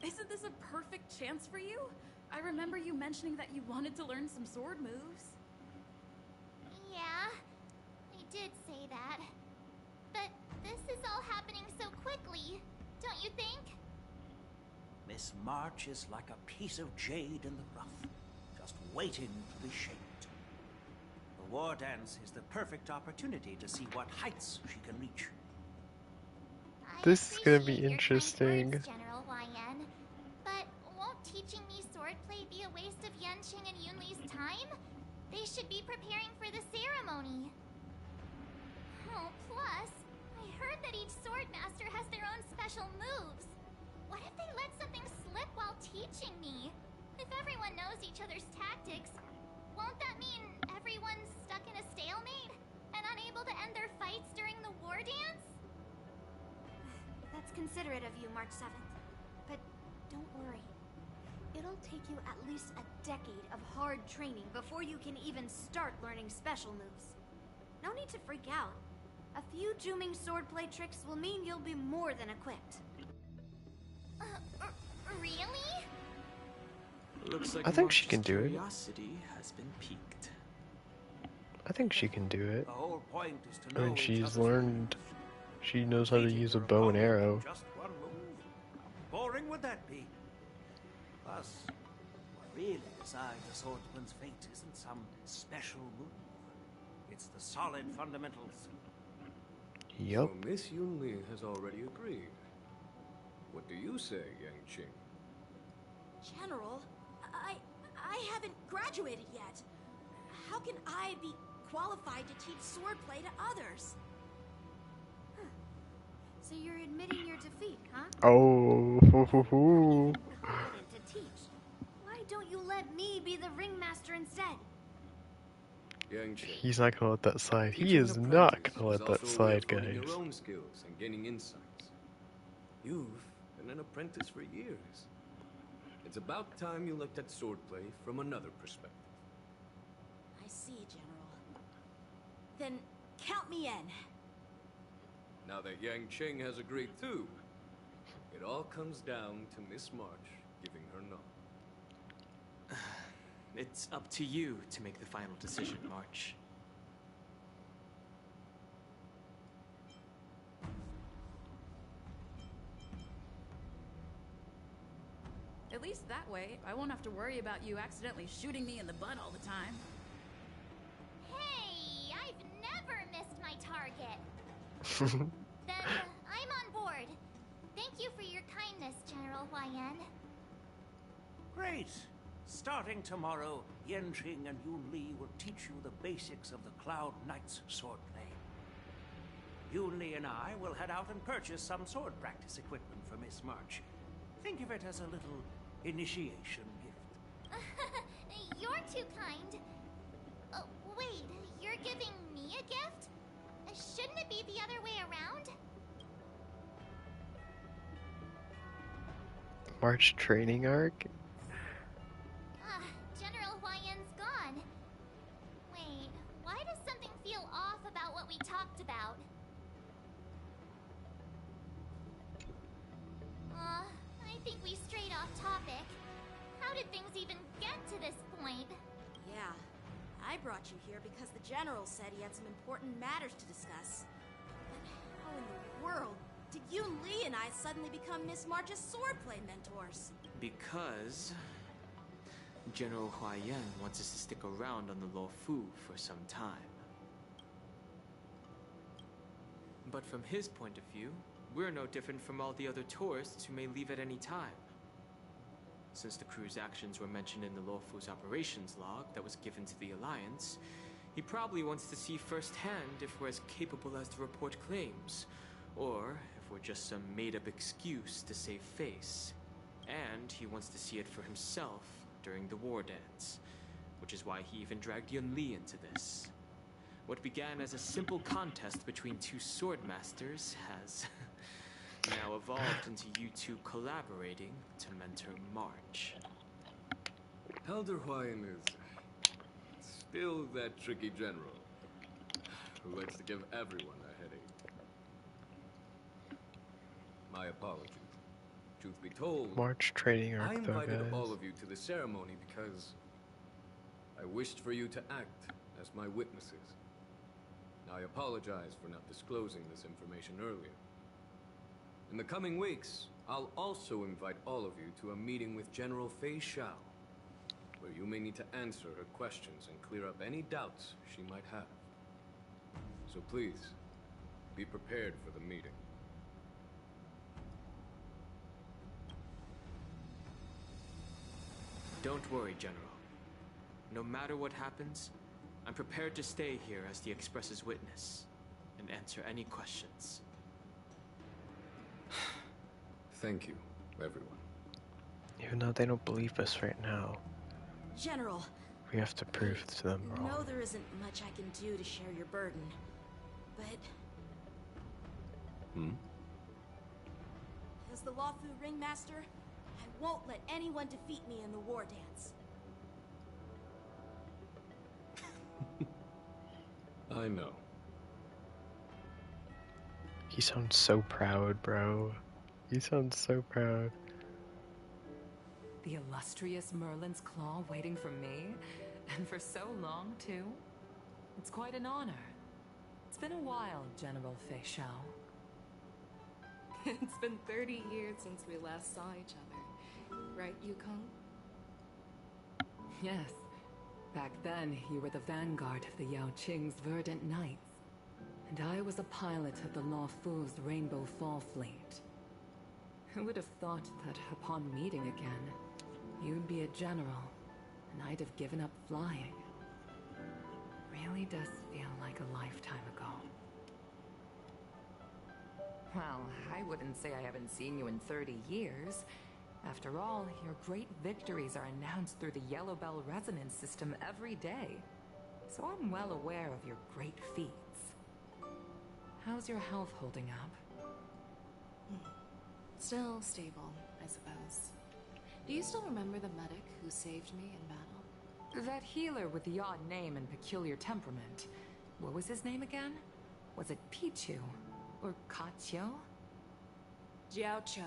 Isn't this a perfect chance for you? I remember you mentioning that you wanted to learn some sword moves. Yeah, I did say that. But this is all happening so quickly, don't you think? Miss March is like a piece of jade in the rough, just waiting to be shaped. The war dance is the perfect opportunity to see what heights she can reach. This is gonna be interesting. General YN, but won't teaching me swordplay be a waste of Yanqing and Yunli's time? They should be preparing for the ceremony. Oh, plus, I heard that each sword master has their own special moves. What if they let something slip while teaching me? If everyone knows each other's tactics, won't that mean everyone's stuck in a stalemate and unable to end their fights during the war dance? That's considerate of you, March 7th. But don't worry. It'll take you at least a decade of hard training before you can even start learning special moves. No need to freak out. A few Juming swordplay tricks will mean you'll be more than equipped. Really? Looks like I think she March's can do it. curiosity has been piqued. I think she can do it. The whole point is to I know mean, each she's other's learned. She knows how to Defeating use a your bow and opponent arrow. with just one move. Boring would that be? Plus, what really decides a swordsman's fate isn't some special move. It's the solid fundamentals. Yup. So Miss Yunli has already agreed. What do you say, Yanqing? General, I haven't graduated yet. How can I be qualified to teach swordplay to others? Huh. So you're admitting your defeat, huh? Oh. Competent to teach. Why don't you let me be the ringmaster instead? Yanqing. He's not gonna let that slide. He Teaching is an not apprentice gonna is let that also a way of slide, honing guys. your own skills and gaining insights. You've been an apprentice for years. It's about time you looked at swordplay from another perspective. I see, General. Then count me in. Now that Yanqing has agreed too, it all comes down to Miss March giving her nod. It's up to you to make the final decision, March. At least that way, I won't have to worry about you accidentally shooting me in the butt all the time. Hey, I've never missed my target. Then I'm on board. Thank you for your kindness, General YN. Great. Starting tomorrow, Yanqing and Yunli will teach you the basics of the Cloud Knight's swordplay. Yunli and I will head out and purchase some sword practice equipment for Miss March. Think of it as a little initiation gift. You're too kind. Wait, you're giving me a gift? Shouldn't it be the other way around? March training arc? General YN's gone. Wait, why does something feel off about what we talked about? I think we strayed off topic. How did things even get to this point? Yeah, I brought you here because the General said he had some important matters to discuss. But how in the world did Yunli and I suddenly become Miss March's swordplay mentors? Because General Huayan wants us to stick around on the Luofu for some time. But from his point of view, we're no different from all the other tourists who may leave at any time. Since the crew's actions were mentioned in the Luofu's operations log that was given to the Alliance, he probably wants to see firsthand if we're as capable as the report claims, or if we're just some made-up excuse to save face. And he wants to see it for himself during the war dance, which is why he even dragged Yunli into this. What began as a simple contest between two sword masters has now evolved into you two collaborating to mentor March. Elder Hwayan is still that tricky general who likes to give everyone a headache. My apologies. Truth be told, March trading I arc though, invited guys. all of you to the ceremony because I wished for you to act as my witnesses. I apologize for not disclosing this information earlier. In the coming weeks, I'll also invite all of you to a meeting with General Fei Xiao, where you may need to answer her questions and clear up any doubts she might have. So please, be prepared for the meeting. Don't worry, General. No matter what happens, I'm prepared to stay here as the Express's witness and answer any questions. Thank you, everyone. Even though they don't believe us right now, General, we have to prove to them I wrong. know there isn't much I can do to share your burden, but as the Lawfu Ringmaster, I won't let anyone defeat me in the war dance. I know. He sounds so proud, bro. He sounds so proud. The illustrious Merlin's Claw waiting for me? And for so long, too? It's quite an honor. It's been a while, General Fei Xiao. It's been 30 years since we last saw each other. Right, Yukong? Yes. Back then, you were the vanguard of the Yao Qing's Verdant Knights. And I was a pilot of the Lawfu's Rainbow Fall Fleet. Who would have thought that upon meeting again, you'd be a general, and I'd have given up flying? Really does feel like a lifetime ago. Well, I wouldn't say I haven't seen you in 30 years. After all, your great victories are announced through the Yellow Bell resonance system every day. So I'm well aware of your great feats. How's your health holding up? Still stable, I suppose. Do you still remember the medic who saved me in battle? That healer with the odd name and peculiar temperament. What was his name again? Was it Pichu? Or Kachio? Jiao Cho.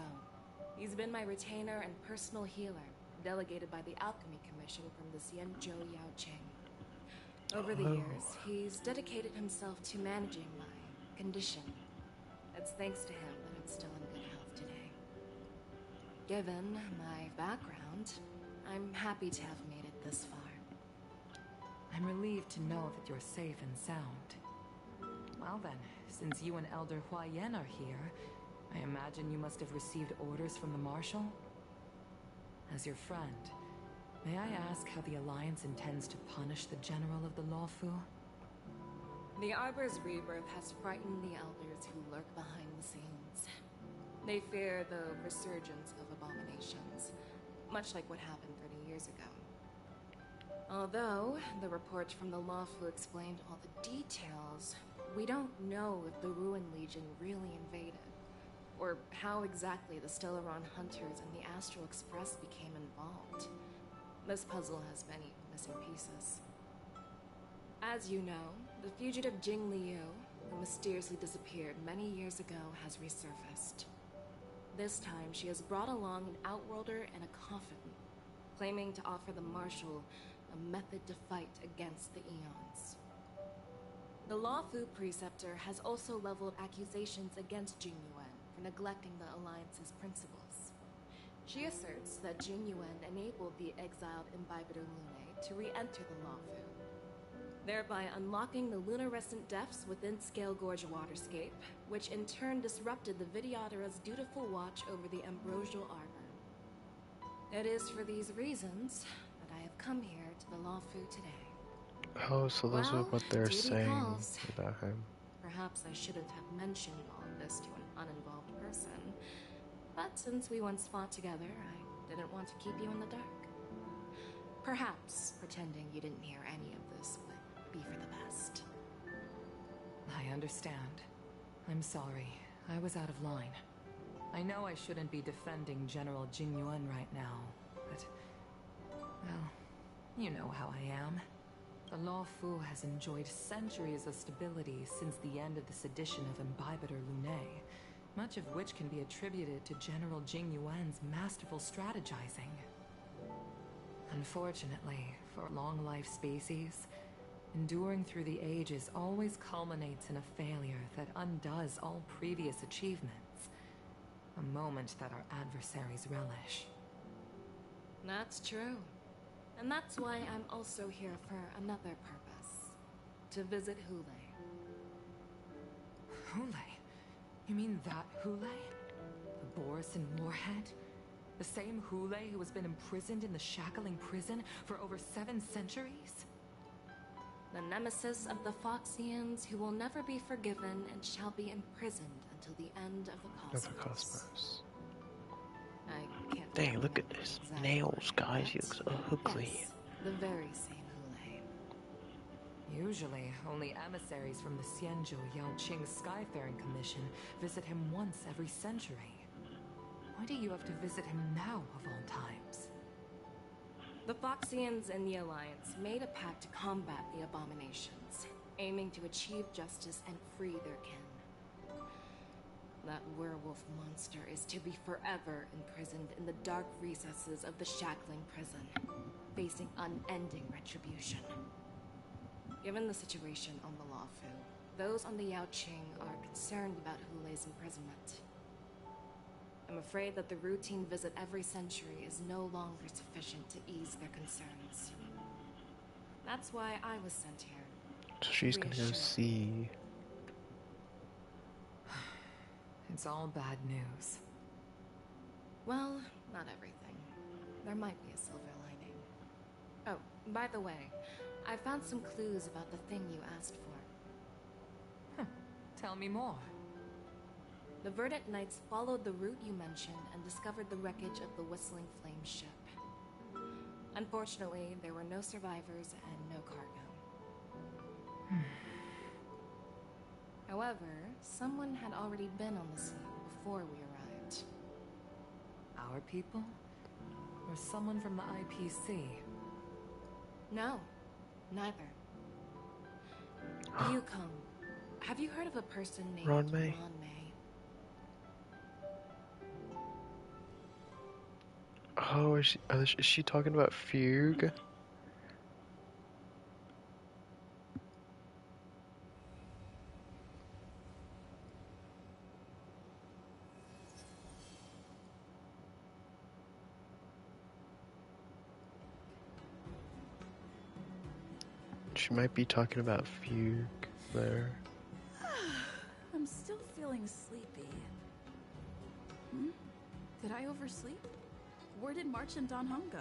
He's been my retainer and personal healer, delegated by the Alchemy Commission from the Xianzhou Yao Qing. Over the years, he's dedicated himself to managing my condition. It's thanks to him that I'm still in good health today. Given my background, I'm happy to have made it this far. I'm relieved to know that you're safe and sound. Well then, since you and Elder Hwayan are here, I imagine you must have received orders from the Marshal? As your friend, may I ask how the Alliance intends to punish the General of the Lawfu? The Arbor's rebirth has frightened the elders who lurk behind the scenes. They fear the resurgence of abominations, much like what happened 30 years ago. Although the report from the Lawfu explained all the details, we don't know if the Ruin Legion really invaded, or how exactly the Stellaron Hunters and the Astral Express became involved. This puzzle has many missing pieces. As you know, the fugitive Jing Liu, who mysteriously disappeared many years ago, has resurfaced. This time, she has brought along an outworlder and a coffin, claiming to offer the Marshal a method to fight against the Eons. The Lawfu Preceptor has also leveled accusations against Jing Yuan for neglecting the Alliance's principles. She asserts that Jing Yuan enabled the exiled Imbibitor Lunae to re-enter the Lawfu, thereby unlocking the lunarescent depths within Scale Gorge waterscape, which in turn disrupted the Vidyadhara's dutiful watch over the Ambrosial Arbor. It is for these reasons that I have come here to the Lawfu today. Oh, so those are what they're duty saying calls. about him. Perhaps I shouldn't have mentioned all of this to an uninvolved person, but since we once fought together, I didn't want to keep you in the dark. Perhaps pretending you didn't hear any of this would be for the best. I understand. I'm sorry. I was out of line. I know I shouldn't be defending General Jingyuan right now, but... well, you know how I am. The Law Fu has enjoyed centuries of stability since the end of the sedition of Imbibitor Lunae, much of which can be attributed to General Jingyuan's masterful strategizing. Unfortunately, for a long-life species, enduring through the ages always culminates in a failure that undoes all previous achievements. A moment that our adversaries relish. That's true. And that's why I'm also here for another purpose. To visit Hulei. Hulei? You mean that Hulei? The Boris in Moorhead? The same Hulei who has been imprisoned in the Shackling prison for over 7 centuries? The nemesis of the Foxians who will never be forgiven and shall be imprisoned until the end of the cosmos. I can't Dang, look at his nails, guys. He looks ugly. Yes, the very same Hulei. Usually, only emissaries from the Xianzhou Yaoqing Skyfaring Commission visit him once every century. Why do you have to visit him now, of all times? The Foxians and the Alliance made a pact to combat the abominations, aiming to achieve justice and free their kin. That werewolf monster is to be forever imprisoned in the dark recesses of the Shackling prison, facing unending retribution. Given the situation on the Law Fu, those on the Yaoqing are concerned about Hulei's imprisonment. I'm afraid that the routine visit every century is no longer sufficient to ease their concerns. That's why I was sent here. So she's gonna go see. It's all bad news. Well, not everything. There might be a silver lining. Oh, by the way, I found some clues about the thing you asked for. Tell me more. The Verdant Knights followed the route you mentioned and discovered the wreckage of the Whistling Flame ship. Unfortunately, there were no survivors and no cargo. However, someone had already been on the scene before we arrived. Our people? Or someone from the IPC? No, neither. Yukong, have you heard of a person named Ron May? Oh, is she talking about Fugue? She might be talking about Fugue there. I'm still feeling sleepy. Did I oversleep? Where did March and Don Hong go?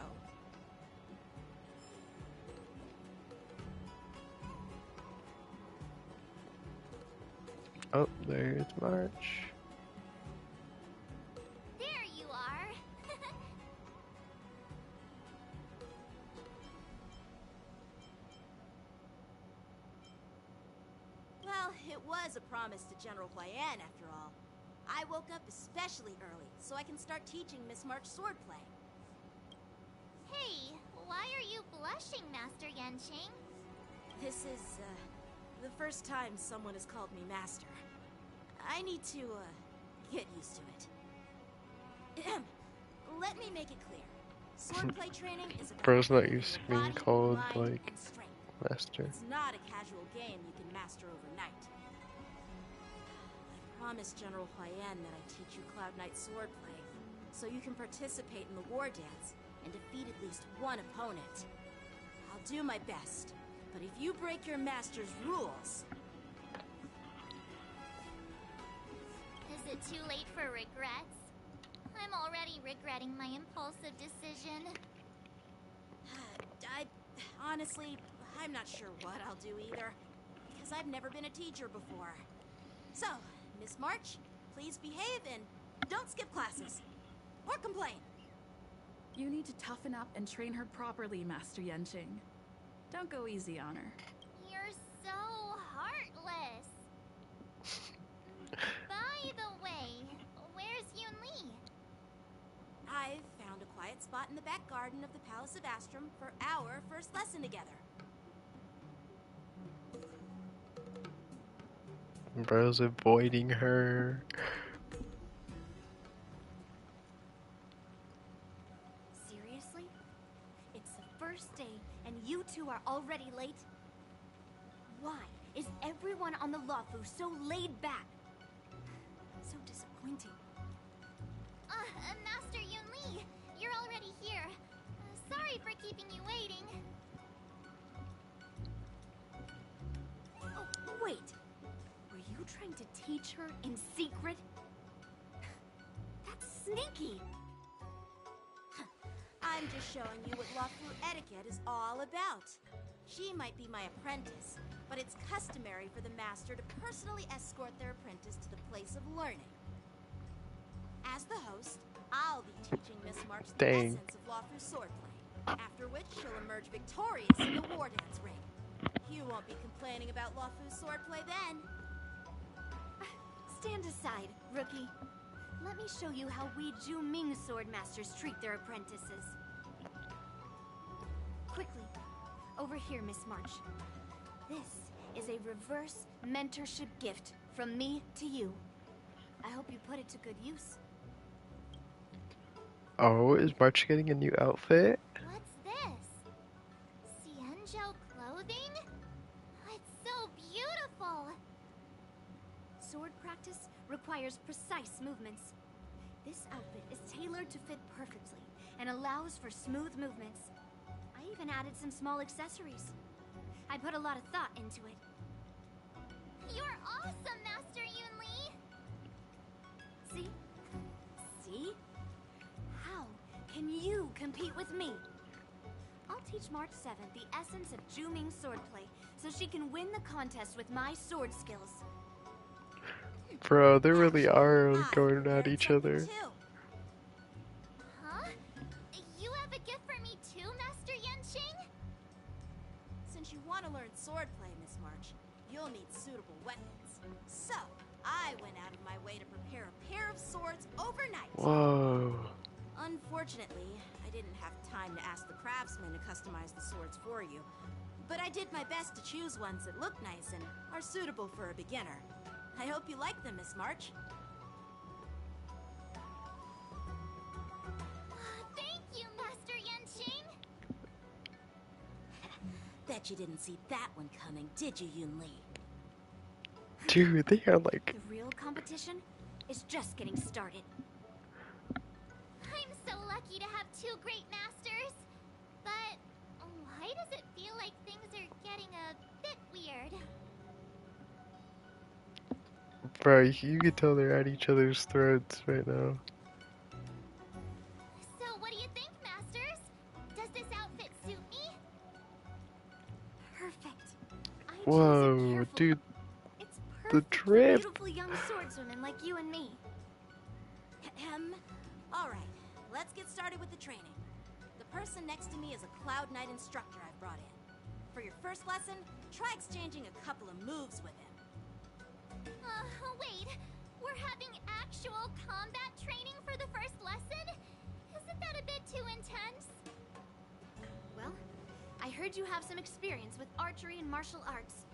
Oh, there's March. There you are. Well, it was a promise to General Huyan, after all. I woke up especially early, so I can start teaching Miss March swordplay. Hey, why are you blushing, Master Yanqing? This is, the first time someone has called me Master. I need to, get used to it. Let me make it clear. Swordplay training is about Bro's not used to being body, called, mind, like, and strength. Master. It's not a casual game you can master overnight. I promised General Huyan that I'd teach you Cloud Knight swordplay, so you can participate in the war dance and defeat at least one opponent. I'll do my best, but if you break your master's rules... Is it too late for regrets? I'm already regretting my impulsive decision. Honestly, I'm not sure what I'll do either, because I've never been a teacher before. So, Miss March, please behave and don't skip classes. Or complain. You need to toughen up and train her properly, Master Yanqing. Don't go easy on her. You're so heartless. I've found a quiet spot in the back garden of the Palace of Astrum for our first lesson together. Bro's avoiding her. Seriously? It's the first day and you two are already late? Why is everyone on the Lawfu so laid back? So disappointing. Master Yunli, you're already here. Sorry for keeping you waiting. Oh, wait. Were you trying to teach her in secret? That's sneaky. I'm just showing you what Lawfu etiquette is all about. She might be my apprentice, but it's customary for the master to personally escort their apprentice to the place of learning. As the host, I'll be teaching Miss March the essence of Lawfu swordplay, after which she'll emerge victorious in the war dance ring. You won't be complaining about Lawfu swordplay then. Stand aside, rookie. Let me show you how we Ju-Ming sword masters treat their apprentices. Quickly, over here, Miss March. This is a reverse mentorship gift from me to you. I hope you put it to good use. Oh, is March getting a new outfit? What's this? Xianzhou clothing? It's so beautiful! Sword practice requires precise movements. This outfit is tailored to fit perfectly and allows for smooth movements. I even added some small accessories. I put a lot of thought into it. You're awesome, Master Yunli! See? See? How can you compete with me? I'll teach March 7th the essence of Ju-Ming swordplay so she can win the contest with my sword skills. Bro, they really are going at each other. Huh? You have a gift for me too, Master Yanqing? Since you want to learn swordplay, Miss March, you'll need suitable weapons. So, I went out of my way to prepare a pair of swords overnight. Whoa. Unfortunately, I didn't have time to ask the craftsman to customize the swords for you. But I did my best to choose ones that look nice and are suitable for a beginner. I hope you like them, Miss March. Thank you, Master Yanqing! Bet you didn't see that one coming, did you, Yunli? Dude, they are like... The real competition is just getting started. I'm so lucky to have two great masters. But why does it feel like things are getting a bit weird? Bro, you can tell they're at each other's throats right now. So what do you think, masters? Does this outfit suit me? Perfect. Whoa, dude. It's the perfect for drip. beautiful young swordswomen like you and me. Alright, let's get started with the training. The person next to me is a Cloud Knight instructor I've brought in. For your first lesson, try exchanging a couple of moves with him. Wait. We're having actual combat training for the first lesson? Isn't that a bit too intense? Well, I heard you have some experience with archery and martial arts.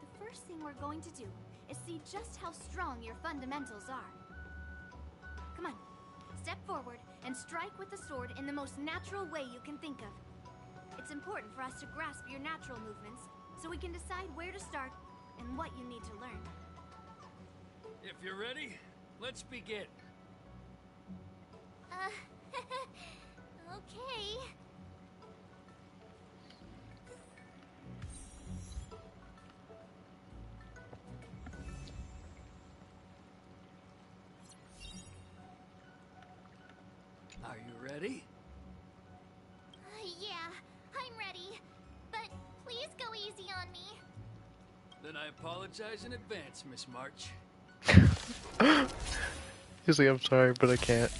The first thing we're going to do is see just how strong your fundamentals are. Come on, step forward and strike with the sword in the most natural way you can think of. It's important for us to grasp your natural movements so we can decide where to start and what you need to learn. If you're ready, let's begin. Okay. Are you ready? Yeah, I'm ready. But please go easy on me. Then I apologize in advance, Miss March. He's like, I'm sorry, but I can't.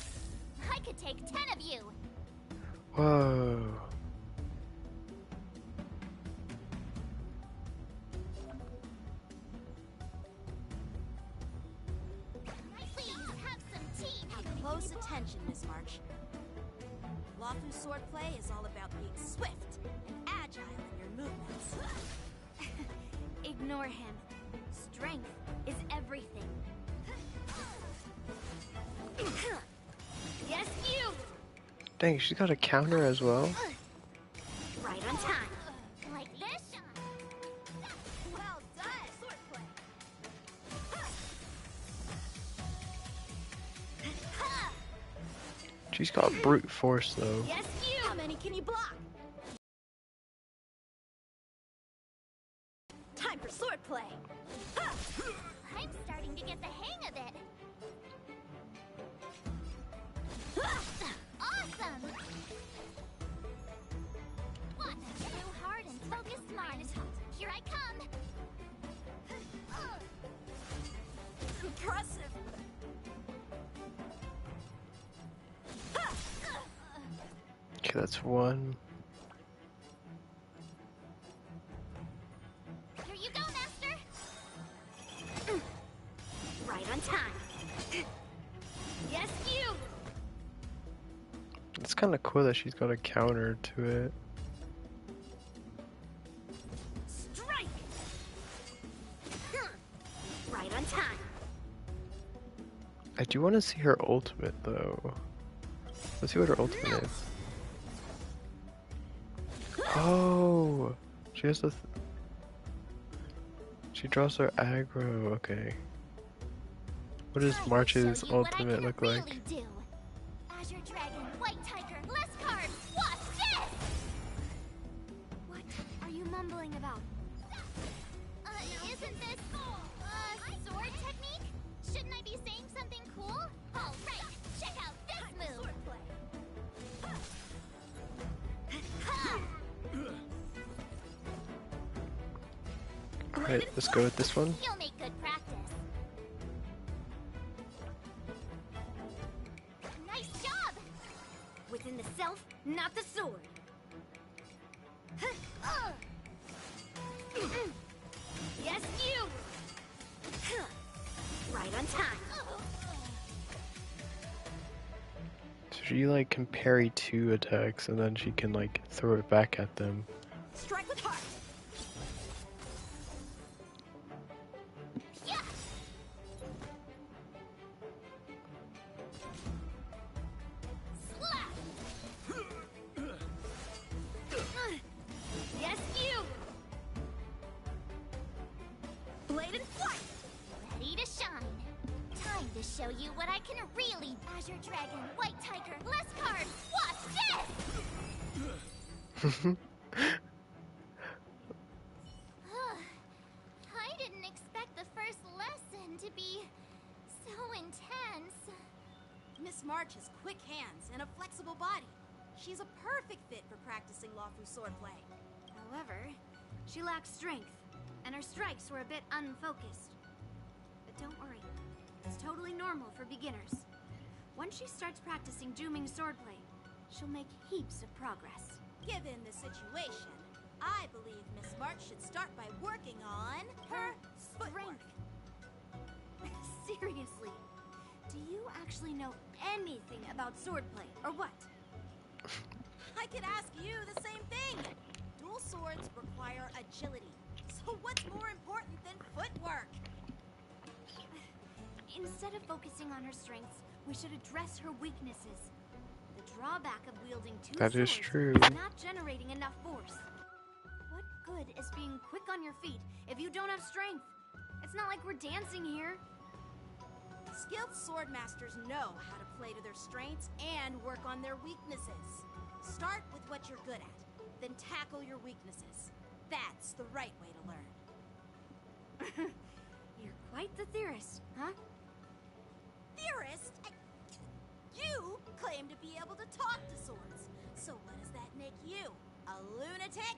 I could take 10 of you. Whoa. Please have some tea. Pay close attention, Miss March. Lawfu swordplay is all about being swift and agile in your movements. Ignore him. Strength is everything. Yes, you! Dang, she's got a counter as well. Right on time. Like this? Well done, swordplay. She's got brute force though. Yes, you! How many can you block? Time for swordplay. I'm starting to get the hang of it. Awesome! What? New hard and focused mind. Here I come. Impressive. Okay, that's one. Here you go, Master. Right on time. Yes, you. It's kind of cool that she's got a counter to it. Strike. Right on time. I do want to see her ultimate though. Let's see what her ultimate is. Oh, she has the. She draws her aggro. Okay. What does March's ultimate look like? Really do. Azure Dragon, White Tiger, less cards. Watch this. What are you mumbling about? Isn't this sword technique? Shouldn't I be saying something cool? All right, check out this move. Alright, let's go with this one. You'll make good practice. Nice job! Within the self, not the sword. Yes, you! Right on time. So she like can parry 2 attacks and then she can like throw it back at them. Strike with heart. Yeah. Slap. Yes, you. Blade and flight. Ready to shine. Time to show you what I can really. Azure Dragon, White Tiger, less cards. Watch this. I didn't expect the first lesson to be so intense. Miss March has quick hands and a flexible body. She's a perfect fit for practicing Lawfu swordplay. However, she lacks strength, and her strikes were a bit unfocused. But don't worry, it's totally normal for beginners. Once she starts practicing dooming swordplay, she'll make heaps of progress. Given the situation, I believe Miss March should start by working on her strength. Seriously, do you actually know anything about swordplay, or what? I could ask you the same thing. Dual swords require agility. So what's more important than footwork? Instead of focusing on her strengths, we should address her weaknesses. The drawback of wielding 2 That is swords true. is not generating enough force. What good is being quick on your feet if you don't have strength? It's not like we're dancing here. Skilled sword masters know how to play to their strengths and work on their weaknesses. Start with what you're good at, then tackle your weaknesses. That's the right way to learn. You're quite the theorist, huh? Theorist? You claim to be able to talk to swords. So what does that make you? A lunatic?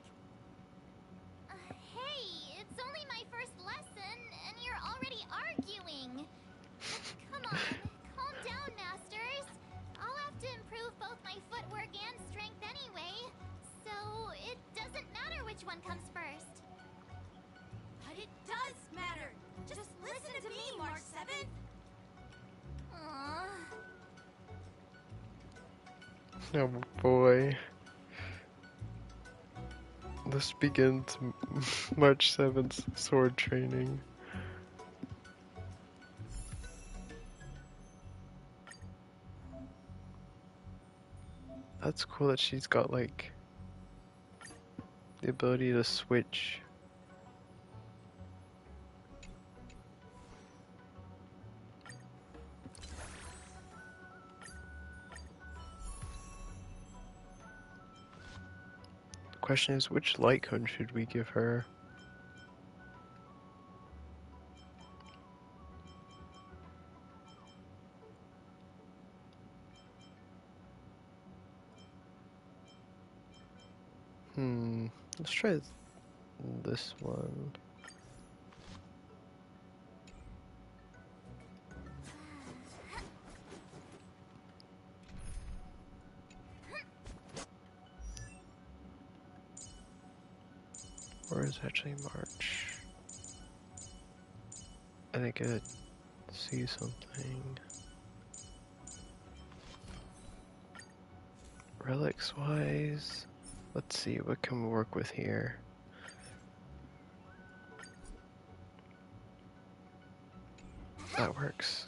Hey, it's only my first lesson, and you're already arguing. Come on, calm down, masters. I'll have to improve both my footwork and strength anyway, so it doesn't matter which one comes first. But it does matter. Just listen to me, March 7th. Aww. Oh boy. This begins March 7th sword training. That's cool that she's got like the ability to switch. The question is, which light cone should we give her? Let's try this one. Or is it actually March? I think I see something. Relics wise, let's see, what can we work with here? That works.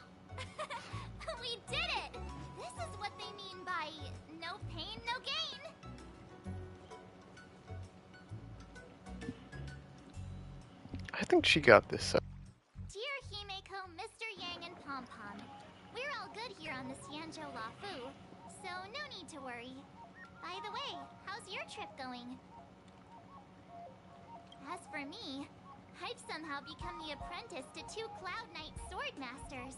We did it! This is what they mean by no pain, no gain. I think she got this. Dear Himeko, Mr. Yang, and Pom Pom, we're all good here on the Xianzhou Lafu, so no need to worry. By the way, how's your trip going? As for me, I've somehow become the apprentice to 2 Cloud Knight sword masters,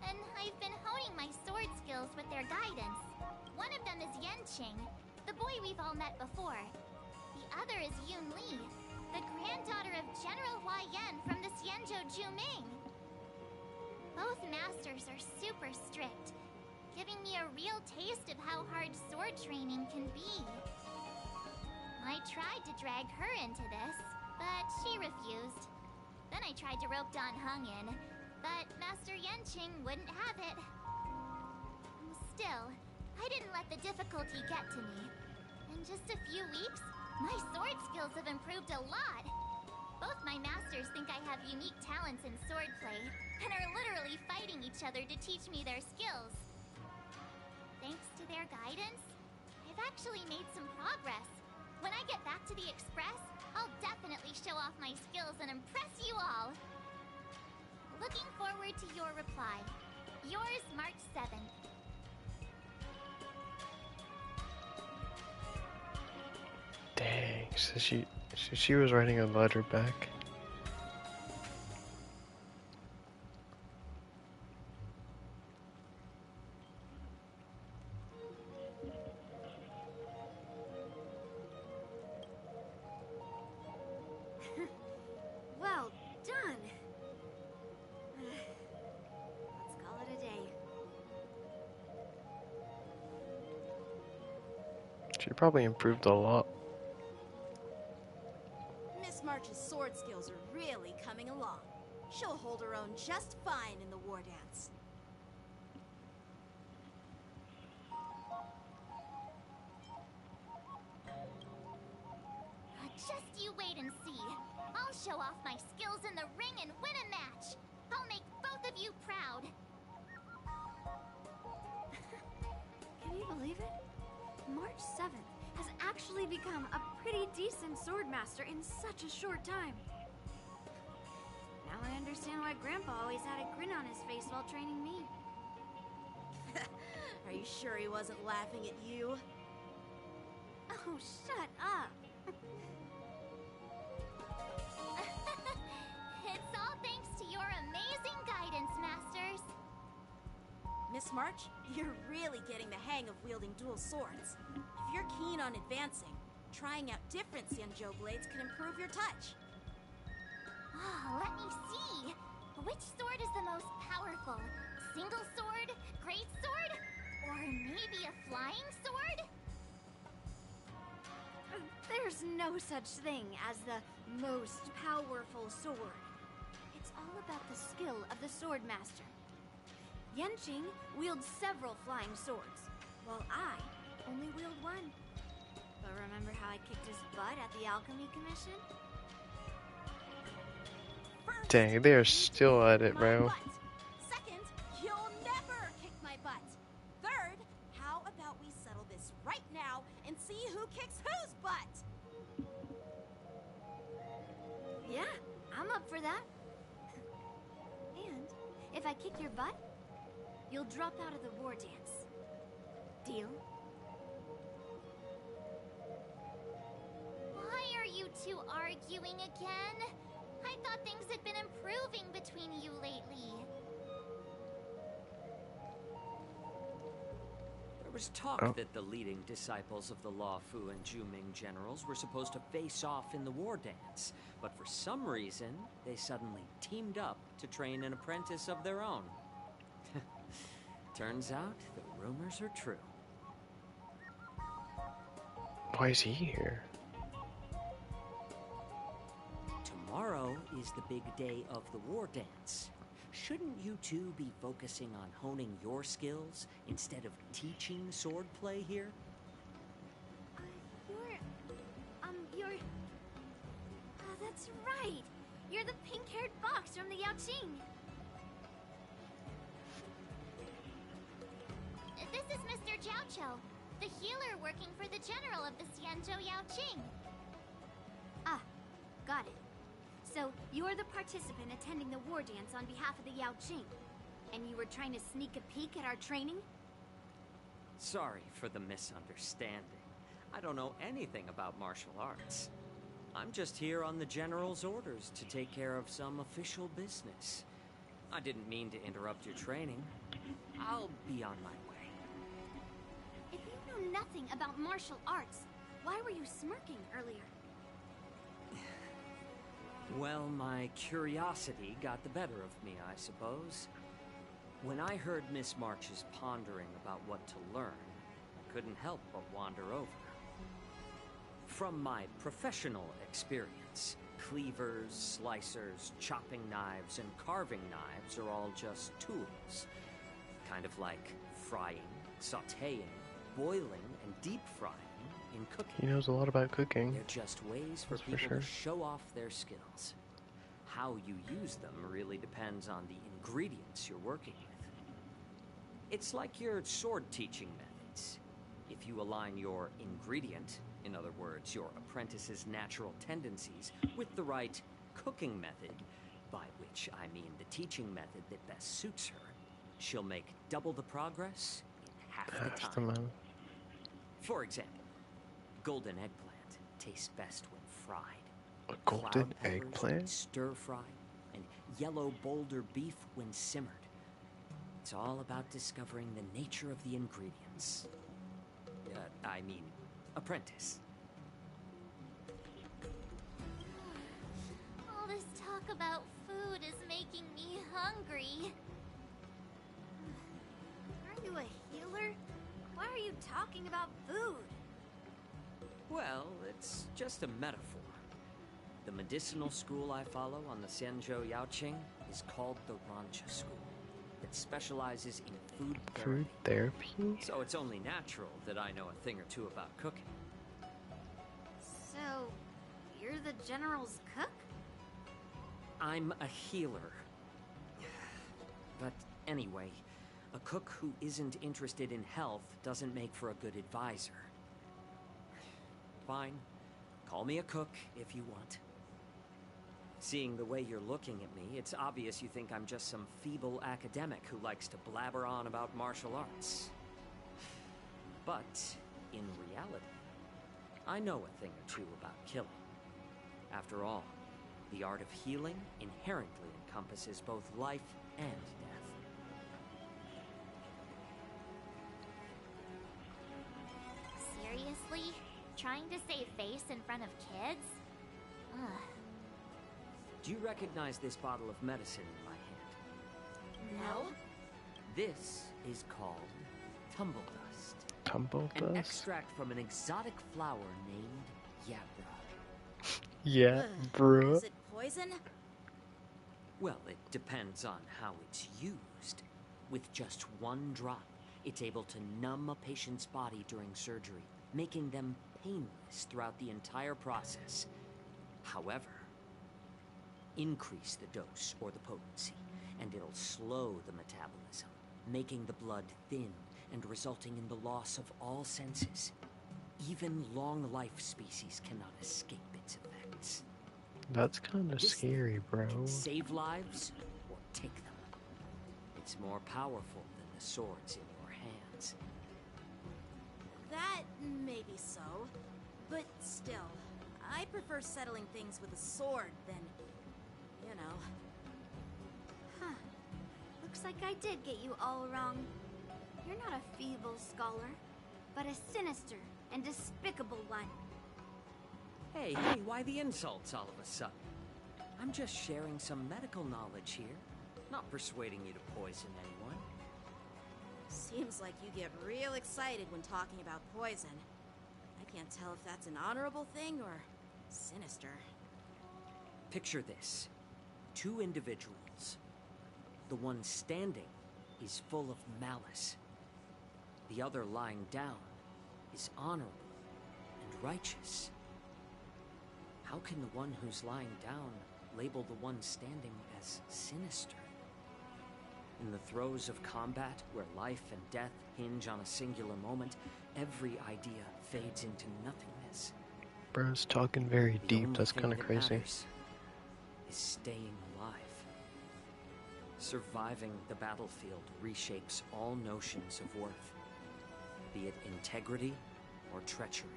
and I've been honing my sword skills with their guidance. One of them is Yanqing, the boy we've all met before. The other is Yun Li, the granddaughter of General Hua Yan from the Xianzhou Juming. Both masters are super strict, giving me a real taste of how hard sword training can be. I tried to drag her into this, but she refused. Then I tried to rope Dan Heng in, but Master Yanqing wouldn't have it. Still, I didn't let the difficulty get to me. In just a few weeks, my sword skills have improved a lot. Both my masters think I have unique talents in swordplay, and are literally fighting each other to teach me their skills. Thanks to their guidance, I've actually made some progress. When I get back to the Express, I'll definitely show off my skills and impress you all. Looking forward to your reply. Yours, March 7th. Dang, so she was writing a letter back. Well done. Let's call it a day. She probably improved a lot. Miss March's sword skills are really coming along. She'll hold her own just fine in the war dance. Just you wait and see. I'll show off my skills in the ring and win a match. I'll make both of you proud. Can you believe it? March 7th has actually become a pretty decent swordmaster in such a short time. Now I understand why Grandpa always had a grin on his face while training me. Are you sure he wasn't laughing at you? Oh, shut up. It's all thanks to your amazing guidance, Masters. Miss March, you're really getting the hang of wielding dual swords. If you're keen on advancing, trying out different Xianzhou blades can improve your touch. Oh, let me see. Which sword is the most powerful? Single sword? Great sword? Or maybe a flying sword? There's no such thing as the most powerful sword. It's all about the skill of the sword master. Yanqing wields several flying swords, while I only wield one. But remember how I kicked his butt at the Alchemy Commission? Dang, they are still at it, bro. Second, you'll never kick my butt. Third, how about we settle this right now and see who kicks whose butt? Yeah, I'm up for that. And if I kick your butt, you'll drop out of the war dance. Deal? Why are you two arguing again? I thought things had been improving between you lately. There was talk that the leading disciples of the Law Fu and Juming generals were supposed to face off in the war dance, but for some reason, they suddenly teamed up to train an apprentice of their own. Turns out, the rumors are true. Why is he here? Tomorrow is the big day of the war dance. Shouldn't you two be focusing on honing your skills instead of teaching swordplay here? You're... Oh, that's right. You're the pink-haired fox from the Yaoqing. This is Mr. Jiaoqiu, the healer working for the general of the Xianzhou Yaoqing. Ah, got it. So, you're the participant attending the war dance on behalf of the Yaoqing, and you were trying to sneak a peek at our training? Sorry for the misunderstanding. I don't know anything about martial arts. I'm just here on the general's orders to take care of some official business. I didn't mean to interrupt your training. I'll be on my way. If you know nothing about martial arts, why were you smirking earlier? Well, my curiosity got the better of me, I suppose. When I heard Miss March's pondering about what to learn, I couldn't help but wander over. From my professional experience, cleavers, slicers, chopping knives, and carving knives are all just tools. Kind of like frying, sautéing, boiling, and deep frying in cooking. He knows a lot about cooking. They're just ways for people to show off their skills. How you use them really depends on the ingredients you're working with. It's like your sword teaching methods. If you align your ingredient, in other words, your apprentice's natural tendencies, with the right cooking method, by which I mean the teaching method that best suits her, she'll make double the progress in half the time. For example, golden eggplant tastes best when fried. A golden eggplant? Stir fried, and yellow boulder beef when simmered. It's all about discovering the nature of the ingredients. I mean, apprentice. All this talk about food is making me hungry. Are you a healer? Why are you talking about food? Well, it's just a metaphor. The medicinal school I follow on the Xianzhou Yaoqing is called the Rancha School. That specializes in food therapy. Food therapy? So it's only natural that I know a thing or two about cooking. So, you're the general's cook? I'm a healer. But anyway, a cook who isn't interested in health doesn't make for a good advisor. Fine. Call me a cook if you want. Seeing the way you're looking at me, it's obvious you think I'm just some feeble academic who likes to blabber on about martial arts. But, in reality, I know a thing or two about killing. After all, the art of healing inherently encompasses both life and death. Seriously? Trying to save face in front of kids? Ugh. Do you recognize this bottle of medicine in my hand? No. This is called tumble dust. Tumble An dust? extract from an exotic flower named Yabra. Yeah, bruh. Is it poison? Well, it depends on how it's used. With just one drop, It's able to numb a patient's body during surgery, making them painless throughout the entire process. However, increase the dose or the potency, and it'll slow the metabolism, making the blood thin and resulting in the loss of all senses. Even long-life species cannot escape its effects. That's kind of scary, bro. Can save lives or take them. It's more powerful than the swords in your hands. That may be so, but still, I prefer settling things with a sword than, you know. Huh. Looks like I did get you all wrong. You're not a feeble scholar, but a sinister and despicable one. Hey, why the insults all of a sudden? I'm just sharing some medical knowledge here, not persuading you to poison anyone. Seems like you get real excited when talking about poison. I can't tell if that's an honorable thing or sinister. Picture this. 2 individuals. The one standing is full of malice. The other lying down is honorable and righteous. How can the one who's lying down label the one standing as sinister? In the throes of combat, where life and death hinge on a singular moment, every idea fades into nothingness. Bro's talking very deep, that's kind of crazy. Is staying alive. Surviving the battlefield reshapes all notions of worth, be it integrity or treachery.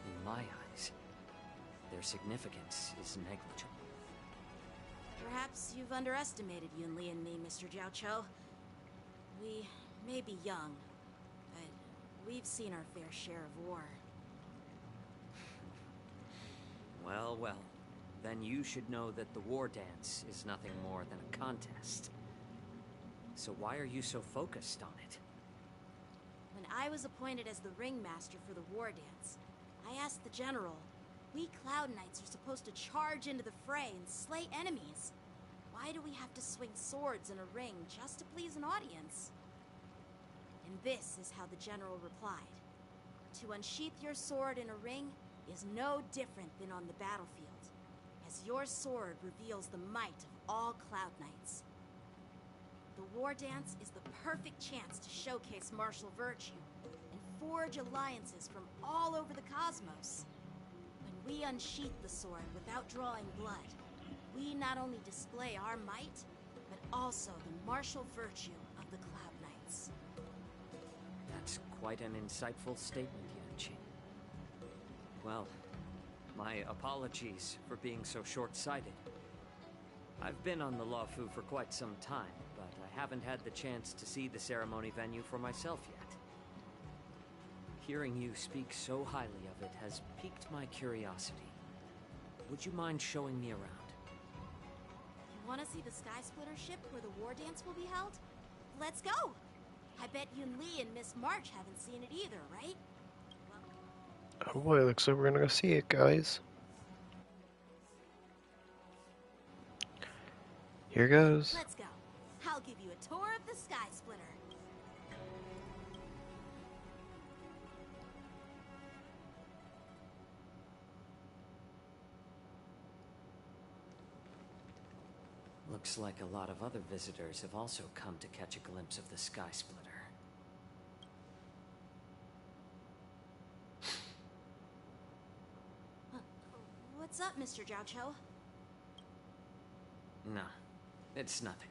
In my eyes, their significance is negligible. Perhaps you've underestimated Yunli and me, Mr. Jiaoqiu. We may be young, but we've seen our fair share of war. Well, then you should know that the war dance is nothing more than a contest. So why are you so focused on it? When I was appointed as the ringmaster for the war dance, I asked the general, we Cloud Knights are supposed to charge into the fray and slay enemies. Why do we have to swing swords in a ring just to please an audience? And this is how the general replied. To unsheath your sword in a ring is no different than on the battlefield, as your sword reveals the might of all Cloud Knights. The war dance is the perfect chance to showcase martial virtue and forge alliances from all over the cosmos. When we unsheath the sword without drawing blood, we not only display our might, but also the martial virtue of the Cloud Knights. That's quite an insightful statement, Yanqing. Well, my apologies for being so short-sighted. I've been on the Luofu for quite some time, but I haven't had the chance to see the ceremony venue for myself yet. Hearing you speak so highly of it has piqued my curiosity. Would you mind showing me around? You want to see the Sky Splitter ship where the war dance will be held? Let's go! I bet Yunli and Miss March haven't seen it either, right? Oh boy, looks like we're gonna go see it, guys. Here goes. Let's go. I'll give you a tour of the Sky Splitter. Looks like a lot of other visitors have also come to catch a glimpse of the Sky Splitter. What's up, Mr. Jiaoqiu? No, it's nothing.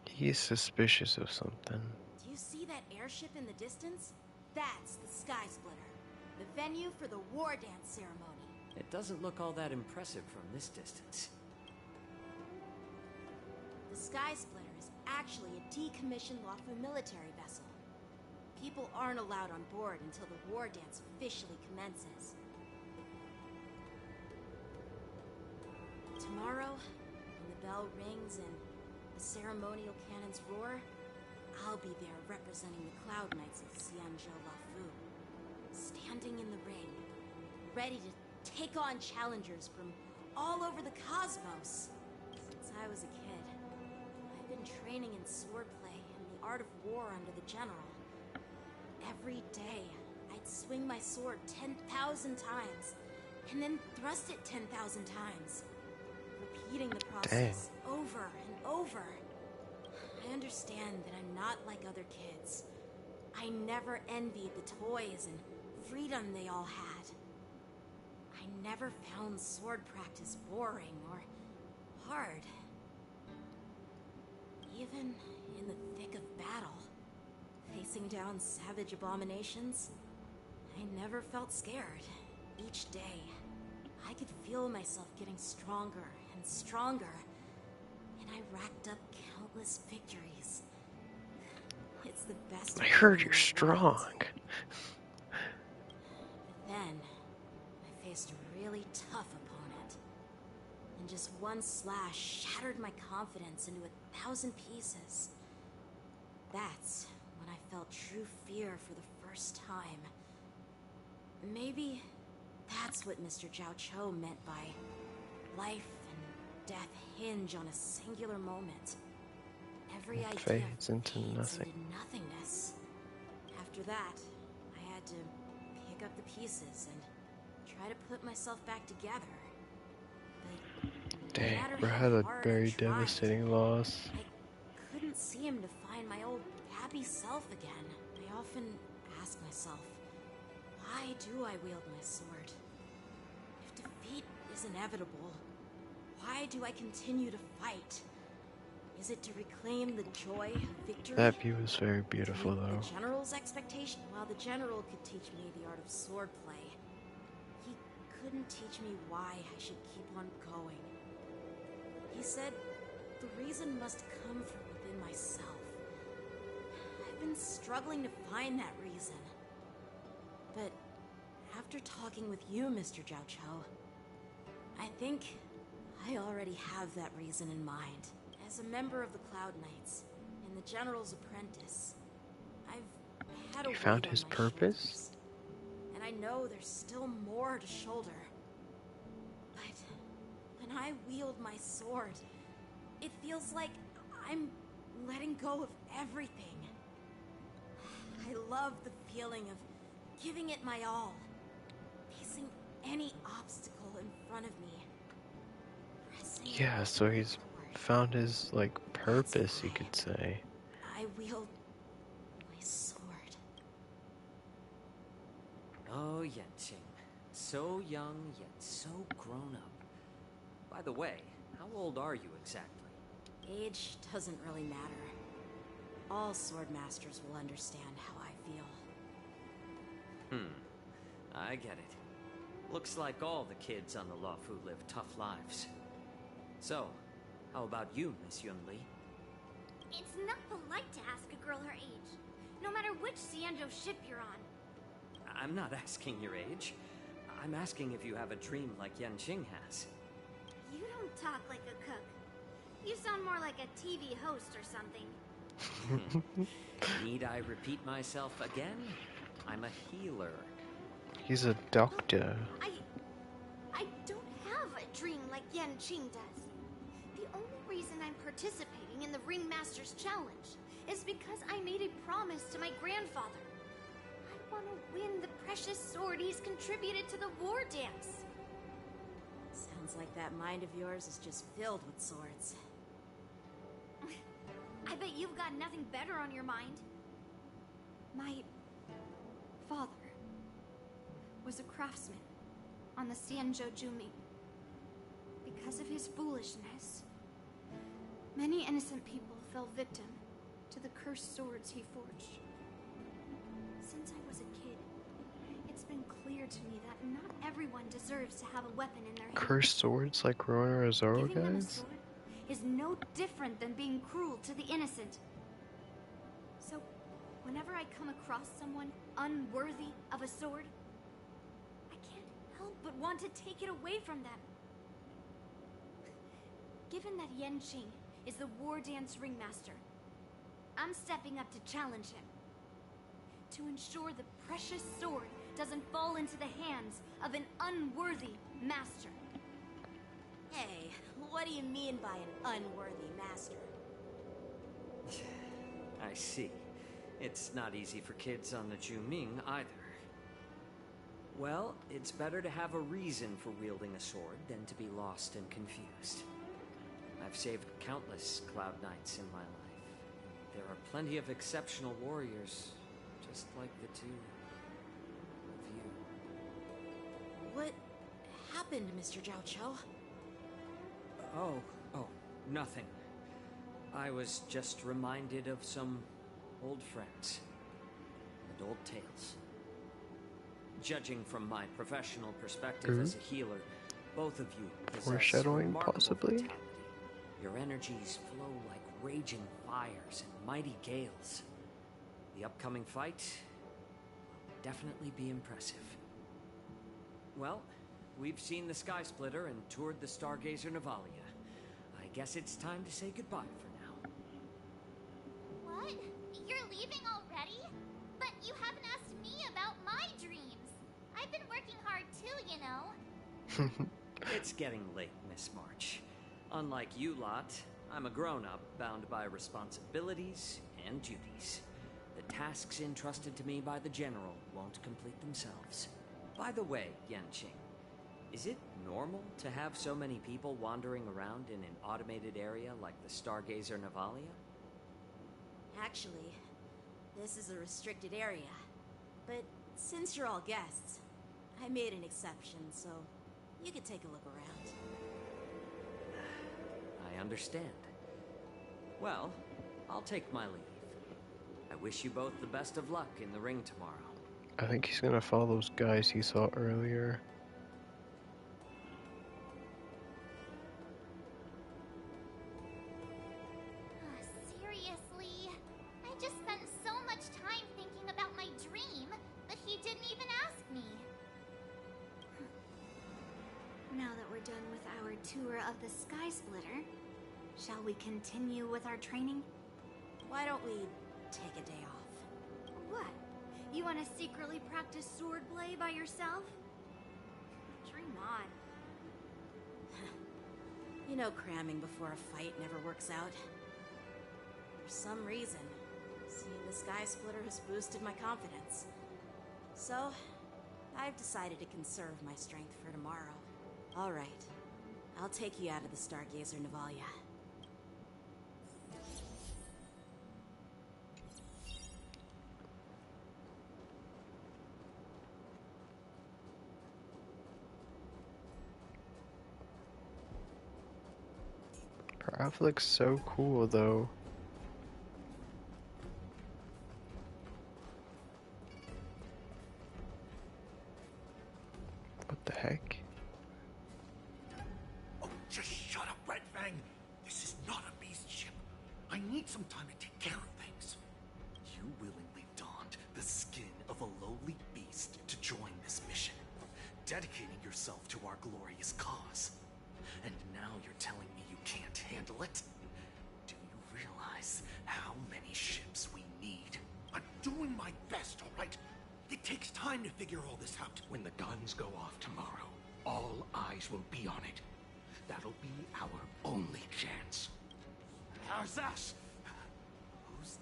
He's suspicious of something. Do you see that airship in the distance? That's the Sky Splitter, the venue for the war dance ceremony. It doesn't look all that impressive from this distance. The Sky Splitter is actually a decommissioned Luofu military vessel. People aren't allowed on board until the war dance officially commences. Tomorrow, when the bell rings and the ceremonial cannons roar, I'll be there representing the Cloud Knights of Xianzhou Luofu, standing in the ring, ready to take on challengers from all over the cosmos. Since I was a kid, been training in swordplay and the art of war under the general. Every day, I'd swing my sword 10,000 times, and then thrust it 10,000 times, repeating the process over and over. I understand that I'm not like other kids. I never envied the toys and freedom they all had. I never found sword practice boring or hard. Even in the thick of battle, facing down savage abominations, I never felt scared. Each day, I could feel myself getting stronger and stronger, and I racked up countless victories. It's the best. I heard you're strong. But then, I faced a really tough opponent, and just one slash shattered my confidence into 1,000 pieces. That's when I felt true fear for the first time. Maybe that's what Mr. Jiao Cho meant by life and death hinge on a singular moment. Every idea fades into nothing. into nothingness. After that, I had to pick up the pieces and try to put myself back together. But Dang, no matter bro how had a hard I very tried, devastating loss. I couldn't seem to find my old happy self again. I often ask myself, why do I wield my sword? If defeat is inevitable, why do I continue to fight? Is it to reclaim the joy of victory? That view is very beautiful, To meet though. the general's expectation? While the general could teach me the art of swordplay, he couldn't teach me why I should keep on going. He said the reason must come from within myself. I've been struggling to find that reason. But after talking with you, Mr. Jiao Cho, I think I already have that reason in mind. As a member of the Cloud Knights and the General's apprentice, I've had a You found weight his on my purpose? shoulders, and I know there's still more to shoulder. But when I wield my sword, it feels like I'm letting go of everything. I love the feeling of giving it my all, facing any obstacle in front of me. Yeah, so he's found his, like, purpose, you could say. I wield my sword. Oh, Yenqing. So young, yet so grown up. By the way, how old are you exactly? Age doesn't really matter. All sword masters will understand how I feel. I get it. Looks like all the kids on the Luofu live tough lives. So, how about you, Miss Yunli? It's not polite to ask a girl her age, no matter which Xianzhou ship you're on. I'm not asking your age. I'm asking if you have a dream like Yenqing has. You don't talk like a cook. You sound more like a TV host or something. Need I repeat myself again? I'm a healer. He's a doctor. I don't have a dream like Yenqing does. The only reason I'm participating in the Ringmaster's Challenge is because I made a promise to my grandfather. I want to win the precious sword he's contributed to the war dance. Sounds like that mind of yours is just filled with swords. I bet you've got nothing better on your mind. My father was a craftsman on the Xianzhou Juming. Because of his foolishness, many innocent people fell victim to the cursed swords he forged. Since I was a kid, it's been clear to me that not everyone deserves to have a weapon in their hand. Cursed swords like Rona or Zoro, Giving them a guys? sword is no different than being cruel to the innocent. So, whenever I come across someone unworthy of a sword, I can't help but want to take it away from them. Given that Yenqing is the war dance ringmaster, I'm stepping up to challenge him. To ensure the precious sword doesn't fall into the hands of an unworthy master. Hey, what do you mean by an unworthy master? I see. It's not easy for kids on the Juming either. Well, it's better to have a reason for wielding a sword than to be lost and confused. I've saved countless Cloud Knights in my life. There are plenty of exceptional warriors, just like the two of you. What happened, Mr. Zhao Cho? Oh, nothing. I was just reminded of some old friends and old tales. Judging from my professional perspective as a healer, both of you possess Foreshadowing, remarkable possibly? vitality. Your energies flow like raging fires and mighty gales. The upcoming fight will definitely be impressive. Well, we've seen the Sky Splitter and toured the Stargazer Navalia. I guess it's time to say goodbye for now. What? You're leaving already? But you haven't asked me about my dreams. I've been working hard too, you know. It's getting late, Miss March. Unlike you lot, I'm a grown-up bound by responsibilities and duties. The tasks entrusted to me by the General won't complete themselves. By the way, Yanqing, is it normal to have so many people wandering around in an automated area like the Stargazer Navalia? Actually, this is a restricted area. But since you're all guests, I made an exception, so you could take a look around. I understand. Well, I'll take my leave. I wish you both the best of luck in the ring tomorrow. I think he's gonna follow those guys he saw earlier. Seriously? I just spent so much time thinking about my dream, but he didn't even ask me. Now that we're done with our tour of the Sky Splitter, shall we continue with our training? Why don't we take a day off? What? You want to secretly practice swordplay by yourself? Dream on. You know cramming before a fight never works out. For some reason, seeing the Sky Splitter has boosted my confidence. So, I've decided to conserve my strength for tomorrow. Alright, I'll take you out of the Stargazer Navalia. Her outfit looks so cool though. What the heck? Oh, just shut up, Red Fang. This is not a beast ship. I need some time to take care of things. You willingly donned the skin of a lowly beast to join this mission, dedicating yourself to our glorious cause. And now you're telling me you can't handle it? Do you realize how many ships we need? I'm doing my best, all right? It takes time to figure all this out. When the guns go off tomorrow, all eyes will be on it. That'll be our only chance. How's that? Who's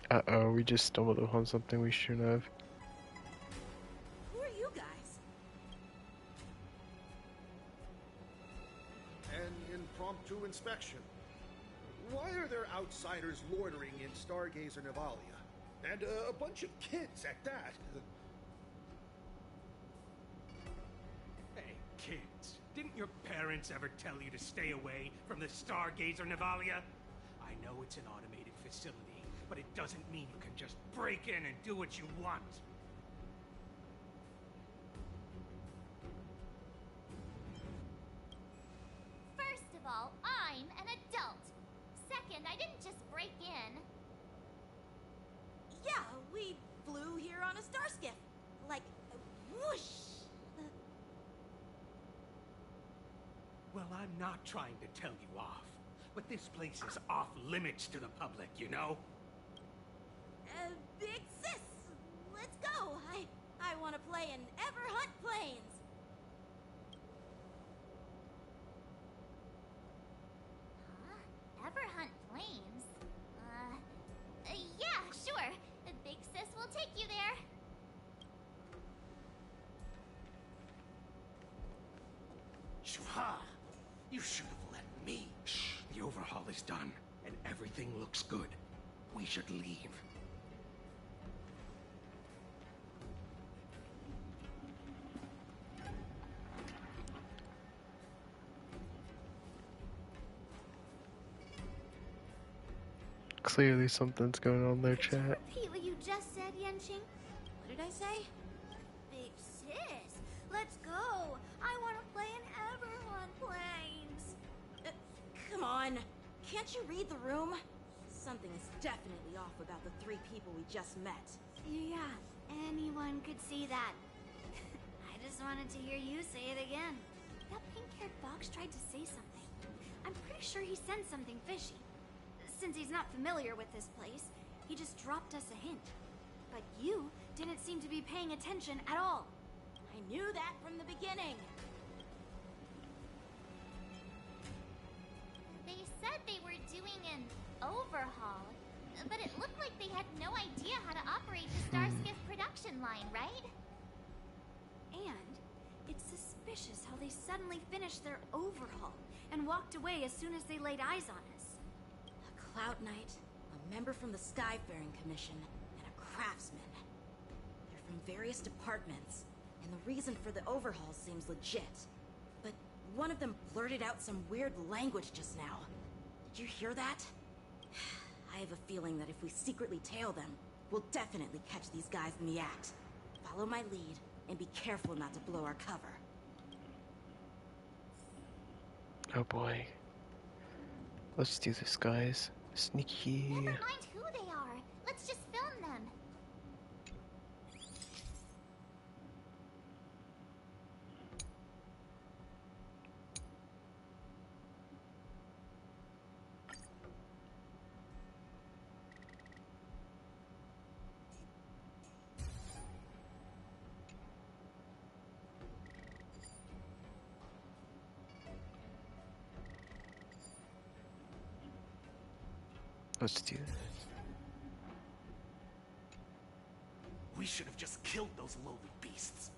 there? Uh-oh, we just stumbled upon something we shouldn't have. Who are you guys? An impromptu inspection. Why are there outsiders loitering in Stargazer Navalia? And a bunch of kids at that. Hey, kids. Didn't your parents ever tell you to stay away from the Stargazer Navalia? I know it's an automated facility, but it doesn't mean you can just break in and do what you want. First of all, I'm an adult. Second, I didn't just break in. Yeah, we flew here on a star skiff. Like, whoosh! Well, I'm not trying to tell you off, but this place is off limits to the public, you know? Big sis, let's go. I want to play in Everhunt Plains. You should have let me. Shh. The overhaul is done, and everything looks good. We should leave. Clearly something's going on there, chat. Repeat what you just said, Yenching. What did I say? Big sis, let's go. I want to play in Everyone Planes. Come on. Can't you read the room? Something is definitely off about the 3 people we just met. Yeah, anyone could see that. I just wanted to hear you say it again. That pink-haired fox tried to say something. I'm pretty sure he sensed something fishy. Since he's not familiar with this place, he just dropped us a hint. But you didn't seem to be paying attention at all. I knew that from the beginning. They said they were doing an overhaul, but it looked like they had no idea how to operate the Starskiff production line, right? And it's suspicious how they suddenly finished their overhaul and walked away as soon as they laid eyes on us. Cloud Knight, a member from the Skyfaring Commission, and a craftsman. They're from various departments, and the reason for the overhaul seems legit. But one of them blurted out some weird language just now. Did you hear that? I have a feeling that if we secretly tail them, we'll definitely catch these guys in the act. Follow my lead, and be careful not to blow our cover. Oh boy. Let's do this, guys. Sneaky. Never mind who they are. Let's just film them. Let's do this. We should have just killed those lowly beasts.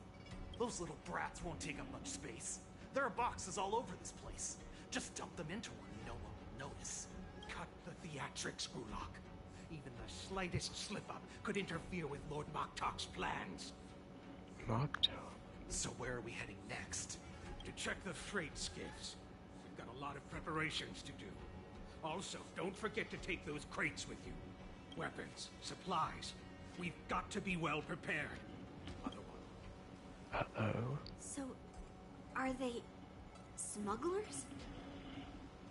Those little brats won't take up much space. There are boxes all over this place. Just dump them into one and no one will notice. Cut the theatrics, Gulak. Even the slightest slip-up could interfere with Lord Moktok's plans. Moktok? So where are we heading next? To check the freight skiffs. We've got a lot of preparations to do. Also, don't forget to take those crates with you. Weapons, supplies. We've got to be well prepared. Otherwise... Uh-oh. So, are they smugglers?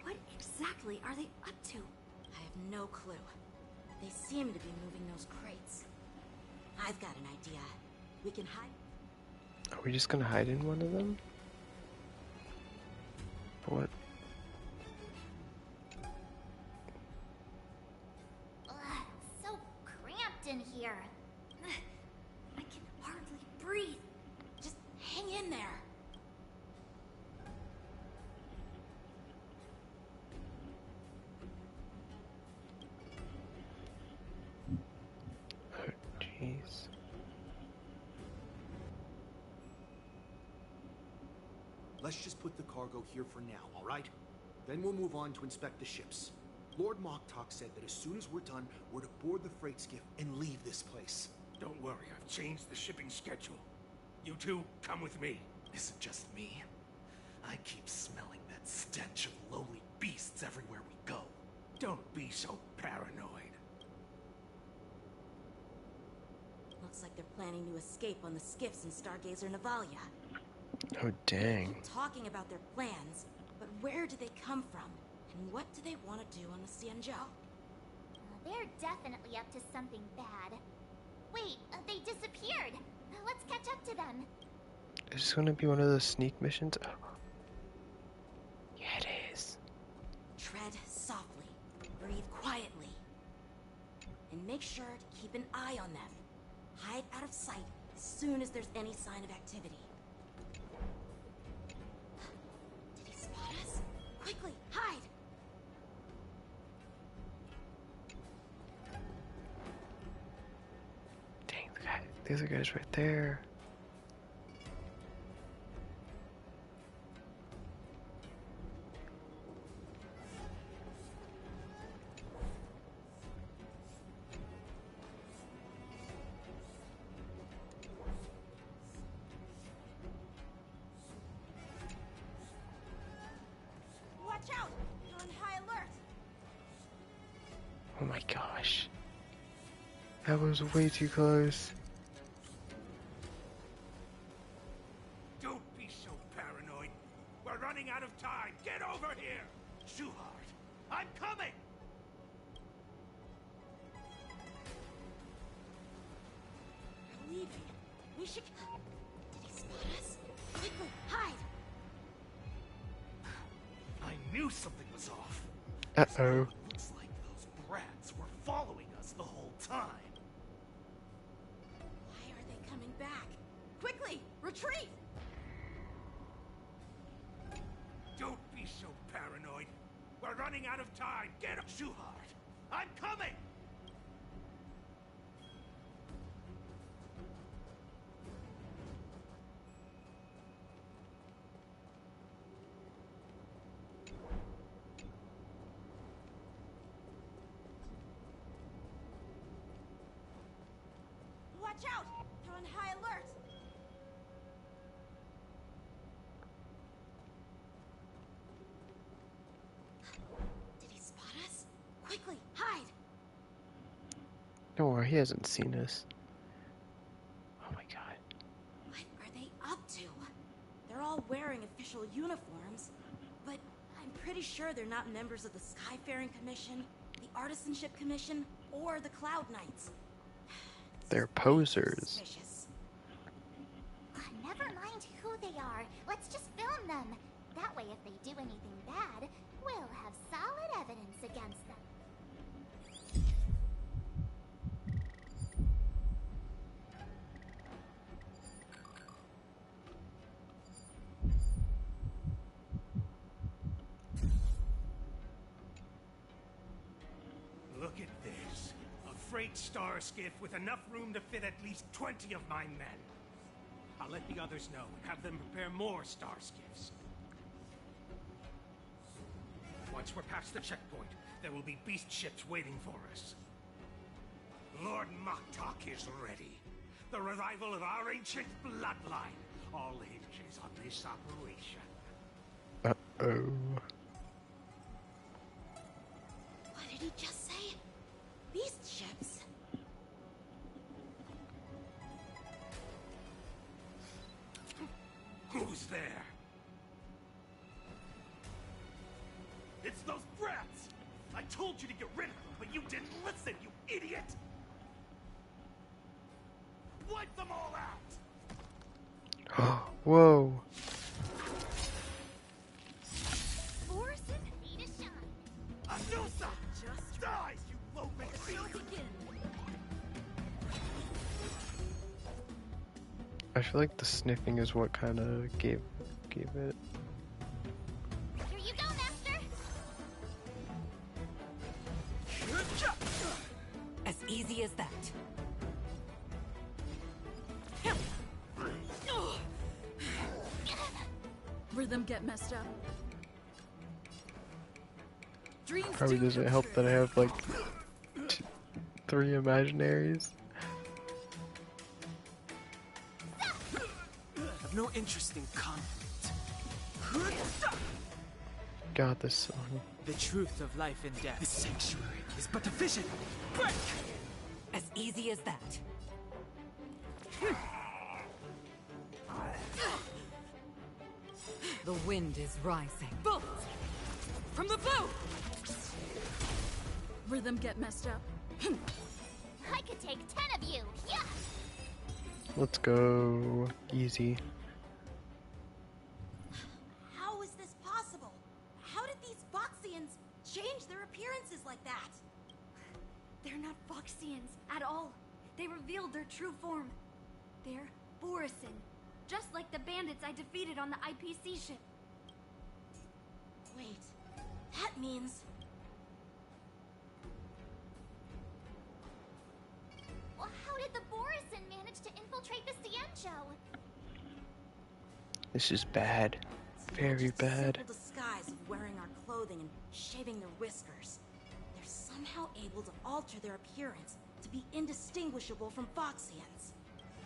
What exactly are they up to? I have no clue. They seem to be moving those crates. I've got an idea. We can hide... Are we just gonna hide in one of them? What? So cramped in here. I can hardly breathe. Just hang in there. Oh, jeez. Let's just put the cargo here for now, all right? Then we'll move on to inspect the ships. Lord Moktok said that as soon as we're done, we're to board the freight skiff and leave this place. Don't worry, I've changed the shipping schedule. You two, come with me. Is it just me? I keep smelling that stench of lowly beasts everywhere we go. Don't be so paranoid. Looks like they're planning to escape on the skiffs in Stargazer Navalia. Oh, dang. Keep talking about their plans, but where do they come from? And what do they want to do on the Xianzhou? They're definitely up to something bad. Wait, they disappeared. Let's catch up to them. Is this gonna be one of those sneak missions? Oh. Yeah, it is. Tread softly, breathe quietly, and make sure to keep an eye on them. Hide out of sight as soon as there's any sign of activity. Did he spot us? Quickly, hide! Dang, the guy, there's a guy's right there. Oh my gosh. That was way too close. Don't be so paranoid. We're running out of time. Get over here! Shuhart, I'm coming! They're leaving. We should... Did he spot us? Quickly, hide! I knew something was off. Uh-oh. Looks like those brats were following us the whole time. Why are they coming back? Quickly, retreat! Don't be so paranoid. We're running out of time. Get up, Shuhart. I'm coming! Watch out! They're on high alert! Did he spot us? Quickly, hide! Don't worry, he hasn't seen us. Oh my god. What are they up to? They're all wearing official uniforms, but I'm pretty sure they're not members of the Skyfaring Commission, the Artisanship Commission, or the Cloud Knights. They're posers. Suspicious. Never mind who they are. Let's just film them. That way, if they do anything bad, we'll have solid evidence against them. Look at this. A freight star skiff with enough room to fit at least 20 of my men. I'll let the others know and have them prepare more star skiffs. Once we're past the checkpoint, there will be beast ships waiting for us. Lord Moktok is ready. The revival of our ancient bloodline all hinges on this operation. Uh-oh. What did he just say? Beast ships? Who's there? It's those brats! I told you to get rid of them, but you didn't listen, you idiot! Wipe them all out! Whoa. Orson, need a shot. Anusa! Just die, you low-man! I feel like the sniffing is what kind of gave it. Here you go, Master. As easy as that. Rhythm get messed up. Dreams Probably do doesn't come help true. that I have like 3 imaginaries. I've no interest in conflict. Got this song. The truth of life and death. The sanctuary is but a vision. Break! As easy as that. The wind is rising. Bolt! From the bow! Rhythm get messed up. I could take 10 of you. Yeah. Let's go easy. How is this possible? How did these Foxians change their appearances like that? They're not Foxians at all. They revealed their true form. They're Borisin, just like the bandits I defeated on the IPC ship. Wait, that means... Well, how did the Borisin manage to infiltrate the Cienjo? This is bad. Very bad. Simple disguise of wearing our clothing and shaving their whiskers. They're somehow able to alter their appearance to be indistinguishable from Foxians.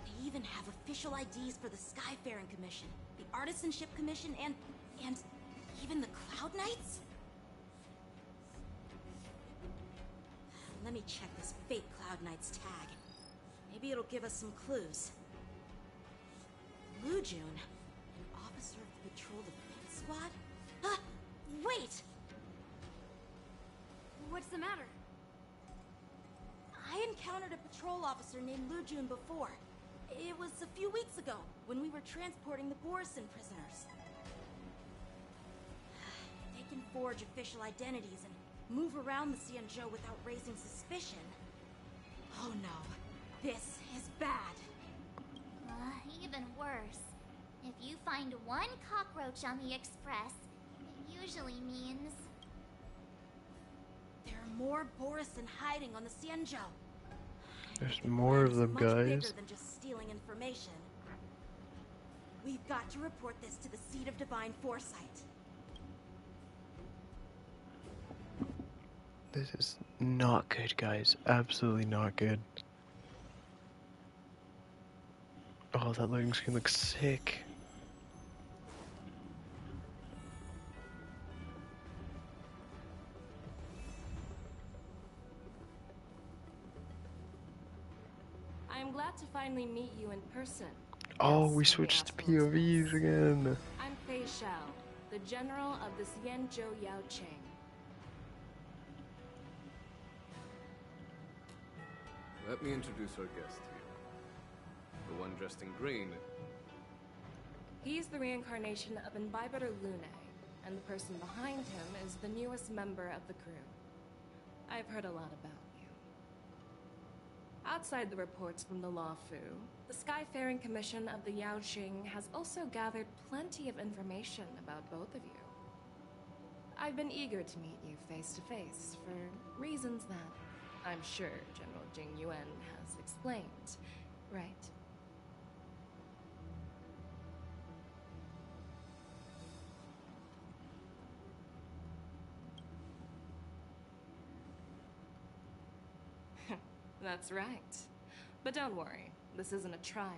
They even have official IDs for the Skyfaring Commission, the Artisanship Commission, and even the Cloud Knights? Let me check this fake Cloud Knight's tag. Maybe it'll give us some clues. Lujun, an officer of the Patrol Defense Squad? Wait! What's the matter? I encountered a patrol officer named Lujun before. It was a few weeks ago, when we were transporting the Borison prisoners. They can forge official identities and move around the Xianzhou without raising suspicion. Oh no, this is bad. Even worse. If you find one cockroach on the Express, it usually means... There are more Borison hiding on the Xianzhou. There's more of them, Much guys. bigger than just stealing information. We've got to report this to the Seat of Divine Foresight. This is not good, guys. Absolutely not good. Oh, that loading screen looks sick. I'm glad to finally meet you in person. Oh, we switched to POVs again. I'm Fei Shao, the general of the Xianzhou Yaoqing. Let me introduce our guest here. The one dressed in green. He's the reincarnation of Imbibitor Lune, and the person behind him is the newest member of the crew. I've heard a lot about you. Outside the reports from the Law Fu, the Skyfaring Commission of the Yaoqing has also gathered plenty of information about both of you. I've been eager to meet you face to face for reasons that I'm sure General Jing Yuan has explained, right? That's right. But don't worry, this isn't a trial.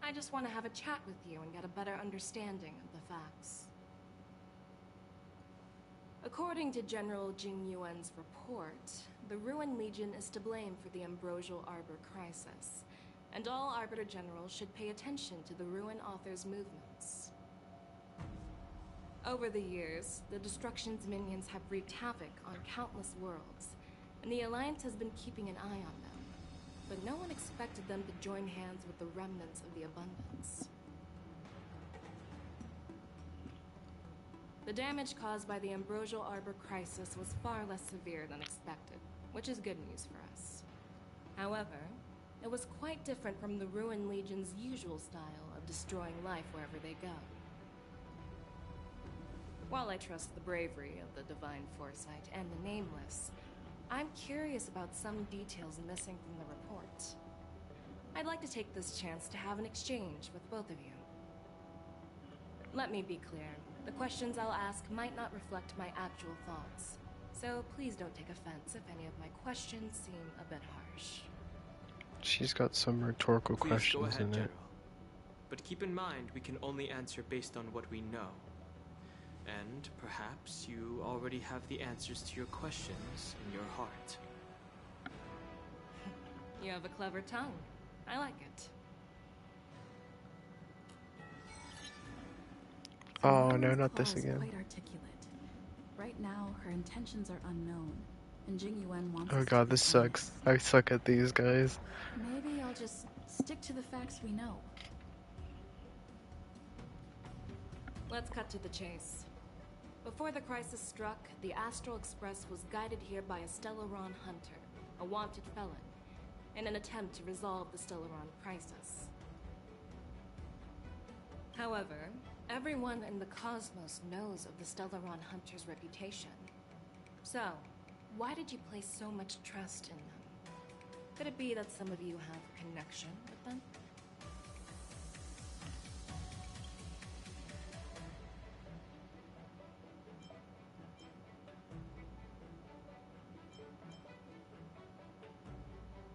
I just want to have a chat with you and get a better understanding of the facts. According to General Jing Yuan's report, the Ruin Legion is to blame for the Ambrosial Arbor crisis, and all Arbiter Generals should pay attention to the Ruin Author's movements. Over the years, the Destruction's minions have wreaked havoc on countless worlds, and the Alliance has been keeping an eye on them. But no one expected them to join hands with the remnants of the Abundance. The damage caused by the Ambrosial Arbor crisis was far less severe than expected, which is good news for us. However, it was quite different from the Ruin Legion's usual style of destroying life wherever they go. While I trust the bravery of the Divine Foresight and the Nameless, I'm curious about some details missing from the report. I'd like to take this chance to have an exchange with both of you. Let me be clear, the questions I'll ask might not reflect my actual thoughts, so please don't take offense if any of my questions seem a bit harsh. She's got some rhetorical Please questions go ahead, in it. General. But keep in mind, we can only answer based on what we know. And perhaps you already have the answers to your questions in your heart. You have a clever tongue. I like it. Oh no, not this Claw is again. quite articulate. Right now, her intentions are unknown, and Jing Yuan wants Oh us to god, be this honest. sucks. I suck at these guys. Maybe I'll just stick to the facts we know. Let's cut to the chase. Before the crisis struck, the Astral Express was guided here by a Stellaron hunter, a wanted felon, in an attempt to resolve the Stellaron crisis. However, everyone in the cosmos knows of the Stellaron hunter's reputation. So, why did you place so much trust in them? Could it be that some of you have a connection with them?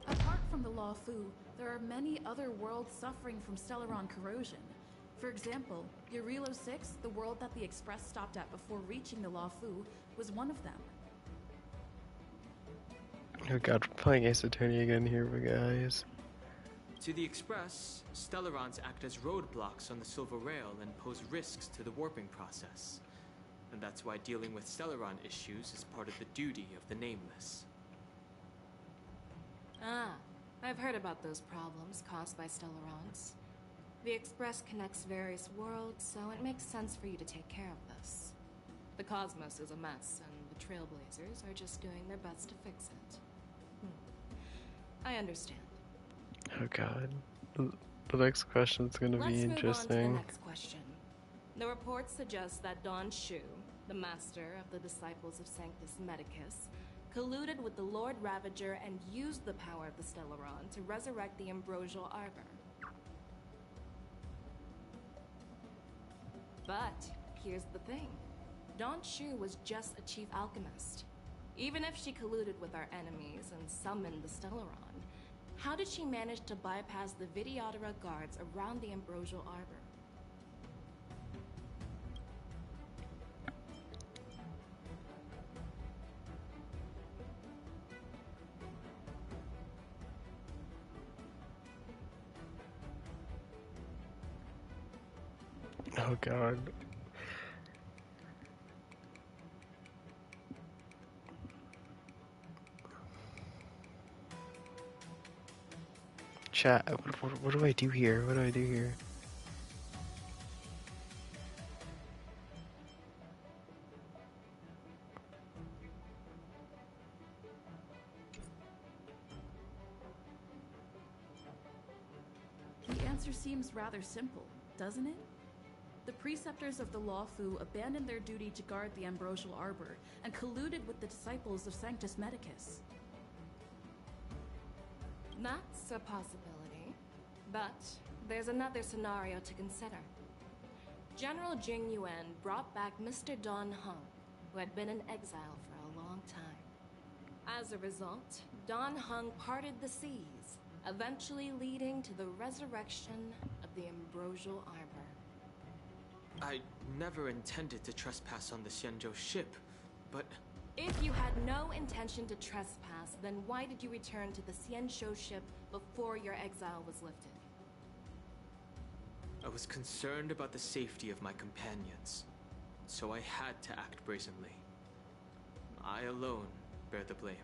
Apart from the Law Fu, there are many other worlds suffering from Stellaron corrosion. For example, Eurilo 6, the world that the Express stopped at before reaching the Law Fu, was one of them. Oh god, we're playing Ace Attorney again here, guys. To the Express, Stellarons act as roadblocks on the Silver Rail and pose risks to the warping process. And that's why dealing with Stellaron issues is part of the duty of the Nameless. Ah, I've heard about those problems caused by Stellarons. The Express connects various worlds, so it makes sense for you to take care of this. The cosmos is a mess, and the Trailblazers are just doing their best to fix it. I understand. Oh god. The next question's gonna be Let's move on to the interesting. next question. The report suggests that Don Shu, the master of the disciples of Sanctus Medicus, colluded with the Lord Ravager and used the power of the Stellaron to resurrect the Ambrosial Arbor. But here's the thing. Don Shu was just a chief alchemist. Even if she colluded with our enemies and summoned the Stellaron, how did she manage to bypass the Videodora guards around the Ambrosial Arbor? Oh god. Chat, what do I do here? What do I do here? The answer seems rather simple, doesn't it? The preceptors of the Lawfu abandoned their duty to guard the Ambrosial Arbor and colluded with the disciples of Sanctus Medicus. That's a possibility. But there's another scenario to consider. General Jing Yuan brought back Mr. Don Hung, who had been in exile for a long time. As a result, Don Hung parted the seas, eventually leading to the resurrection of the Ambrosial Arbor. I never intended to trespass on the Xianzhou ship, but... If you had no intention to trespass, then why did you return to the Xianzhou ship before your exile was lifted? I was concerned about the safety of my companions, so I had to act brazenly. I alone bear the blame.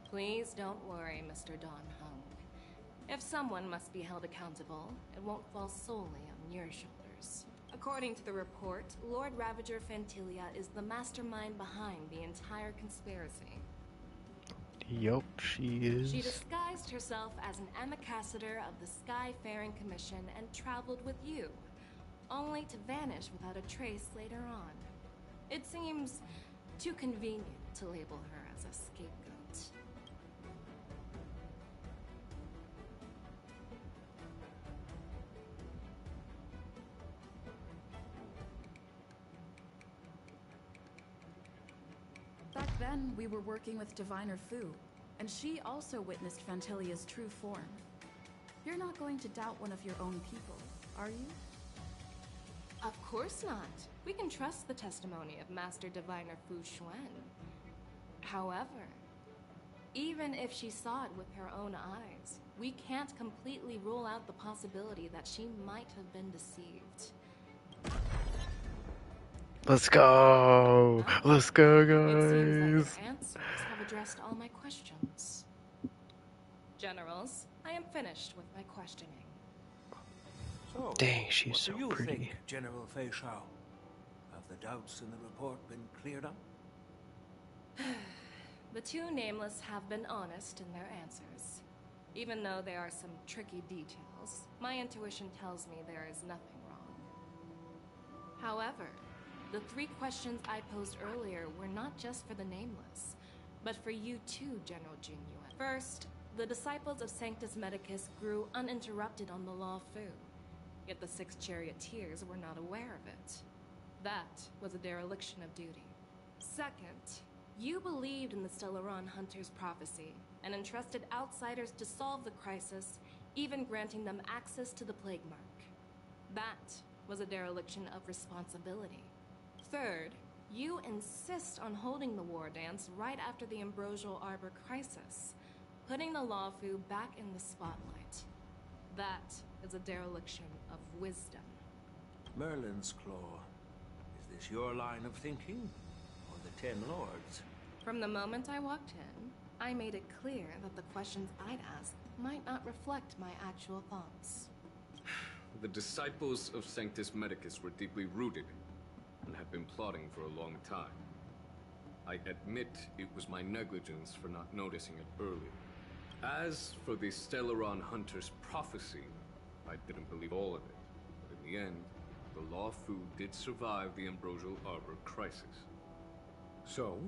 Please don't worry, Mr. Don Hung. If someone must be held accountable, it won't fall solely on your shoulders. According to the report, Lord Ravager Fantilia is the mastermind behind the entire conspiracy. Yup, she is. She disguised herself as an ambassador of the Skyfaring Commission and traveled with you, only to vanish without a trace later on. It seems too convenient to label her as a scapegoat. Back then, we were working with Diviner Fu, and she also witnessed Fantilia's true form. You're not going to doubt one of your own people, are you? Of course not. We can trust the testimony of Master Diviner Fu Xuan. However, even if she saw it with her own eyes, we can't completely rule out the possibility that she might have been deceived. Let's go! Let's go, It seems that your guys! answers have addressed all my questions. Generals, I am finished with my questioning. So, Dang, she's what so do you pretty. think, General Fei Shao? Have the doubts in the report been cleared up? The two nameless have been honest in their answers. Even though there are some tricky details, my intuition tells me there is nothing wrong. However, the 3 questions I posed earlier were not just for the nameless, but for you too, General Jing Yuan. First, the disciples of Sanctus Medicus grew uninterrupted on the Law Fu, yet the 6 charioteers were not aware of it. That was a dereliction of duty. Second, you believed in the Stellaron Hunter's prophecy and entrusted outsiders to solve the crisis, even granting them access to the Plague Mark. That was a dereliction of responsibility. Third, You insist on holding the war dance right after the Ambrosial Arbor crisis, putting the Lawfu back in the spotlight. That is a dereliction of wisdom. Merlin's Claw. Is this your line of thinking? Or the Ten Lords? From the moment I walked in, I made it clear that the questions I'd ask might not reflect my actual thoughts. The disciples of Sanctus Medicus were deeply rooted and had been plotting for a long time. I admit it was my negligence for not noticing it earlier. As for the Stellaron Hunter's prophecy, I didn't believe all of it. But in the end, the Lawfu did survive the Ambrosial Arbor crisis. So,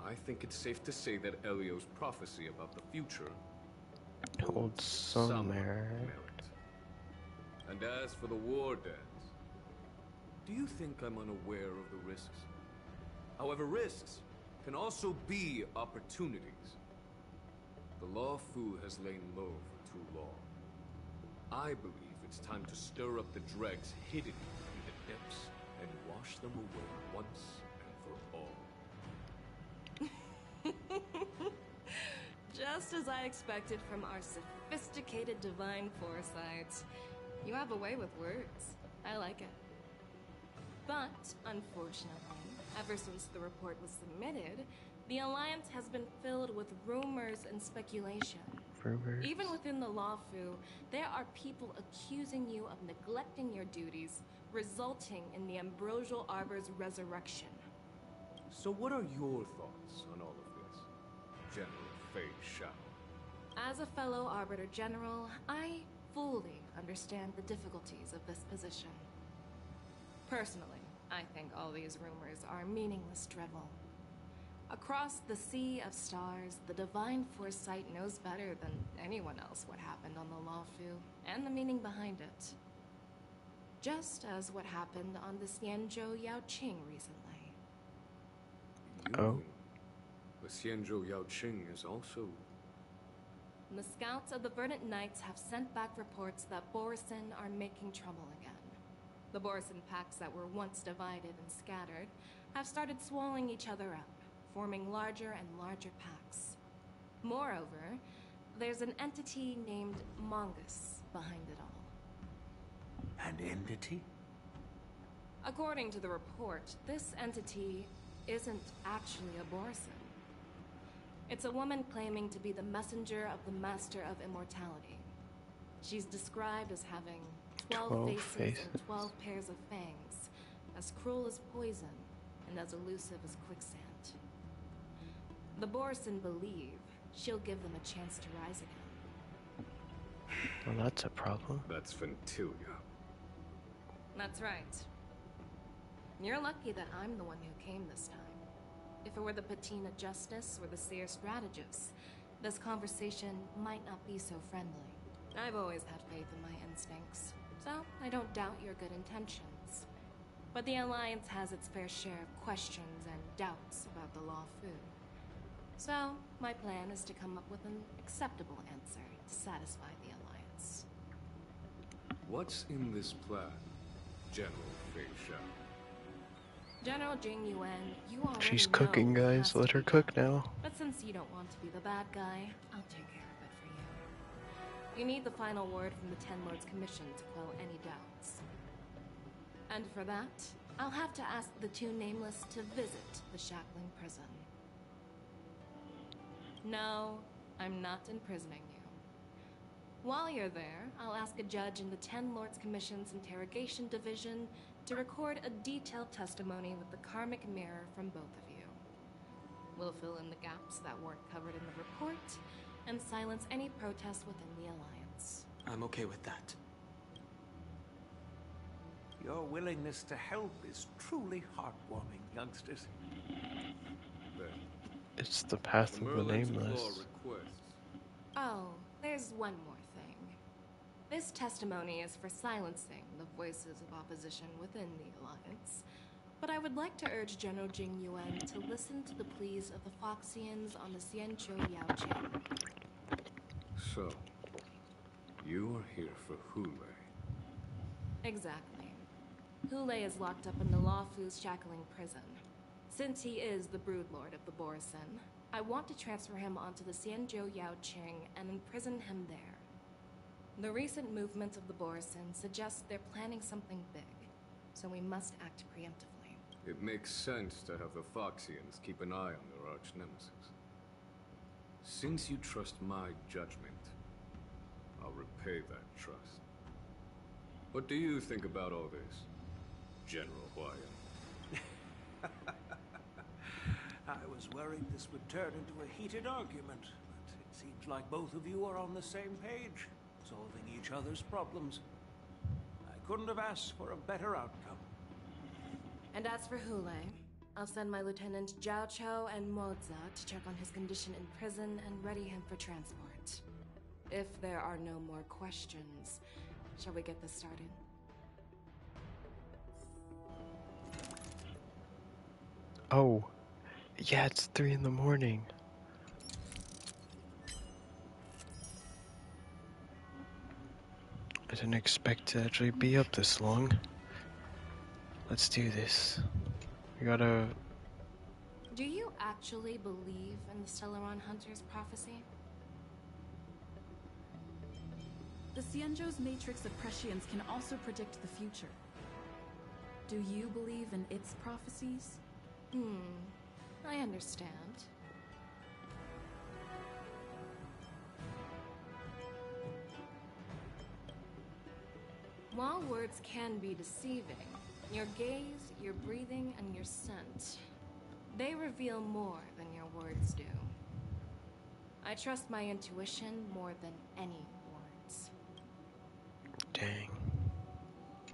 I think it's safe to say that Elio's prophecy about the future holds some merit. And as for the war dance, do you think I'm unaware of the risks? However, risks can also be opportunities. The Lawfu has lain low for too long. I believe it's time to stir up the dregs hidden in the depths and wash them away once and for all. Just as I expected from our sophisticated divine foresight. You have a way with words. I like it. But, unfortunately, ever since the report was submitted, the Alliance has been filled with rumors and speculation. Rumors? Even within the Lawfu, there are people accusing you of neglecting your duties, resulting in the Ambrosial Arbor's resurrection. So what are your thoughts on all of this, General Fei Shao? As a fellow Arbiter General, I fully understand the difficulties of this position. Personally, I think all these rumors are meaningless drivel. Across the sea of stars, the divine foresight knows better than anyone else what happened on the Lawfu and the meaning behind it. Just as what happened on the Xianzhou Yaoqing recently. Oh. The Xianzhou Yaoqing is also... The scouts of the Verdant Knights have sent back reports that Borisin are making trouble again. The Borisin packs that were once divided and scattered have started swallowing each other up, forming larger and larger packs. Moreover, there's an entity named Mongus behind it all. An entity? According to the report, this entity isn't actually a Borisin. It's a woman claiming to be the messenger of the Master of Immortality. She's described as having 12 faces and 12 pairs of fangs, as cruel as poison and as elusive as quicksand. The Borisin believe she'll give them a chance to rise again. Well, that's a problem. That's Ventilia. That's right. You're lucky that I'm the one who came this time. If it were the Patina Justice or the Seer Strategist, this conversation might not be so friendly. I've always had faith in my instincts, so I don't doubt your good intentions. But the Alliance has its fair share of questions and doubts about the Lawfu. So, my plan is to come up with an acceptable answer to satisfy the Alliance. What's in this plan, General Fei Shao? General Jing Yuan, you already She's know cooking, what guys. has Let to her be cook done. now. But since you don't want to be the bad guy, I'll take care of it for you. You need the final word from the Ten Lords Commission to quell any doubts. And for that, I'll have to ask the two Nameless to visit the Shackling prison. No, I'm not imprisoning you. While you're there, I'll ask a judge in the Ten Lords Commission's Interrogation Division to record a detailed testimony with the karmic mirror from both of you. We'll fill in the gaps that weren't covered in the report and silence any protest within the Alliance. I'm okay with that. Your willingness to help is truly heartwarming, youngsters. It's the path of the nameless. Oh, there's one more thing. This testimony is for silencing the voices of opposition within the Alliance, but I would like to urge General Jing Yuan to listen to the pleas of the Foxians on the Xianzhou Yaoqing. So, you are here for Hule. Exactly. Hule is locked up in the Lawfu's Shackling prison, Since he is the broodlord of the Borison, I want to transfer him onto the Xianzhou Yaoqing and imprison him there. The recent movements of the Borison suggest they're planning something big, so we must act preemptively. It makes sense to have the Foxians keep an eye on their arch-nemesis. Since you trust my judgment, I'll repay that trust. What do you think about all this, General Hoyo? I was worried this would turn into a heated argument, but it seems like both of you are on the same page, solving each other's problems. I couldn't have asked for a better outcome. And as for Hule, I'll send my Lieutenant Jiao Chou and Moza to check on his condition in prison and ready him for transport. If there are no more questions, shall we get this started? Oh, yeah, it's 3 in the morning. I didn't expect to actually be up this long. Let's do this. We gotta... Do you actually believe in the Stellaron Hunter's prophecy? The Xianzhou's matrix of prescience can also predict the future. Do you believe in its prophecies? I understand. While words can be deceiving, your gaze, your breathing, and your scent, they reveal more than your words do. I trust my intuition more than any words. Dang.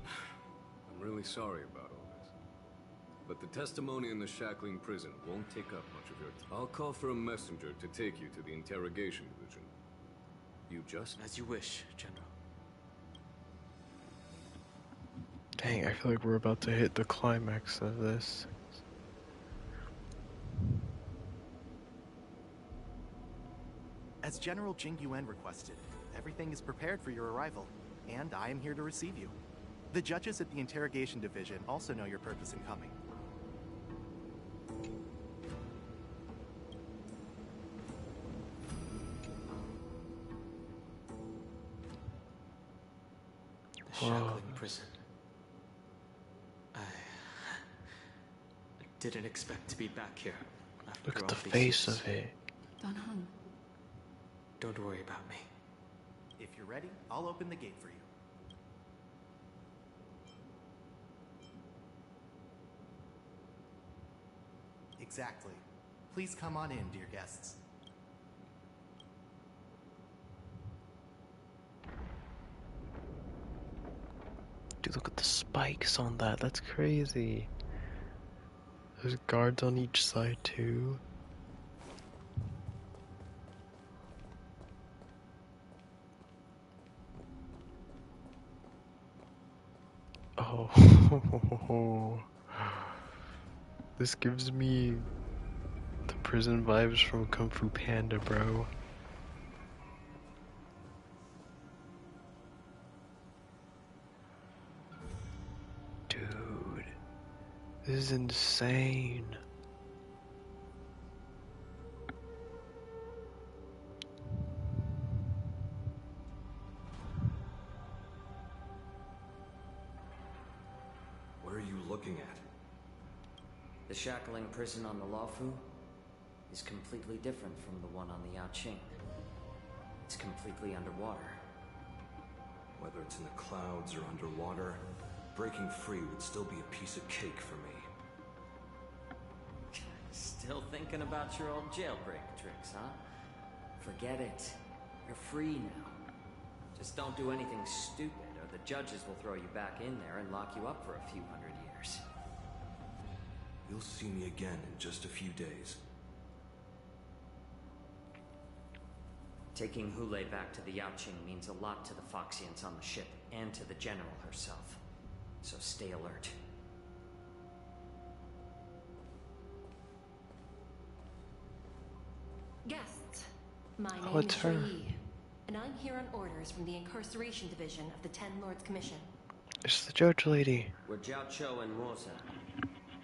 I'm really sorry about all this. But the testimony in the shackling prison won't take up much of your time. I'll call for a messenger to take you to the interrogation division. You just... As you wish, General. Dang, I feel like we're about to hit the climax of this. As General Jing Yuan requested, everything is prepared for your arrival, and I am here to receive you. The judges at the interrogation division also know your purpose in coming. The shackling prison. I didn't expect to be back here after Look at all the these face years. of it. Dan Heng. Don't worry about me. If you're ready, I'll open the gate for you. Exactly. Please come on in, dear guests. Dude, look at the spikes on that. That's crazy. There's guards on each side, too. Oh. This gives me the prison vibes from Kung Fu Panda, bro. Dude, this is insane. What are you looking at? The shackling prison on the Luofu is completely different from the one on the Yaoqing. It's completely underwater. Whether it's in the clouds or underwater, breaking free would still be a piece of cake for me. Still thinking about your old jailbreak tricks, huh? Forget it. You're free now. Just don't do anything stupid, or the judges will throw you back in there and lock you up for a few hundred years. You'll see me again in just a few days. Taking Hule back to the Yaoqing means a lot to the Foxians on the ship, and to the General herself. So stay alert. Guests, my name What's is her? Yi, and I'm here on orders from the Incarceration Division of the Ten Lords Commission. It's the judge lady. We're Jiao Chou and Moza.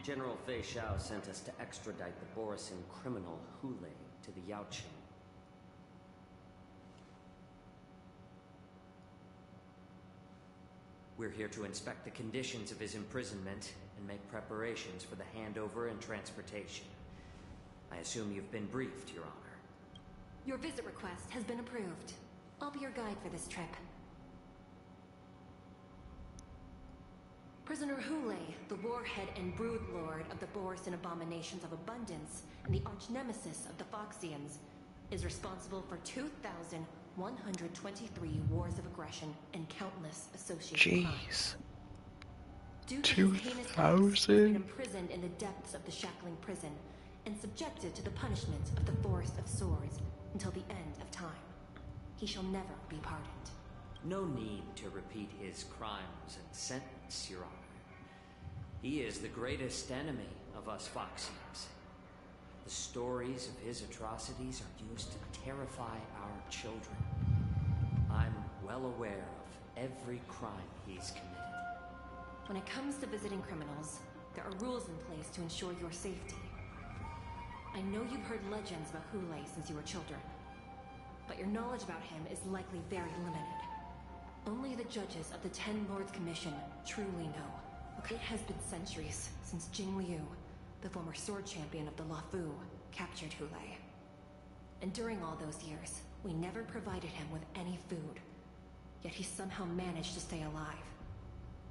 General Fei Xiao sent us to extradite the Borisin criminal Hule to the Yaoqing. We're here to inspect the conditions of his imprisonment and make preparations for the handover and transportation. I assume you've been briefed, Your Honor. Your visit request has been approved. I'll be your guide for this trip. Prisoner Hule, the warhead and brood lord of the Borisin abominations of abundance and the arch-nemesis of the Foxians, is responsible for 2,123 wars of aggression and countless associated crimes. Due to his heinous acts, he's been imprisoned in the depths of the Shackling prison and subjected to the punishment of the Forest of Swords until the end of time. He shall never be pardoned. No need to repeat his crimes and sentence, Your Honor. He is the greatest enemy of us Foxians. The stories of his atrocities are used to terrify our children. I'm well aware of every crime he's committed. When it comes to visiting criminals, there are rules in place to ensure your safety. I know you've heard legends about Hule since you were children, but your knowledge about him is likely very limited. Only the judges of the Ten Lords Commission truly know. It has been centuries since Jing Liu, the former sword champion of the Luofu, captured Hule. And during all those years, we never provided him with any food. Yet he somehow managed to stay alive.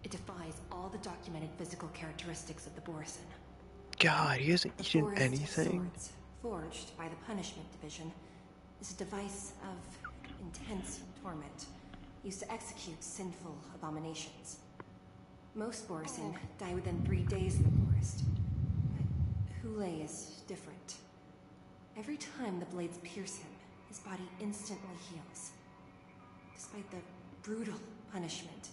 It defies all the documented physical characteristics of the Borisin. God, he hasn't eaten anything. Swords, forged by the Punishment Division, is a device of intense torment, used to execute sinful abominations. Most Borisin die within 3 days in the forest, but Hule is different. Every time the blades pierce him, his body instantly heals. Despite the brutal punishment,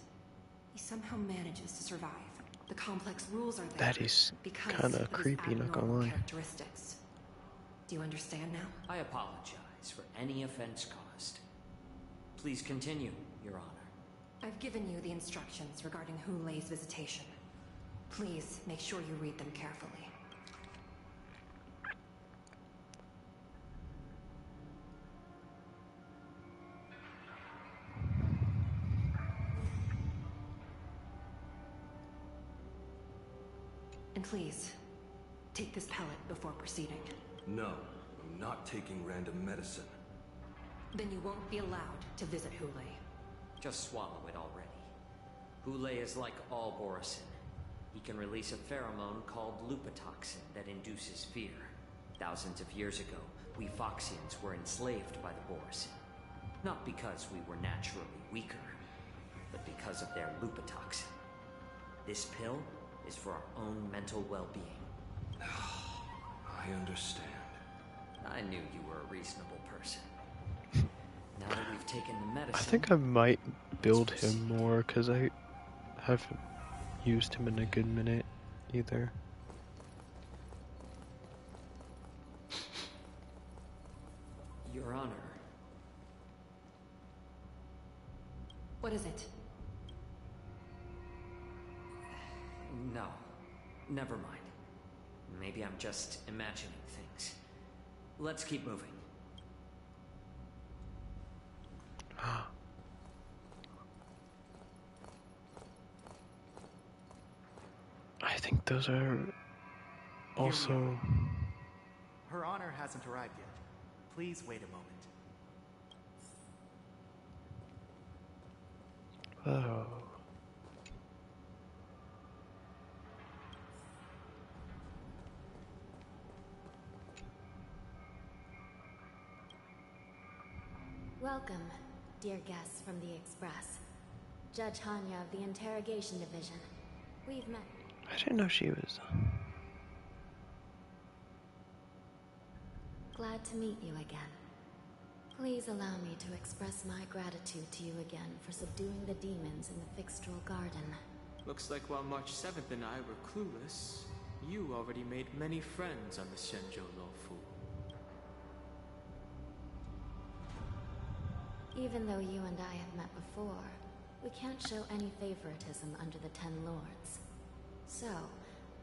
he somehow manages to survive. The complex rules are there. That is kind of creepy, not gonna lie. Characteristics. Do you understand now? I apologize for any offense caused. Please continue, Your Honor. I've given you the instructions regarding Hule's visitation. Please make sure you read them carefully. And please, take this pellet before proceeding. No, I'm not taking random medicine. Then you won't be allowed to visit Hule. Just swallow it already. Hule is like all Borisin. He can release a pheromone called lupatoxin that induces fear. Thousands of years ago, we Foxians were enslaved by the Borisin. Not because we were naturally weaker, but because of their lupatoxin. This pill is for our own mental well-being. I understand. I knew you were a reasonable person. Now that we've taken the medicine... I think I might build him more, because I haven't used him in a good minute, either. Your Honor. What is it? No. Never mind. Maybe I'm just imagining things. Let's keep moving. I think those are also... Her Honor hasn't arrived yet. Please wait a moment. Oh. Welcome, dear guests from the Express. Judge Hanya of the Interrogation Division. We've met. I didn't know she was... Glad to meet you again. Please allow me to express my gratitude to you again for subduing the demons in the Fixtral Garden. Looks like while March 7th and I were clueless, you already made many friends on the Shenzhou Luofu. Even though you and I have met before, we can't show any favoritism under the Ten Lords. So,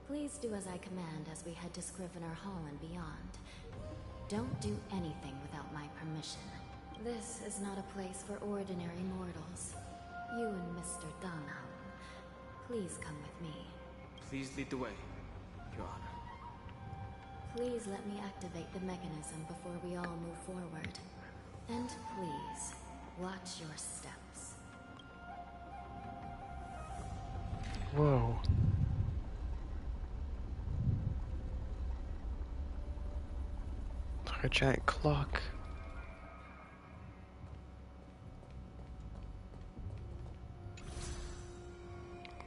Please do as I command as we head to Scrivener Hall and beyond. Don't do anything without my permission. This is not a place for ordinary mortals. You and Mr. Dunham, please come with me. Please lead the way, Your Honor. Please let me activate the mechanism before we all move forward. And please, watch your steps. Whoa. It's like a giant clock.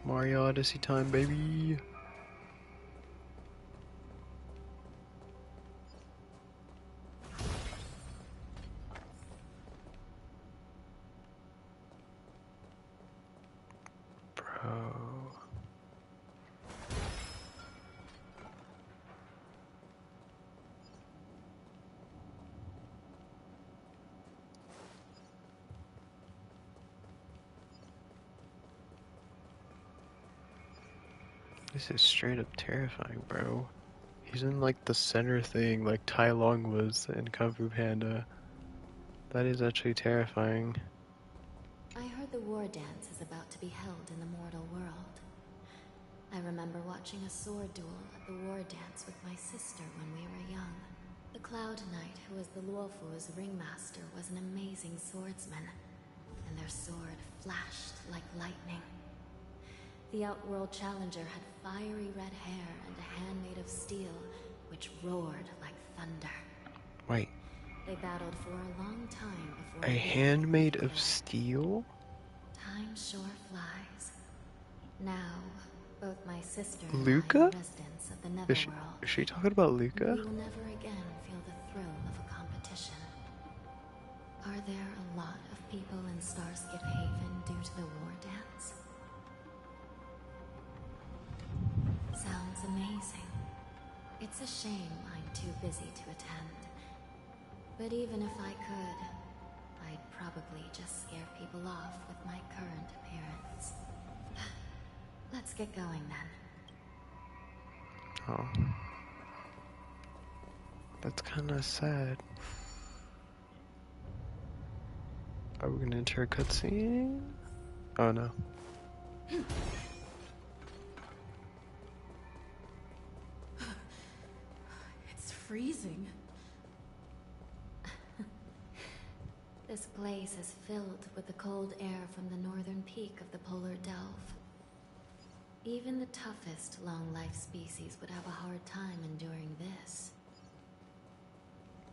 Mario Odyssey time, baby. This is straight up terrifying, bro. He's in like the center thing, like Tai Long was in Kung Fu Panda. That is actually terrifying. I heard the war dance is about to be held in the mortal world. I remember watching a sword duel at the war dance with my sister when we were young. The Cloud Knight, who was the Luofu's ringmaster, was an amazing swordsman, and their sword flashed like lightning. The Outworld Challenger had fiery red hair and a hand made of steel, which roared like thunder. Wait. They battled for a long time before... A hand made of steel? Time sure flies. Now, both my sister and Luca? I are residents of the Netherworld. Is she talking about Luca? We will never again feel the thrill of a competition. Are there a lot of people in Starskip Haven due to the war dance? Sounds amazing. It's a shame I'm too busy to attend. But even if I could, I'd probably just scare people off with my current appearance. Let's get going then. Oh. That's kinda sad. Are we gonna enter a cutscene? Oh no. It's freezing. This place is filled with the cold air from the northern peak of the polar delve. Even the toughest long-life species would have a hard time enduring this.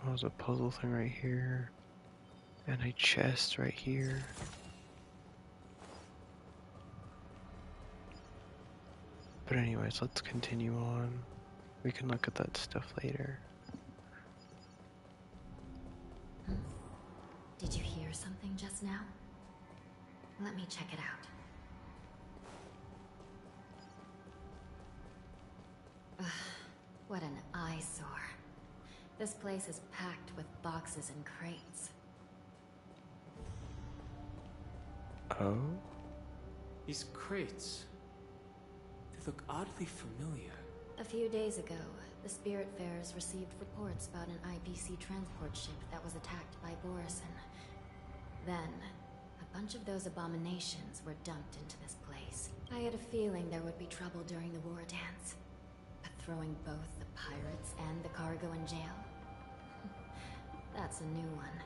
Oh, there's a puzzle thing right here. And a chest right here. But anyways, let's continue on. We can look at that stuff later. Did you hear something just now? Let me check it out. Ugh, what an eyesore. This place is packed with boxes and crates. Oh? These crates... they look oddly familiar. A few days ago, the Spiritfarers received reports about an IPC transport ship that was attacked by Borison. Then, a bunch of those abominations were dumped into this place. I had a feeling there would be trouble during the war dance. But throwing both the pirates and the cargo in jail? That's a new one.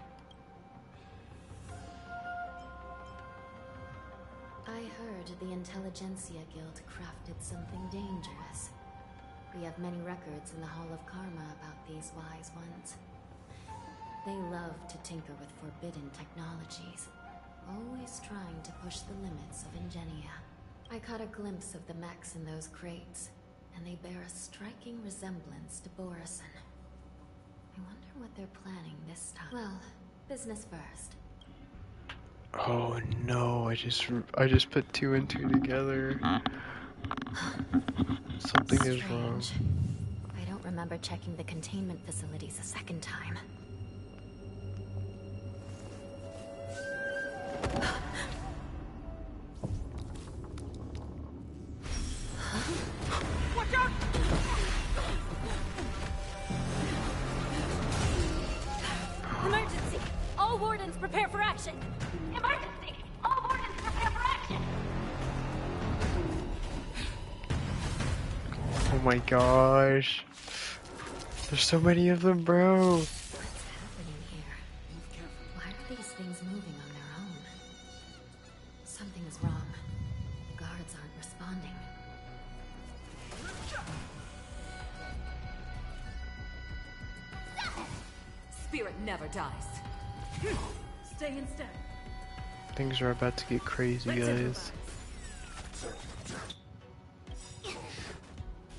I heard the Intelligentsia Guild crafted something dangerous. We have many records in the Hall of Karma about these wise ones. They love to tinker with forbidden technologies, always trying to push the limits of Ingenia. I caught a glimpse of the mechs in those crates, and they bear a striking resemblance to Borison. I wonder what they're planning this time. Well, business first. Oh no, I just put two and two together. Something is wrong. I don't remember checking the containment facilities a second time. Watch out! Prepare for action! Emergency! All wardens prepare for action! Oh my gosh. There's so many of them, bro. What's happening here? Why are these things moving on their own? Something is wrong. The guards aren't responding. Spirit never dies. Stay in step. Things are about to get crazy, guys.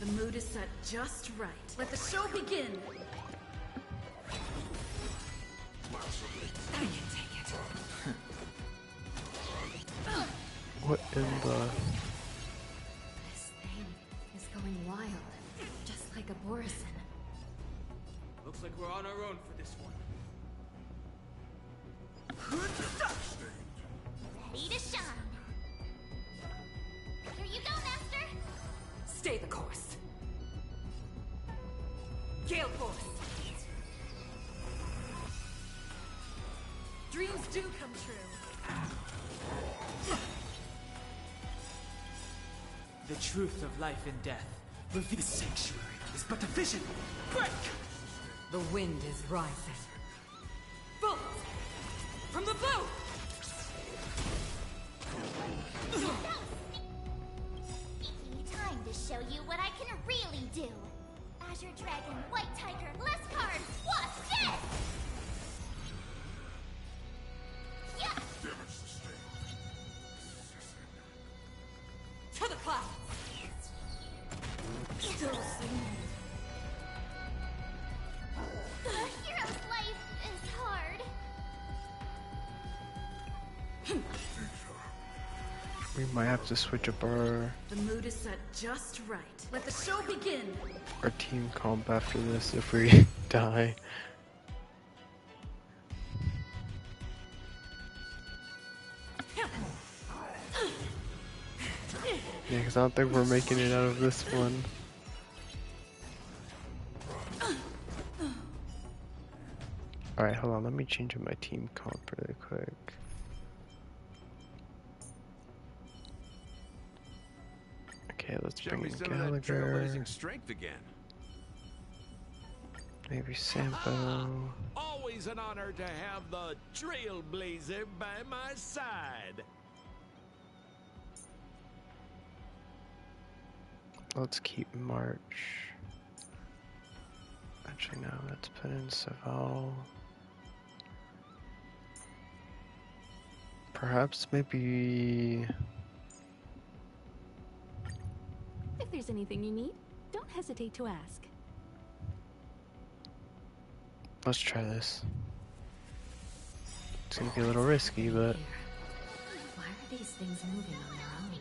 The mood is set just right. Let the show begin. I can take it. What in the... This thing is going wild. Just like a Borison. Looks like we're on our own for this one. Ready to shine. Here you go, Master. Stay the course. Gale Force. Dreams do come true. The truth of life and death. Reveal the sanctuary is but a vision. Break! The wind is rising. Bullets! From the blue! Time to show you what I can really do. Azure Dragon, White Tiger, less cards. Watch this! Yeah! To the clouds! Still singing. A hero's life is hard. We might have to switch up our The mood is set just right. Let the show begin. team comp after this if we die. Yeah, because I don't think we're making it out of this one. Alright, hold on, let me change up my team comp really quick. Okay, let's bring in Gallagher. Strength again. Maybe Sampo. Always an honor to have the Trailblazer by my side. Let's keep March. Actually, no, let's put in Saval. Perhaps maybe... If there's anything you need, don't hesitate to ask. Let's try this. It's gonna be a little risky, but... Why are these things moving on their own?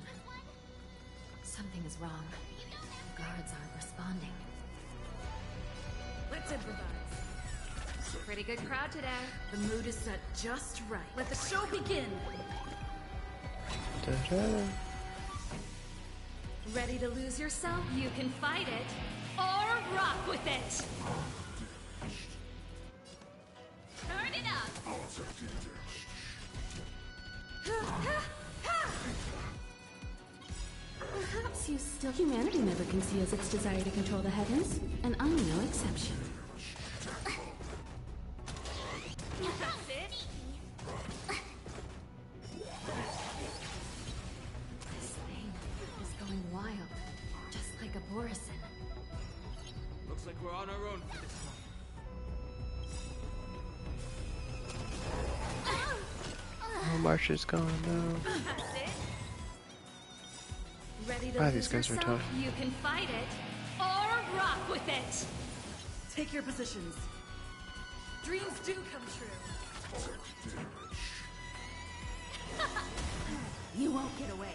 Something is wrong. The guards aren't responding. Let's improvise. Pretty good crowd today. The mood is set just right. Let the show begin. Da-da. Ready to lose yourself? You can fight it or rock with it. Turn it up. Perhaps you still... Humanity never conceals its desire to control the heavens, and I'm no exception. That's it. This thing is going wild. Just like a Borison. Looks like we're on our own for this one. Oh, March is gone now. That's it. Ready to Ah, lose these guys are yourself? tough. You can fight it or rock with it. Take your positions. Dreams do come true. You won't get away.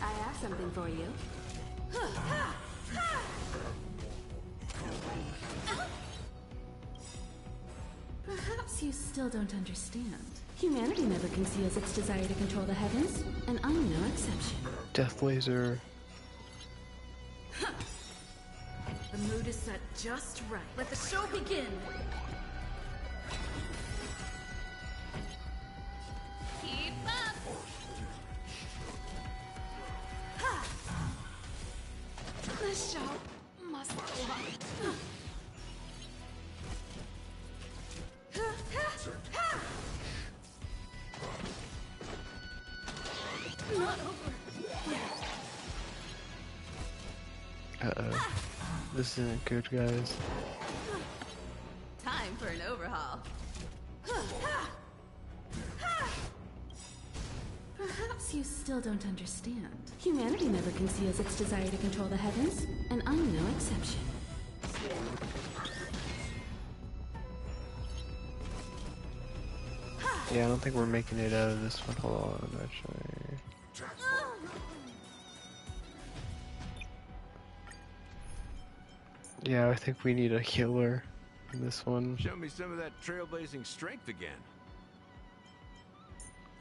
I have something for you. Perhaps you still don't understand. Humanity never conceals its desire to control the heavens, and I'm no exception. Death Laser. The mood is set just right. Let the show begin. not over. Uh-oh. This isn't good, guys. Time for an overhaul. Perhaps you still don't understand. Humanity never conceals its desire to control the heavens, and I'm no exception. Yeah, I don't think we're making it out of this one. Hold on, actually. Yeah, I think we need a healer in this one. Show me some of that trailblazing strength again.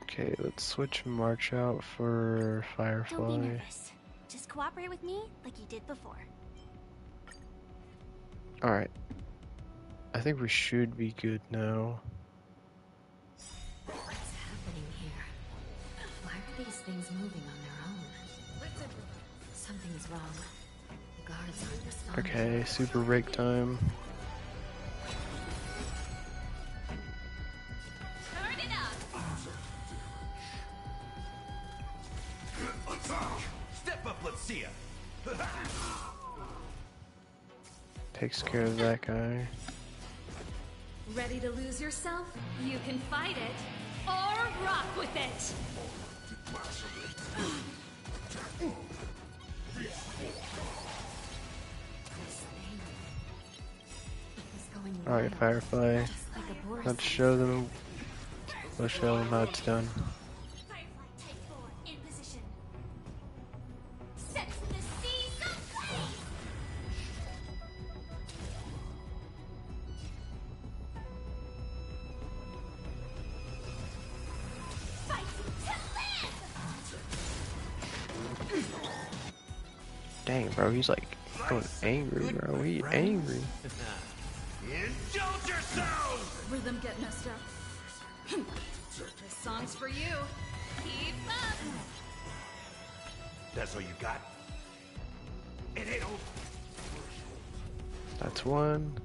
Okay, let's switch March out for Firefly. Don't be nervous. Just cooperate with me like you did before. Alright. I think we should be good now. What's happening here? Why are these things moving on their own? Something's wrong. The guards aren't responding. Okay, super break time. Turn it up! Step up, let's see ya. Takes care of that guy. Ready to lose yourself? You can fight it, or rock with it! Alright, Firefly. Let's show them. We'll show them how it's done. In position. Set to the seas of flame! Fight to live! Dang, bro, he's like going angry, bro. He angry. Indulge yourselves! Rhythm get messed up. This song's for you. Keep up! That's all you got? It ain't over. That's one.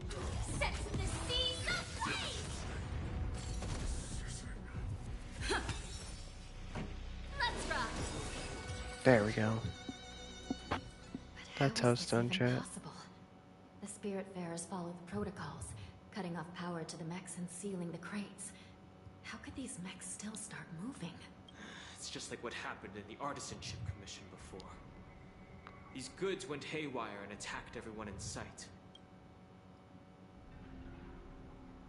Set to the seas of flame! Let's rock! There we go. That's how it's done, chat. Possible. The Spiritfarers followed the protocols, cutting off power to the mechs and sealing the crates. How could these mechs still start moving? It's just like what happened in the Artisanship Commission before. These goods went haywire and attacked everyone in sight.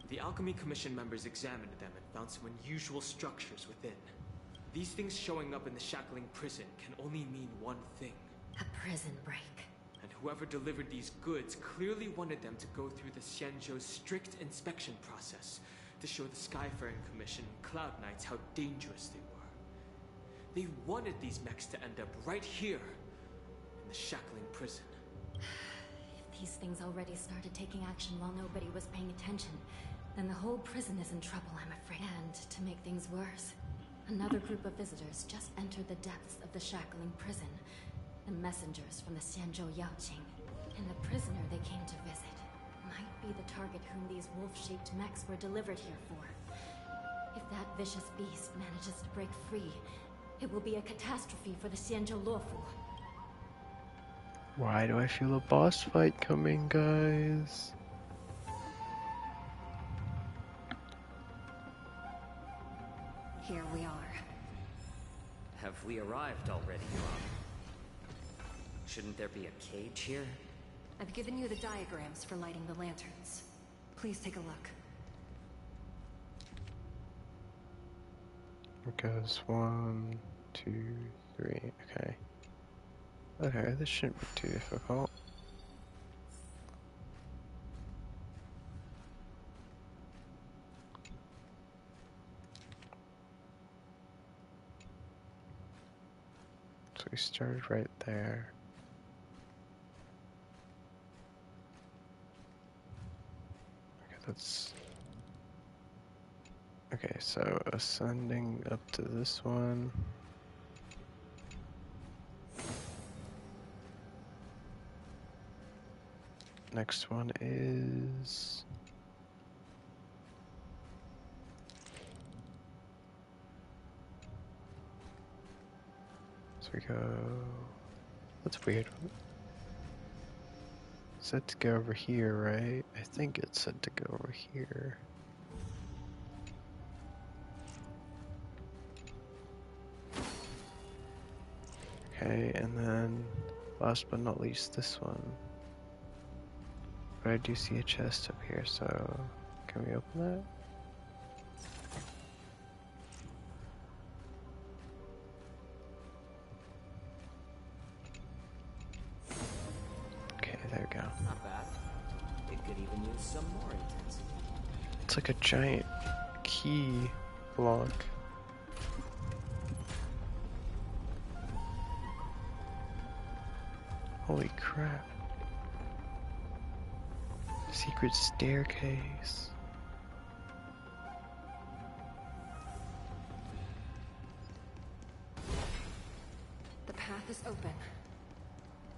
The Alchemy Commission members examined them and found some unusual structures within. These things showing up in the shackling prison can only mean one thing. A prison break. And whoever delivered these goods clearly wanted them to go through the Xianzhou's strict inspection process to show the Skyfaring Commission and Cloud Knights how dangerous they were. They wanted these mechs to end up right here, in the shackling prison. If these things already started taking action while nobody was paying attention, then the whole prison is in trouble, I'm afraid. And to make things worse, another group of visitors just entered the depths of the shackling prison. The messengers from the Xianzhou Yaoqing. And the prisoner they came to visit might be the target whom these wolf-shaped mechs were delivered here for. If that vicious beast manages to break free, it will be a catastrophe for the Xianzhou Luofu. Why do I feel a boss fight coming, guys? Here we are. Have we arrived already, Mom? Shouldn't there be a cage here? I've given you the diagrams for lighting the lanterns. Please take a look. It goes 1, 2, 3. Okay. Okay, this shouldn't be too difficult. So we started right there. Okay, that's... Okay, so ascending up to this one. Next one is... So we go. That's weird. Set to go over here, right? I think it's set to go over here. Okay, and then last but not least, this one. But I do see a chest up here, so can we open that? Okay, there we go. Not bad. It could even use some more intensity. It's like a giant key block. Holy crap. Secret staircase. The path is open.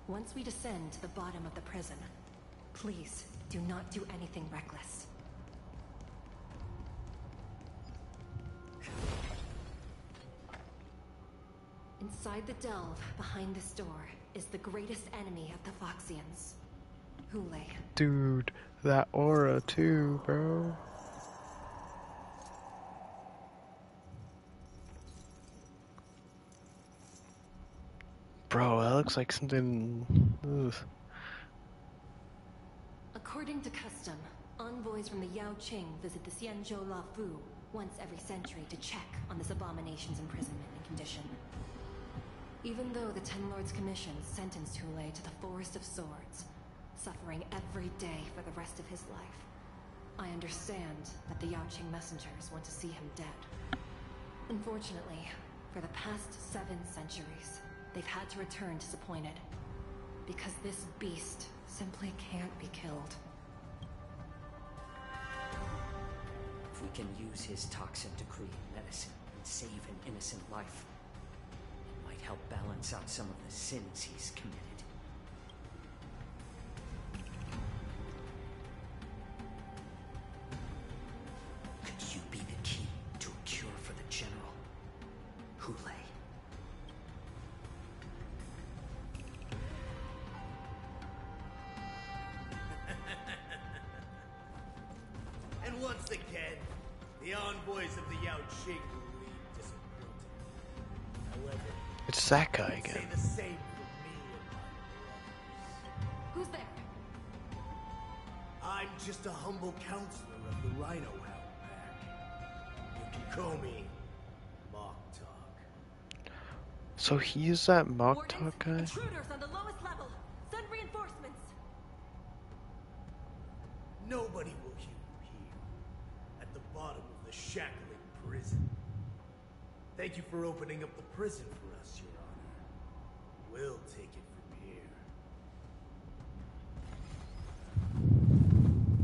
Once we descend to the bottom of the prison, please do not do anything reckless. Inside the delve, behind this door, is the greatest enemy of the Foxians, Hule. Dude, that aura too, bro. Bro, that looks like something. Ugh. According to custom, envoys from the Yao Qing visit the Xianzhou La Fu once every century to check on this abomination's imprisonment and condition. Even though the Ten Lords Commission sentenced Hule to the Forest of Swords, suffering every day for the rest of his life, I understand that the Yao Qing messengers want to see him dead. Unfortunately, for the past 7 centuries, they've had to return disappointed, because this beast simply can't be killed. If we can use his toxin to create medicine and save an innocent life, it might help balance out some of the sins he's committed. Could you be the key to a cure for the General, Hule? And once again, the envoys of the Yao Qing will leave disappointed. However, It's that guy I again. say the same for me and my brothers. Who's there? I'm just a humble counselor of the Rhino Hound Pack. You can call me Mock Talk. So he's that mock talk guy? Intruders on the lowest level! Send reinforcements! Nobody will hear you here, at the bottom of the shackling prison. Thank you for opening up the prison for us, Your Honor. We'll take it from here.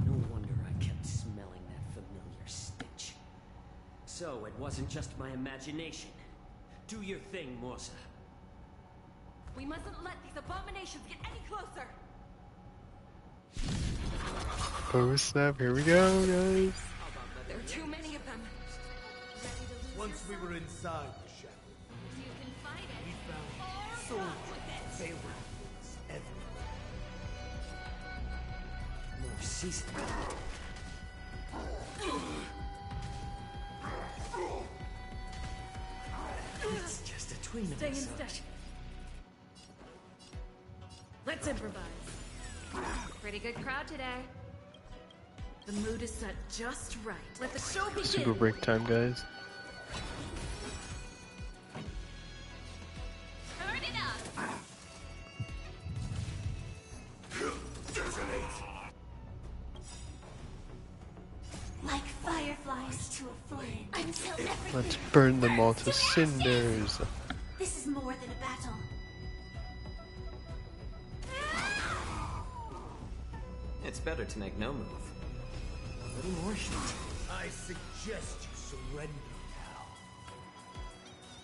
No wonder I kept smelling that familiar stench. So it wasn't just my imagination. Do your thing, Morsa. We mustn't let these abominations get any closer! Oh snap, here we go, guys. There are too many of them. Once we were inside the shackle, You can fight it. we found swords, saber blades everywhere. More season. It's just a tween of Stay in us. step. Let's improvise. Pretty good crowd today. The mood is set just right. Let the show begin. Super break time, guys. Turn it up. Like fireflies to a flame. Until everything Let's burn them all to cinders. This is more than a battle. It's better to make no move. A little more heat. I suggest you surrender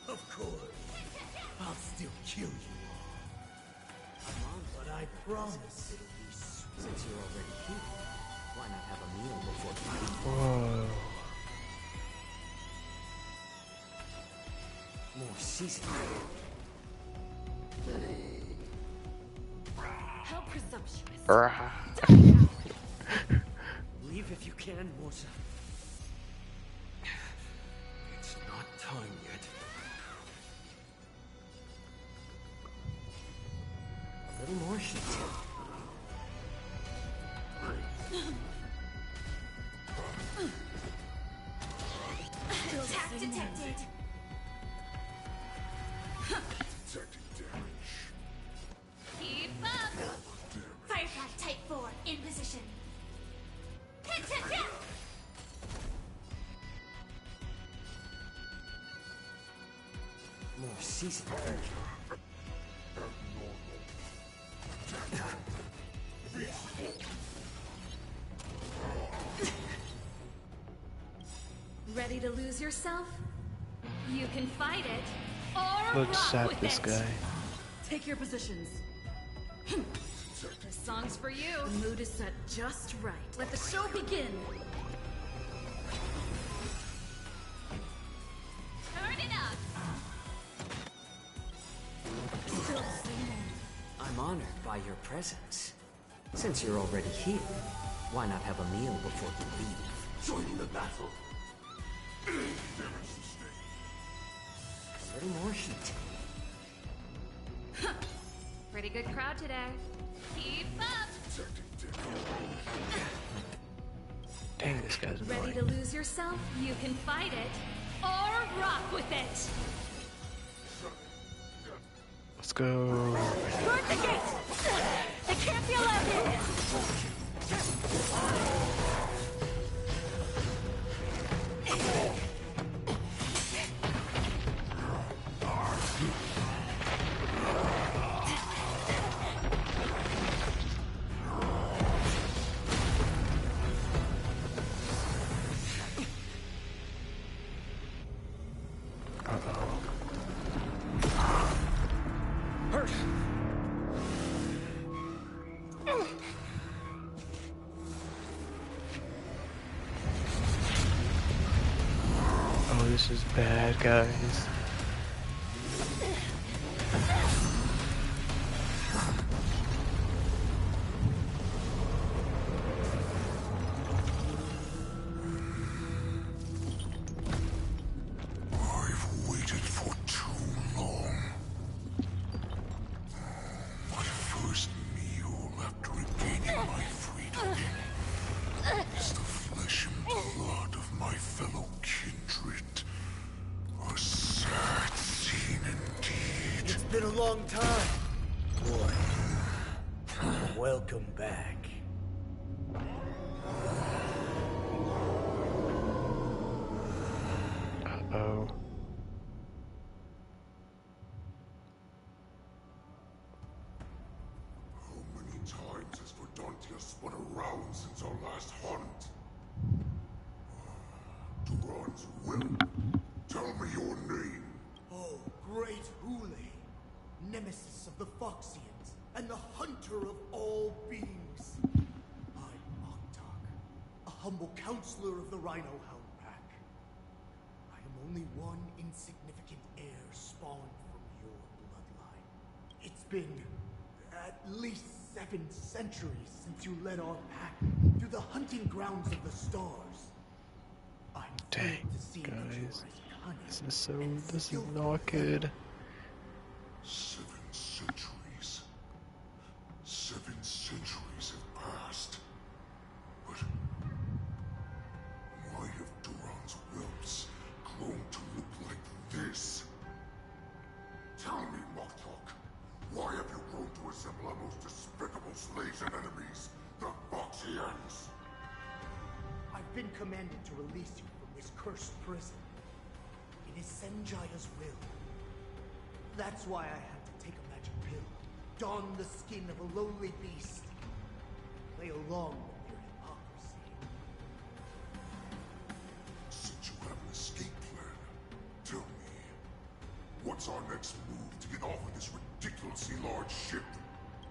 now. Of course, I'll still kill you all. But I promise it'll be sweet. Since you're already here, why not have a meal before fighting? Whoa. More season. How presumptuous. Leave if you can, Mosa. It's not time yet. A little more heat. Attack detected. Keep up. Firefly Type 4 in position. Hit, hit, hit. More seasoned. Ready to lose yourself? You can fight it, or Let's rock sap with this it. guy. Take your positions. This song's for you. The mood is set just right. Let the show begin. Turn it up. I'm honored by your presence. Since you're already here, why not have a meal before you leave? Joining the battle. A little more heat. Pretty good crowd today. Keep up. Dang, this guy's Ready annoying. to lose yourself? You can fight it, or rock with it. Let's go. Guard the gate! They can't be allowed in! Hurt! Oh, this is bad, guys. I've waited for too long. My first meal after regaining my freedom is the flesh and blood of my fellow kindred. A sad scene indeed. It's been a long time. Boy. Welcome back. Uh-oh. How many times has Verdontia spun around since our last hunt? Duran's will. Tell me your name. Oh, great Hule, nemesis of the Foxians, and the hunter of all beings. I'm Moktok, a humble counselor of the Rhino Hound Pack. I am only one insignificant heir spawned from your bloodline. It's been at least 7 centuries since you led our pack through the hunting grounds of the stars. I'm Dang, thrilled to see that you are guys. as cunning This is not good. 7 centuries. 7 centuries have passed. But why have Duran's whelps grown to look like this? Tell me, Moktok, why have you grown to resemble our most despicable slaves and enemies, the Foxians? I've been commanded to release you from this cursed prison. It is Senjaya's will. That's why I had to take a magic pill, don the skin of a lowly beast, play along with their hypocrisy. Since you have an escape plan, tell me, what's our next move to get off of this ridiculously large ship?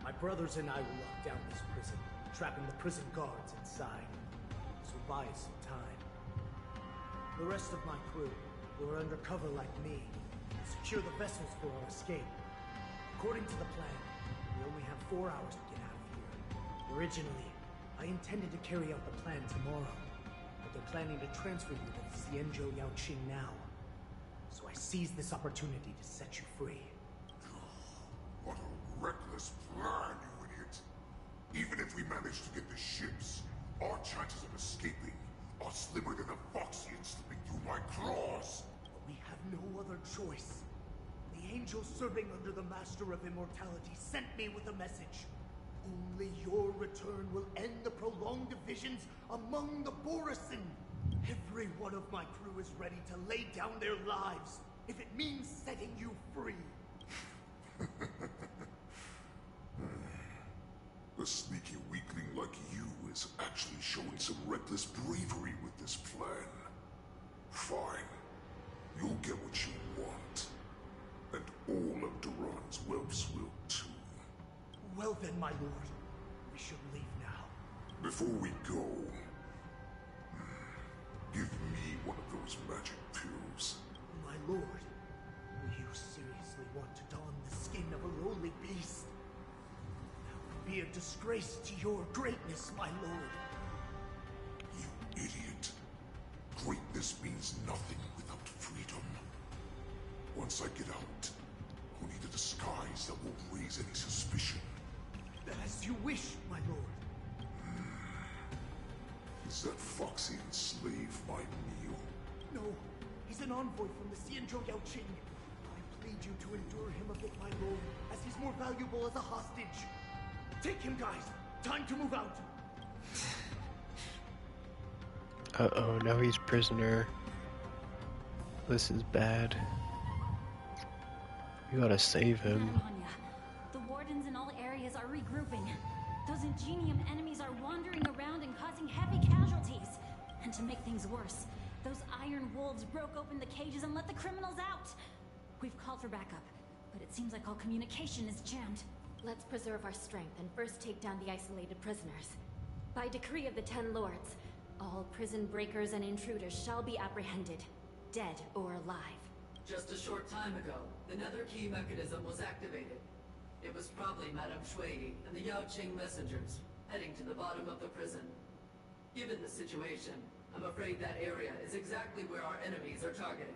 My brothers and I will lock down this prison, trapping the prison guards inside. This will buy us some time. The rest of my crew, who are undercover like me, will secure the vessels for our escape. According to the plan, we only have 4 hours to get out of here. Originally, I intended to carry out the plan tomorrow, but they're planning to transfer you to the Xianzhou Yaoqing now. So I seized this opportunity to set you free. What a reckless plan, you idiot. Even if we manage to get the ships, our chances of escaping are slimmer than a Foxian slipping through my claws. But we have no other choice. The angel serving under the Master of Immortality sent me with a message. Only your return will end the prolonged divisions among the Borisin. Every one of my crew is ready to lay down their lives if it means setting you free. A sneaky weakling like you is actually showing some reckless bravery with this plan. Fine. You'll get what you want. And all of Duran's whelps will too. Well then, my lord. We should leave now. Before we go, give me one of those magic pills. My lord, will you seriously want to don the skin of a lowly beast? That would be a disgrace to your greatness, my lord. You idiot. Greatness means nothing without freedom. Once I get out, I'll need a disguise that won't raise any suspicion. As you wish, my lord. Is that Foxian slave my meal? No, he's an envoy from the Xianzhou Yaoqing. I plead you to endure him a bit, my lord, as he's more valuable as a hostage. Take him, guys. Time to move out. Uh-oh, now he's prisoner. This is bad. We gotta save him. The wardens in all areas are regrouping. Those Ingenium enemies are wandering around and causing heavy casualties. And to make things worse, those iron wolves broke open the cages and let the criminals out. We've called for backup, but it seems like all communication is jammed. Let's preserve our strength and first take down the isolated prisoners. By decree of the 10 lords, all prison breakers and intruders shall be apprehended, dead or alive. Just a short time ago, the nether key mechanism was activated. It was probably Madame Shuidi and the Yaoqing messengers, heading to the bottom of the prison. Given the situation, I'm afraid that area is exactly where our enemies are targeting.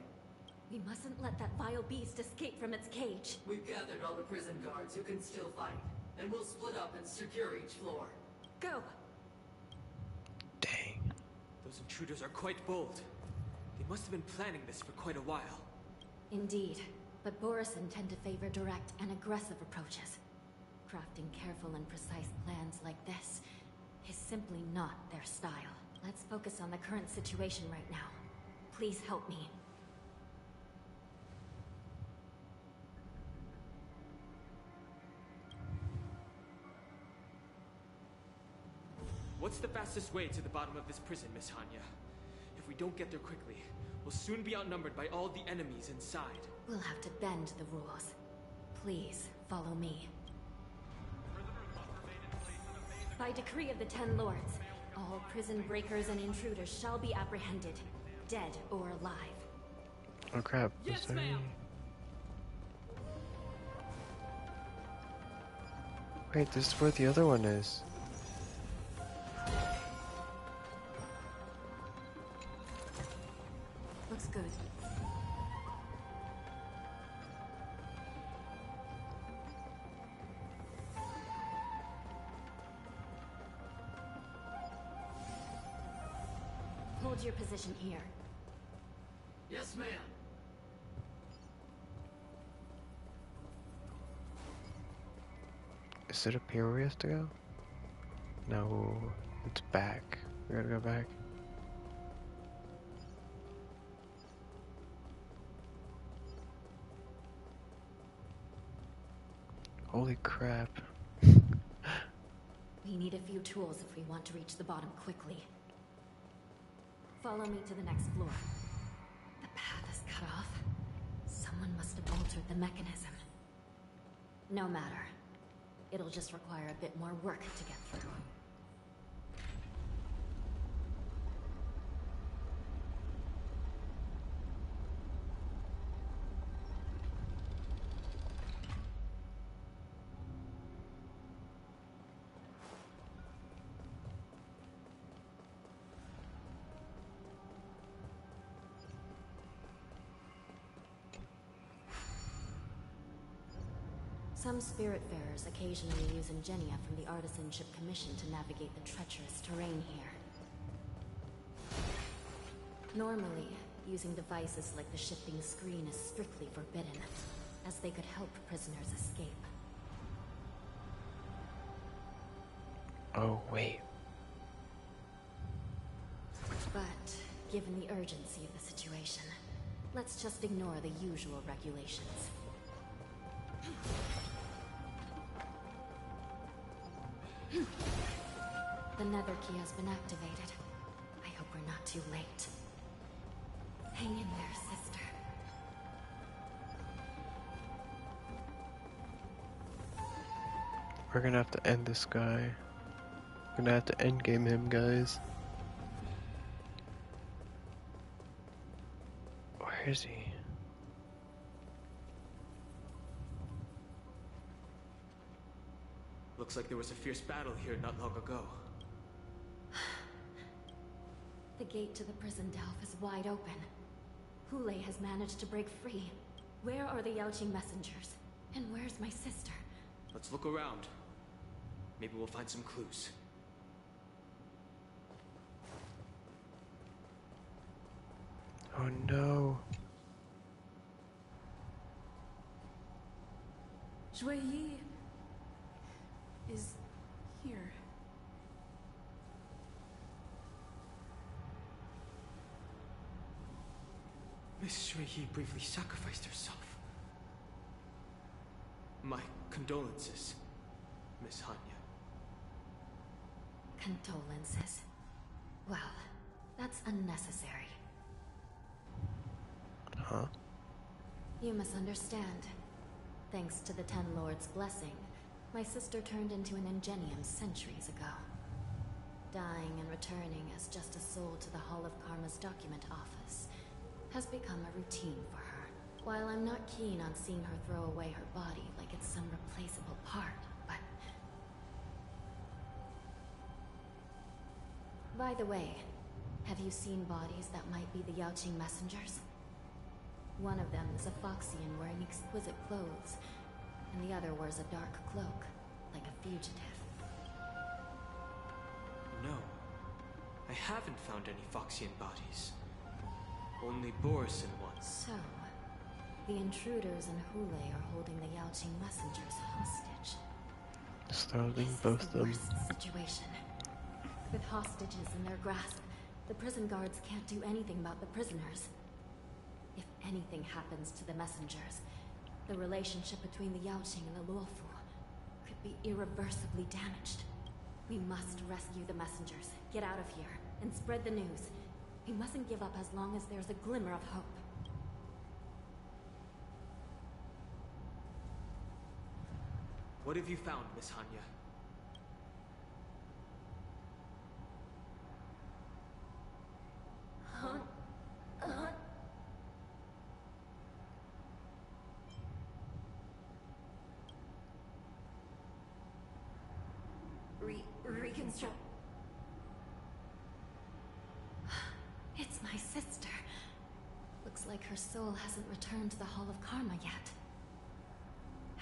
We mustn't let that vile beast escape from its cage. We've gathered all the prison guards who can still fight, and we'll split up and secure each floor. Go! Dang. Those intruders are quite bold. They must have been planning this for quite a while. Indeed, but Borisin tend to favor direct and aggressive approaches. Crafting careful and precise plans like this is simply not their style. Let's focus on the current situation right now. Please help me. What's the fastest way to the bottom of this prison, Miss Hanya? If we don't get there quickly, we'll soon be outnumbered by all the enemies inside. We'll have to bend the rules. Please, follow me. By decree of the 10 lords, all prison breakers and intruders shall be apprehended, dead or alive. Oh crap. Yes, ma'am. Wait, this is where the other one is. Looks good. Hold your position here. Yes, ma'am. Is it up here where we have to go? No, it's back. We gotta go back. Holy crap. We need a few tools if we want to reach the bottom quickly. Follow me to the next floor. The path is cut off. Someone must have altered the mechanism. No matter. It'll just require a bit more work to get through. Some spiritfarers occasionally use ingenia from the Artisanship Commission to navigate the treacherous terrain here. Normally, using devices like the shifting screen is strictly forbidden, as they could help prisoners escape. Oh, wait. But, given the urgency of the situation, let's just ignore the usual regulations. The nether key has been activated. I hope we're not too late. Hang in there, sister. We're gonna have to end this guy. We're gonna have to endgame him, guys. Where is he? Looks like there was a fierce battle here not long ago. The gate to the prison delve is wide open. Hule has managed to break free. Where are the Yaoqing messengers? And where's my sister? Let's look around. Maybe we'll find some clues. Oh no. Shui is here. Miss Shui briefly sacrificed herself. My condolences, Miss Hanya. Condolences. Well, that's unnecessary. Huh? You misunderstand. Thanks to the Ten Lords' blessing, my sister turned into an ingenium centuries ago. Dying and returning as just a soul to the Hall of Karma's document office has become a routine for her. While I'm not keen on seeing her throw away her body like it's some replaceable part, but... By the way, have you seen bodies that might be the Yaoqing messengers? One of them is a Foxian wearing exquisite clothes, and the other wears a dark cloak, like a fugitive. No. I haven't found any Foxian bodies. Only Borison ones. So, the intruders and Hule are holding the Yaoqing messengers hostage. Starting both of them. Worst situation. With hostages in their grasp, the prison guards can't do anything about the prisoners. If anything happens to the messengers, the relationship between the Yaoqing and the Luofu could be irreversibly damaged. We must rescue the messengers, get out of here, and spread the news. We mustn't give up as long as there's a glimmer of hope. What have you found, Miss Hanya? Reconstruct. It's my sister. Looks like her soul hasn't returned to the Hall of Karma yet.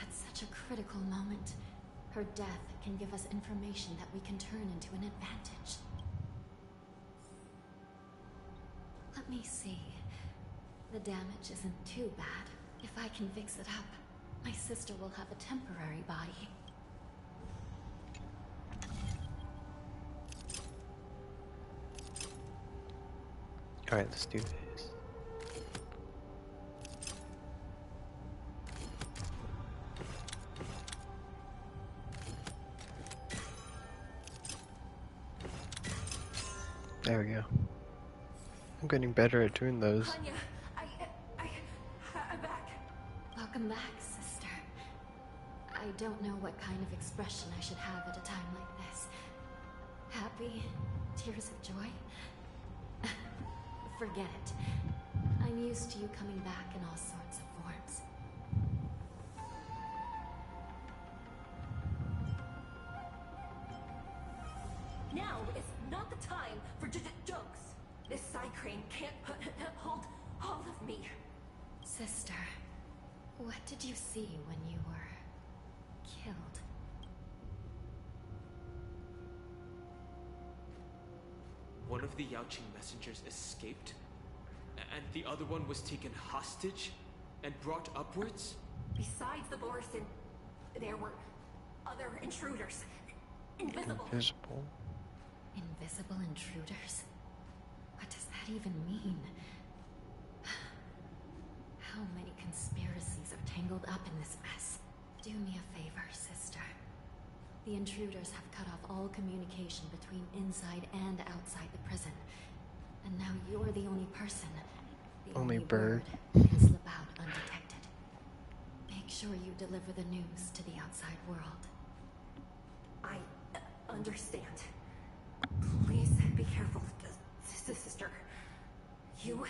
At such a critical moment, her death can give us information that we can turn into an advantage. Let me see. The damage isn't too bad. If I can fix it up, my sister will have a temporary body. Alright, let's do this. There we go. I'm getting better at doing those. Hanya, I'm back. Welcome back, sister. I don't know what kind of expression I should have at a time like this. Happy? Tears of joy? Forget it. I'm used to you coming back in all sorts of forms. Now is not the time for jokes. This side crane can't hold all of me. Sister, what did you see when you were killed. One of the Yaoqing messengers escaped, and the other one was taken hostage and brought upwards? Besides the Borisin, there were other intruders. Invisible. Invisible intruders? What does that even mean? How many conspiracies are tangled up in this mess? Do me a favor, sister. The intruders have cut off all communication between inside and outside the prison. And now you're the only person, the only bird, who can slip out undetected. Make sure you deliver the news to the outside world. I understand. Please be careful, sister. You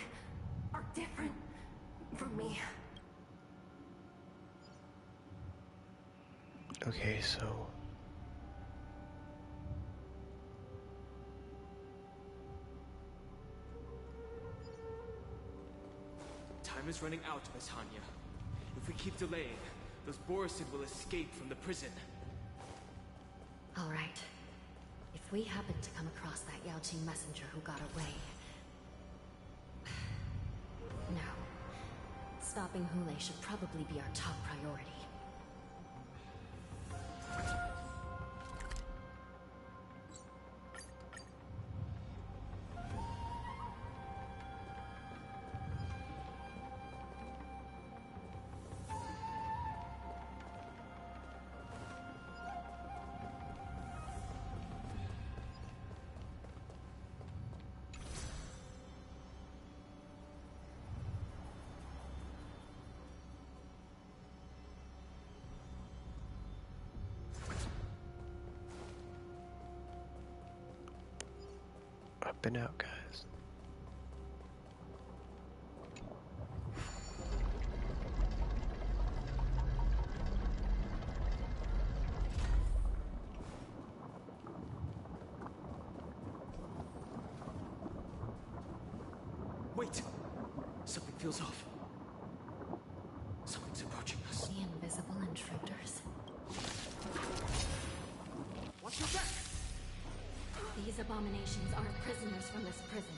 are different from me. Okay, so time is running out, Miss Hanya. If we keep delaying, those Borisin will escape from the prison. All right. If we happen to come across that Yaoqing messenger who got away... No. Stopping Hule should probably be our top priority. up and out, guys. Wait! Something feels off. Something's approaching us. The invisible intruders. Watch your back! These abominations are prisoners from this prison.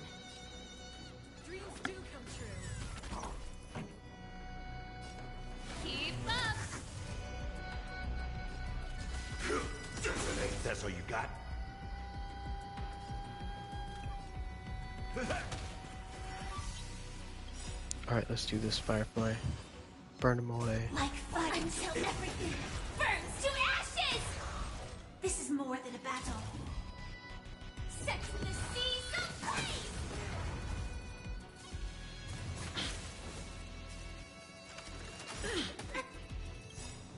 Dreams do come true. Keep up! Detonate, that's all you got? Alright, let's do this, Firefly. Burn them away. Like fire until everything burns to ashes! This is more than a battle. Set the seas ablaze!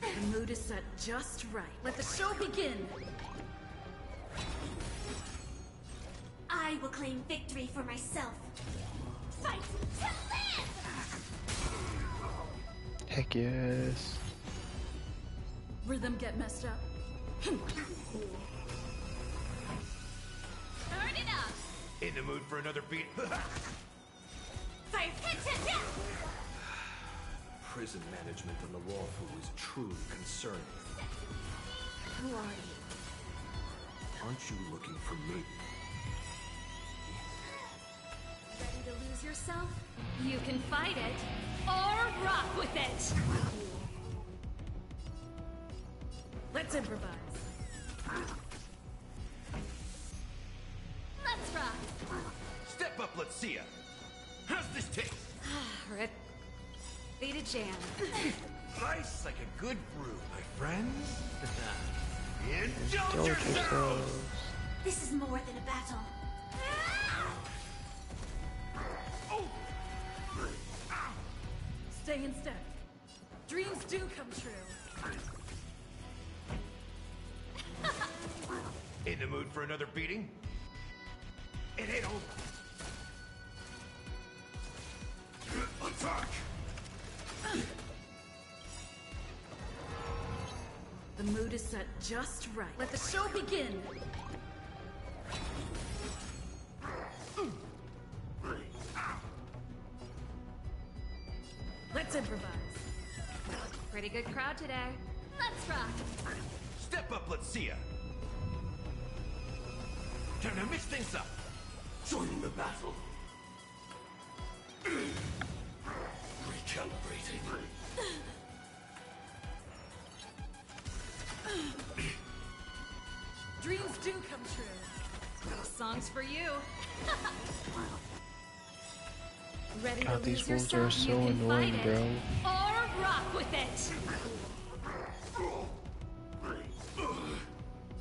The mood is set just right. Let the show begin! I will claim victory for myself. Fight to live! Heck yes. Rhythm get messed up. Turn it up! In the mood for another beat? Fire hit him! Prison management on the Lawfu is truly concerning. Who are you? Aren't you looking for me? Ready to lose yourself? You can fight it, or rock with it! Let's improvise. Let's rock! Step up, let's see ya. How's this taste? Rip. Beat a jam. Nice like a good brew, my friends. Indulge yourselves! yourselves. This is more than a battle. Stay in step. Dreams do come true. In the mood for another beating? It ain't over. Attack! The mood is set just right. Let the show begin! Let's improvise. Pretty good crowd today. Let's rock! Step up, let's see ya! Time to mix things up! Joining the battle! Recalibrating. Dreams do come true. This song's for you. Ready to God, these lose wolves yourself? are so You can annoying, fight bro. it, or rock with it.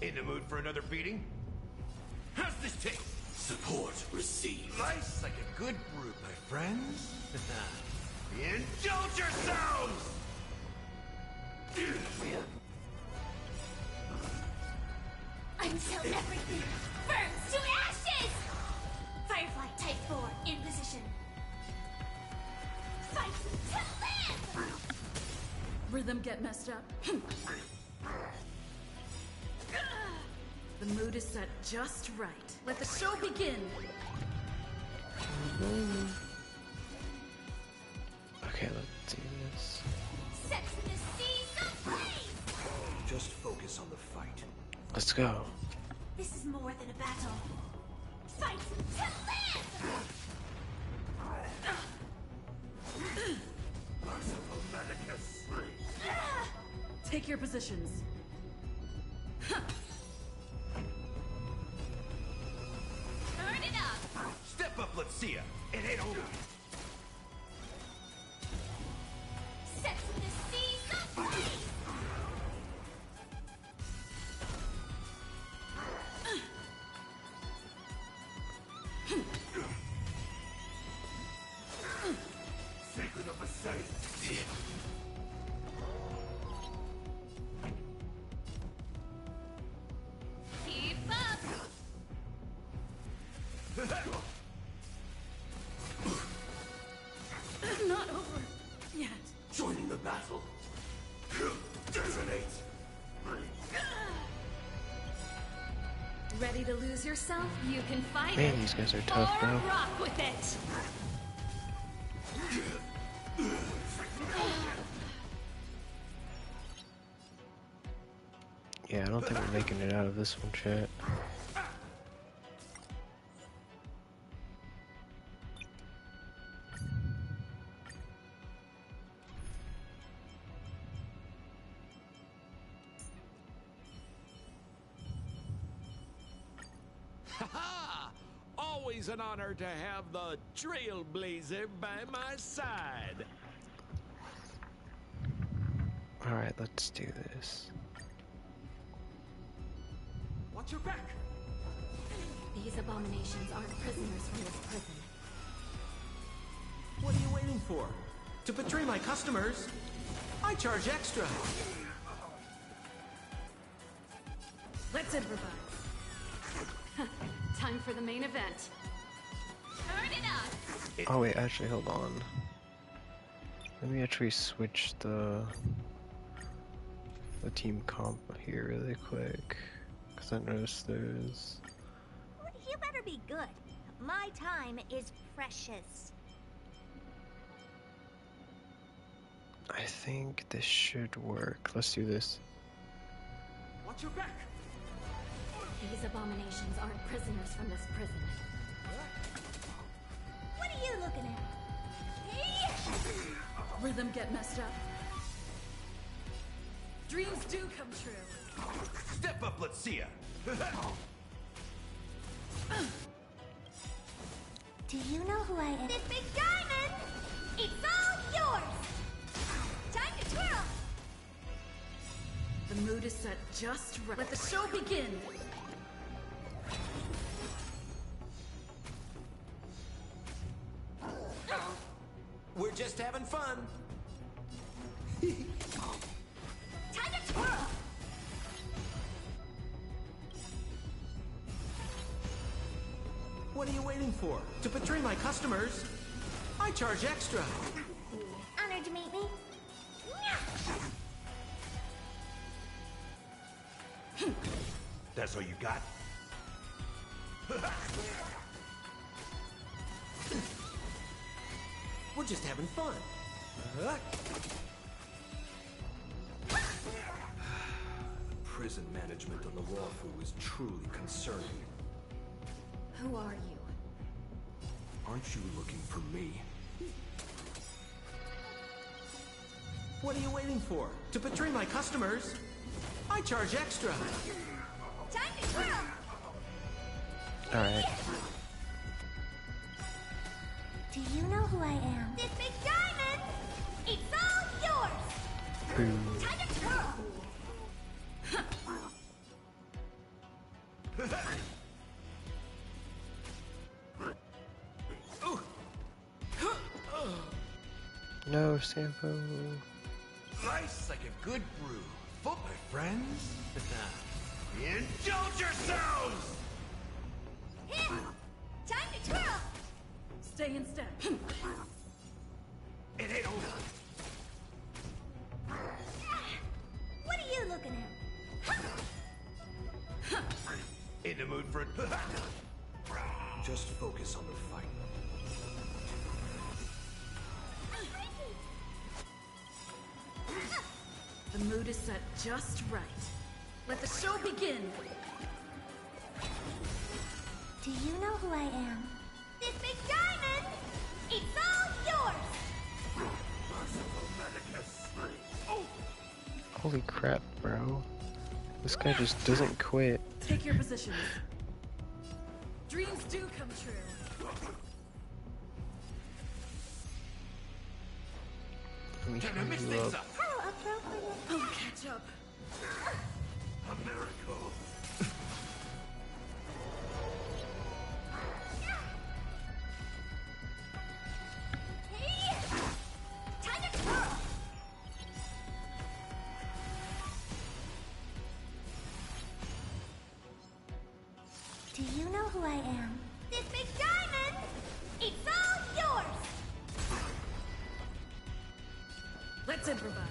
In the mood for another beating? How's this taste? Support received. Nice like a good brew, my friends. Indulge yourselves! Until everything burns to ashes! Firefly Type 4 in position. Fight to live! Rhythm get messed up. The mood is set just right. Let the show begin. Okay, let's do this. Set the seas ablaze! Just focus on the fight. Let's go. This is more than a battle. Fight to live! Merciful Medicus. Take your positions. Turn it up! Step up, let's see ya. It ain't over. Set the seas ablaze! Sacred of the saints. Keep up! Not over yet. Joining the battle. Detonate. Ready to lose yourself? You can fight Man, it, these guys are tough, or bro. rock with it. Yeah, I don't think we're making it out of this one, chat. Ha-ha! Always an honor to have the Trailblazer by my side. Alright, let's do this. Watch your back. These abominations aren't prisoners from this prison. What are you waiting for? To betray my customers? I charge extra. Let's improvise. Time for the main event. Turn it up! Oh wait, actually, hold on. Let me actually switch the team comp here really quick, because I noticed there's... You better be good. My time is precious. I think this should work. Let's do this. Watch your back. These abominations aren't prisoners from this prison. What are you looking at? Rhythm get messed up. Dreams do come true. Step up, let's see ya. Do you know who I am? This big diamond! It's all yours! Time to twirl! The mood is set just right. Let the show begin. We're just having fun. Time to twirl! What are you waiting for? To betray my customers? I charge extra. Honored to meet me. That's all you got? We're just having fun. prison management on the Lawfu is truly concerning. Who are you? Aren't you looking for me? What are you waiting for? To betray my customers? I charge extra. Time to twirl! Alright. Do you know who I am? This big diamond! It's all yours! Boom. Time to twirl! No, Sampo. Nice like a good brew. Full, my friends. Indulge yourselves! Him! Time to twirl! Stay in step. It ain't over. What are you looking at? In the mood for it. Just focus on the fight. The mood is set just right. Let the show begin. Do you know who I am? This big diamond! It's all yours! Holy crap, bro. This guy just doesn't quit. Take your positions. Dreams do come true. Let me Time to mix heal things up. up. How appropriate. Oh, catch up. A miracle. Hey! Time to twirl! Do you know who I am? This big diamond! It's all yours! Let's improvise.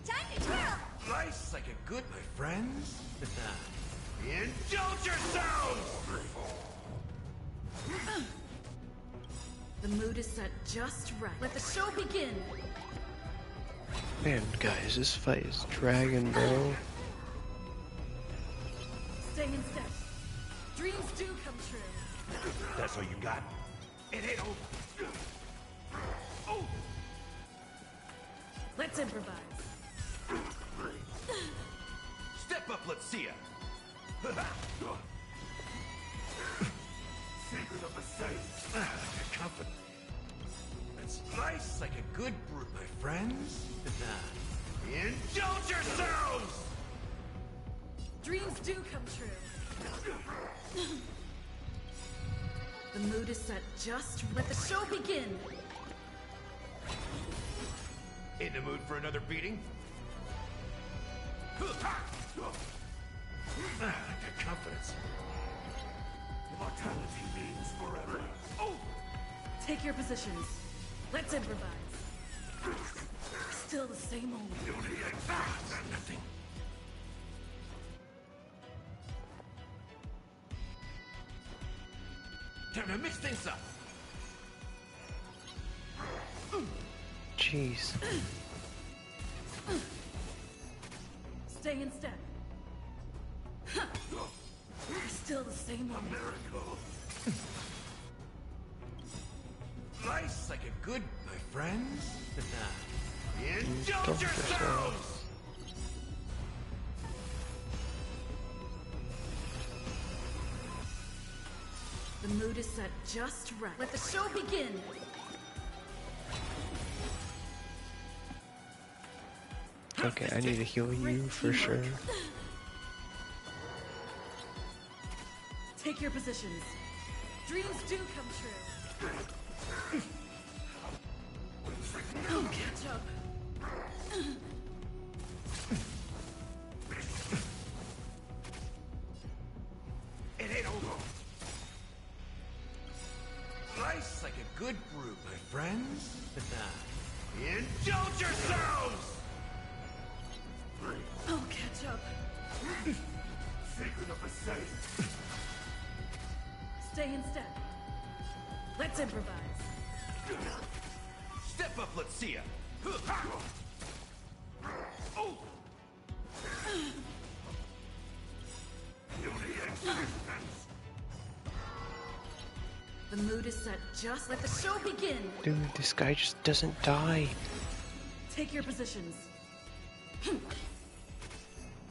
Time to twirl! Nice like a good, my friends. Indulge yourselves! The mood is set just right. Let the show begin. Man, guys, this fight is dragging, bro. Stay in step. Dreams do come true. That's all you got? It ain't over. Oh! Let's improvise. Step up, let's see ya. Secret of the Saints. Confident. It's nice like a good brew, my friends. Indulge yourselves! Dreams do come true. The mood is set just right. Let the show begin. In the mood for another beating? The confidence. Immortality means forever. Oh! Take your positions. Let's improvise. Still the same old. Nothing. Time to mix things up. Jeez. Stay in step. Still the same old. Miracle. Nice like a good, my friends. Indulge yourselves! The mood is set just right. Let the show begin. Okay, I need to heal you for sure. Take your positions. Dreams do come true. Oh, catch up. It ain't over. Nice like a good brew, my friends. Indulge yourselves! Oh, catch up. Secret of the Saints. Stay in step. Let's improvise. Step up, let's see ya. Oh. The mood is set. Just let the show begin. Dude, this guy just doesn't die. Take your positions.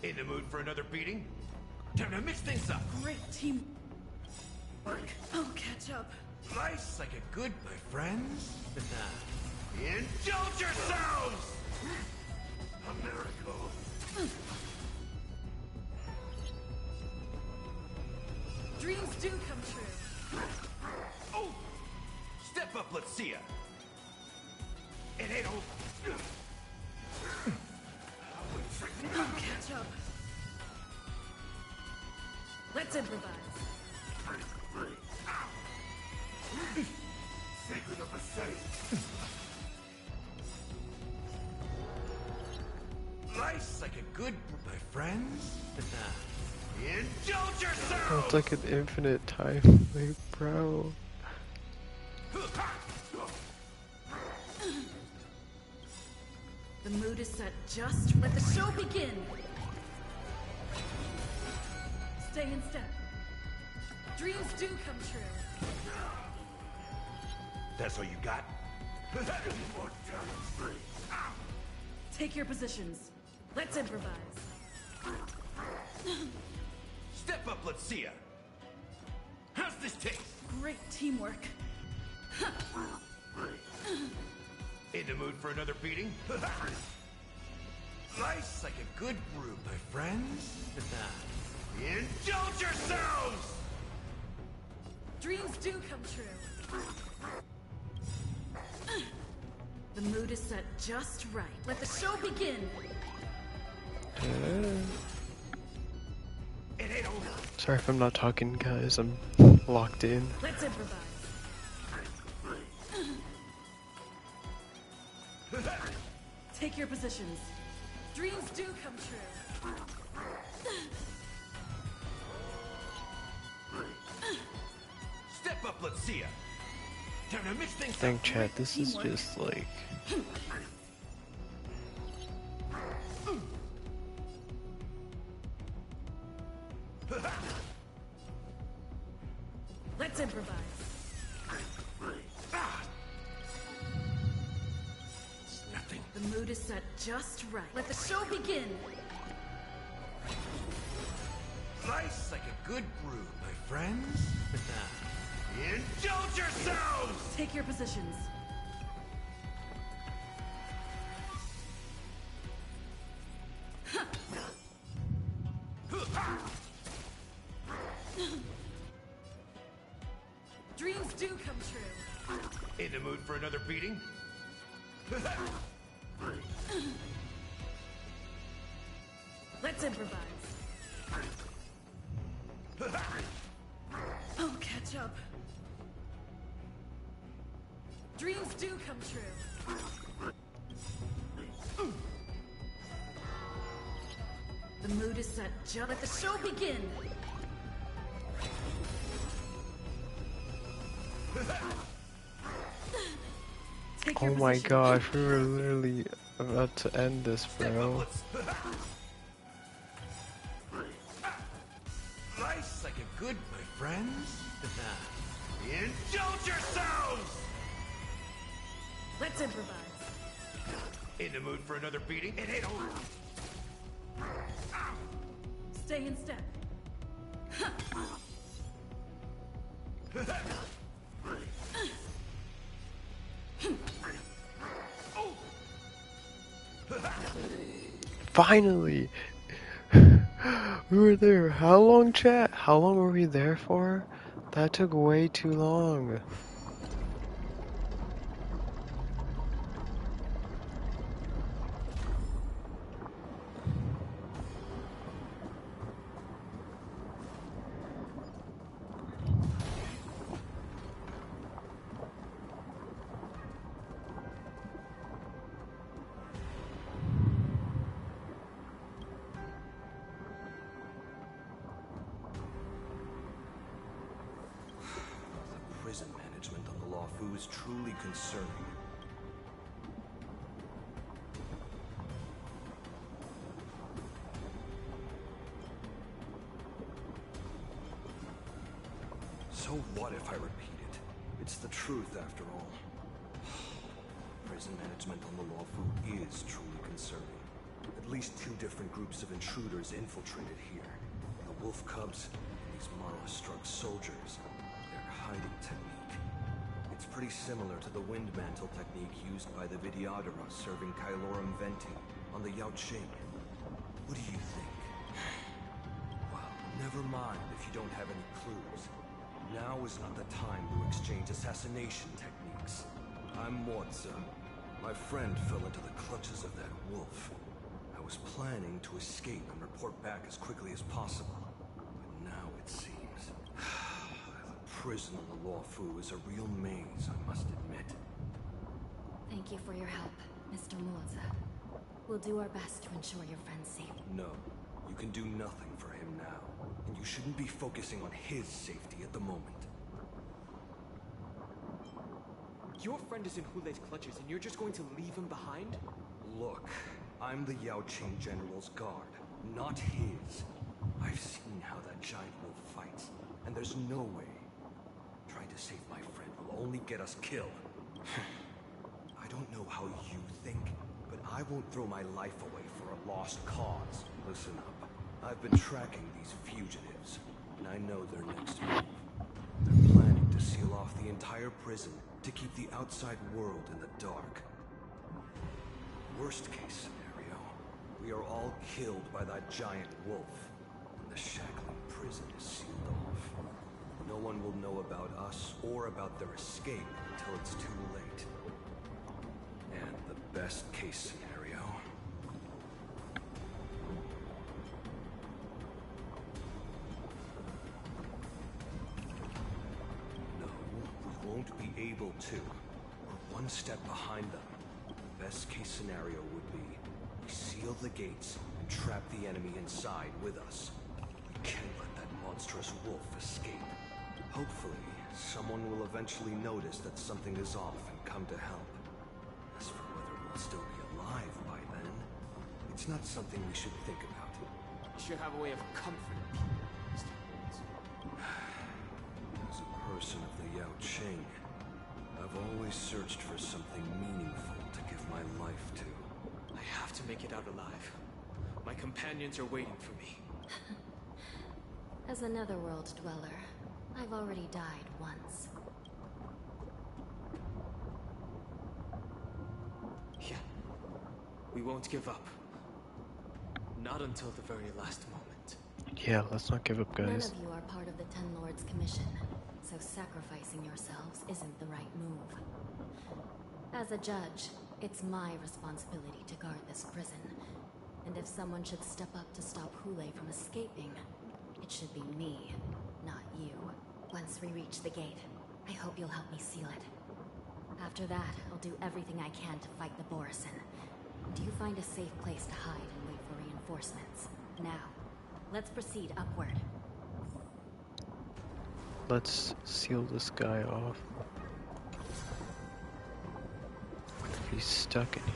In the mood for another beating? Time to mix things up. Great team work. I'll catch up. Life's like a good, my friends. Indulge yourselves! A miracle. Dreams do come true. Oh! Step up, let's see ya. It ain't over. I'll catch up. Let's improvise. Secret of the safe. Life's like a good, my friends. Indulge yourselves! Oh, it's like an infinite time, like, bro. The mood is set. Just let the show begin. Stay in step. Dreams do come true. That's all you got? Take your positions. Let's improvise. Step up, let's see ya. How's this taste? Great teamwork. In the mood for another beating? Life's like a good brew, my friends. Indulge yourselves! Dreams do come true. The mood is set just right. Let the show begin. It ain't over. Sorry if I'm not talking, guys. I'm locked in. Let's improvise. Take your positions. Dreams do come true. Step up, let's see ya. Time to mix things Dang, up. chat, this is just like... Let's improvise. It's nothing. The mood is set just right. Let the show begin. Life's like a good brew, my friends. Indulge yourselves! Take your positions. Dreams do come true. In the mood for another beating? Let's improvise. I'll catch up. Dreams do come true. The mood is set. Just let the show begin. Take your Oh my position. gosh, we were literally about to end this, bro. Life's like a good, my friends. Indulge yourselves! Let's improvise. In the mood for another beating? It ain't over. Stay in step. Finally! We were there. How long, chat? How long were we there for? That took way too long. Prison management on the Law Fu is truly concerning. So what if I repeat it? It's the truth after all. Prison management on the Lawfu is truly concerning. At least 2 different groups of intruders infiltrated here. The wolf cubs and these Mara-struck soldiers. Their hiding technique. It's pretty similar to the wind mantle technique used by the Vidyadhara serving Kailorum Venti on the Yaoqing. What do you think? Well, never mind if you don't have any clues. Now is not the time to exchange assassination techniques. I'm Morza. My friend fell into the clutches of that wolf. I was planning to escape and report back as quickly as possible. But now it seems... the prison on the Lawfu is a real maze, I must admit. Thank you for your help, Mr. Morza. We'll do our best to ensure your friend's safety. No, you can do nothing for him now. And you shouldn't be focusing on his safety at the moment. Your friend is in Hule's clutches and you're just going to leave him behind? Look, I'm the Yaoqing General's guard, not his. I've seen how that giant wolf fights, and there's no way. Trying to save my friend will only get us killed. I don't know how you think, but I won't throw my life away for a lost cause. Listen up. I've been tracking these fugitives, and I know their next move. They're planning to seal off the entire prison to keep the outside world in the dark. Worst case scenario, we are all killed by that giant wolf, and the shackling prison is sealed off. No one will know about us or about their escape until it's too late. And the best case scenario... No, we won't be able to. We're one step behind them. The best case scenario would be we seal the gates and trap the enemy inside with us. We can't let that monstrous wolf escape. Hopefully, someone will eventually notice that something is off and come to help. As for whether we'll still be alive by then, it's not something we should think about. You should have a way of comforting people, Mr. Woods. As a person of the Yaoqing, I've always searched for something meaningful to give my life to. I have to make it out alive. My companions are waiting for me. As a netherworld dweller, I've already died once. Yeah. We won't give up. Not until the very last moment. Yeah, let's not give up, guys. None of you are part of the Ten Lords' commission, so sacrificing yourselves isn't the right move. As a judge, it's my responsibility to guard this prison. And if someone should step up to stop Hule from escaping, it should be me, not you. Once we reach the gate, I hope you'll help me seal it. After that, I'll do everything I can to fight the Borisin. Do you find a safe place to hide and wait for reinforcements? Now, let's proceed upward. Let's seal this guy off. He's stuck in here.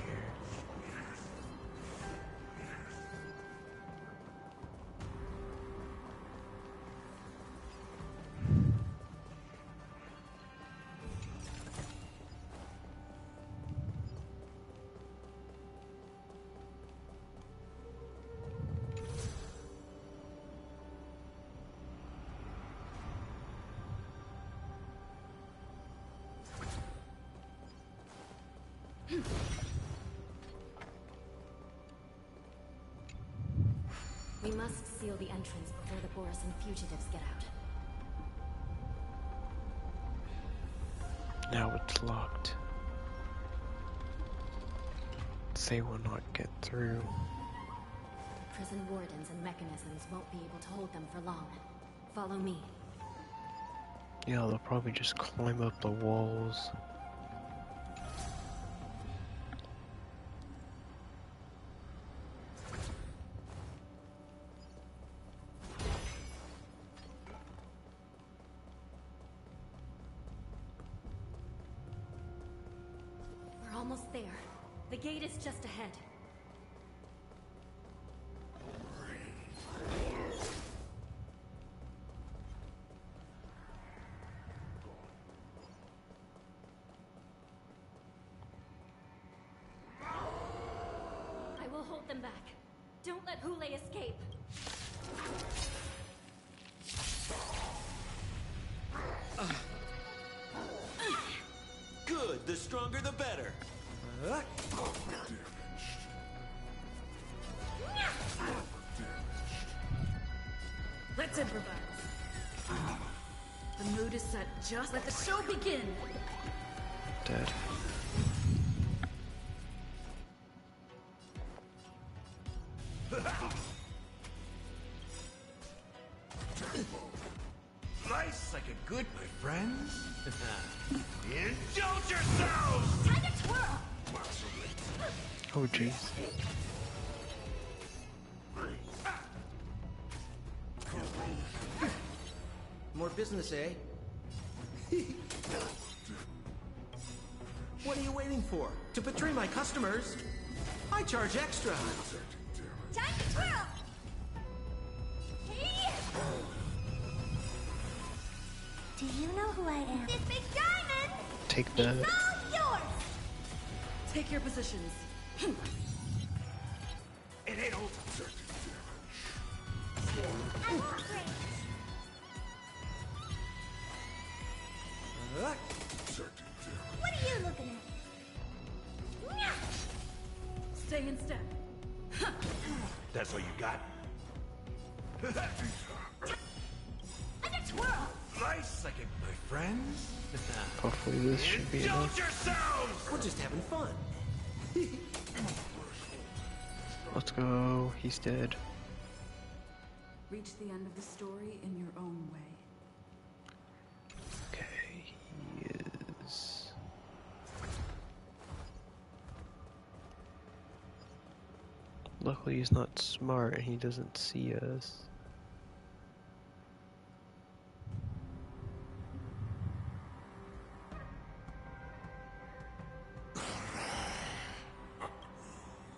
We must seal the entrance before the Borisin fugitives get out. Now it's locked. They will not get through. The prison wardens and mechanisms won't be able to hold them for long. Follow me. Yeah, they'll probably just climb up the walls. We're almost there. The gate is just ahead. won't let Hule escape. Good, the stronger the better. Let's improvise. The mood is set. Just let the show begin. Dead. Nice like a good, my friends. Indulge yourselves! Time to twirl! Oh jeez. More business, eh? What are you waiting for? To betray my customers? I charge extra. Time to twirl! Hey! Do you know who I am? This big diamond! Take that. It's all yours! Take your positions. It ain't over. I won't break. What are you looking at? Stay in step. That's all you got? And a twirl! Nice like it, my friends. Hopefully this should be Indulge enough. yourselves! We're just having fun. Let's go. He's dead. Reach the end of the story in your own way. Okay, he is. Luckily he's not smart and he doesn't see us.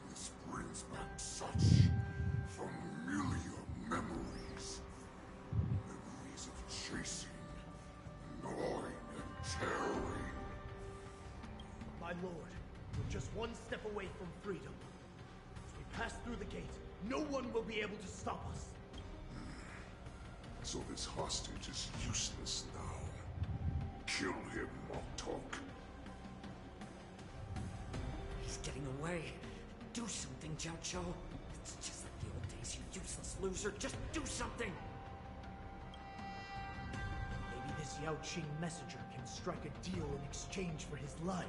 This brings back such familiar memories. Memories of chasing, gnawing, and tearing. My lord, we're just one step away from freedom. As we pass through the gate, no one will be able to stop us. So this hostage is useless now. Kill him, Moktok. He's getting away. Do something, Jiaoqiu. It's just like the old days, you useless loser. Just do something. Maybe this Yao Qing messenger can strike a deal in exchange for his life.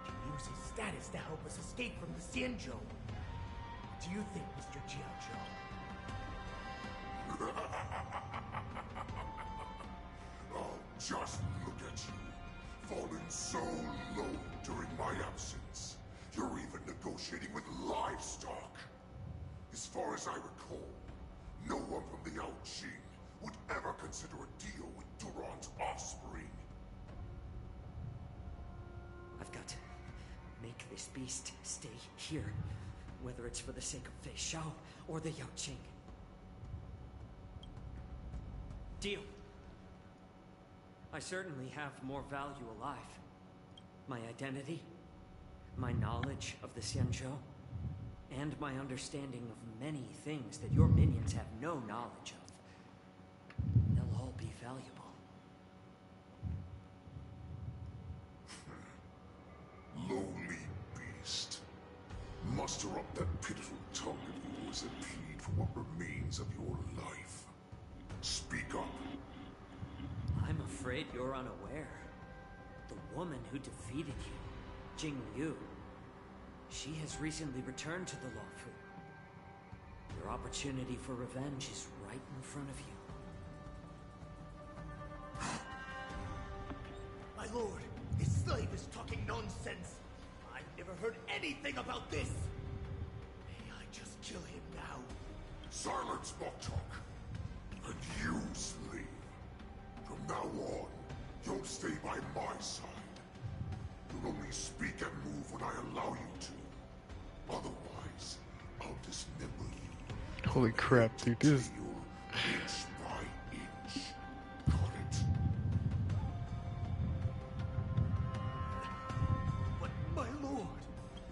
He can use his status to help us escape from the Xianzhou. What do you think, Mr. Jiaoqiu? Oh, just look at you. Fallen so low during my absence. You're even negotiating with livestock. As far as I recall, no one from the Yao Qing would ever consider a deal with Duran's offspring. I've got to make this beast stay here. Whether it's for the sake of Fei Shao or the Yao Qing. Deal. I certainly have more value alive. My identity, my knowledge of the Xianzhou, and my understanding of many things that your minions have no knowledge of. They'll all be valuable. Lowly beast. Muster up that pitiful tongue of yours and plead for what remains of your life. Speak up. I'm afraid you're unaware. The woman who defeated you, Jing Liu, she has recently returned to the Luofu. Your opportunity for revenge is right in front of you. My lord, this slave is talking nonsense. I've never heard anything about this. May I just kill him now? Silence, Moktok. And you, slave. From now on, you'll stay by my side. You'll only speak and move when I allow you to. Otherwise, I'll dismember you. Holy crap, dude, this. Inch by inch. Got it? But, my lord...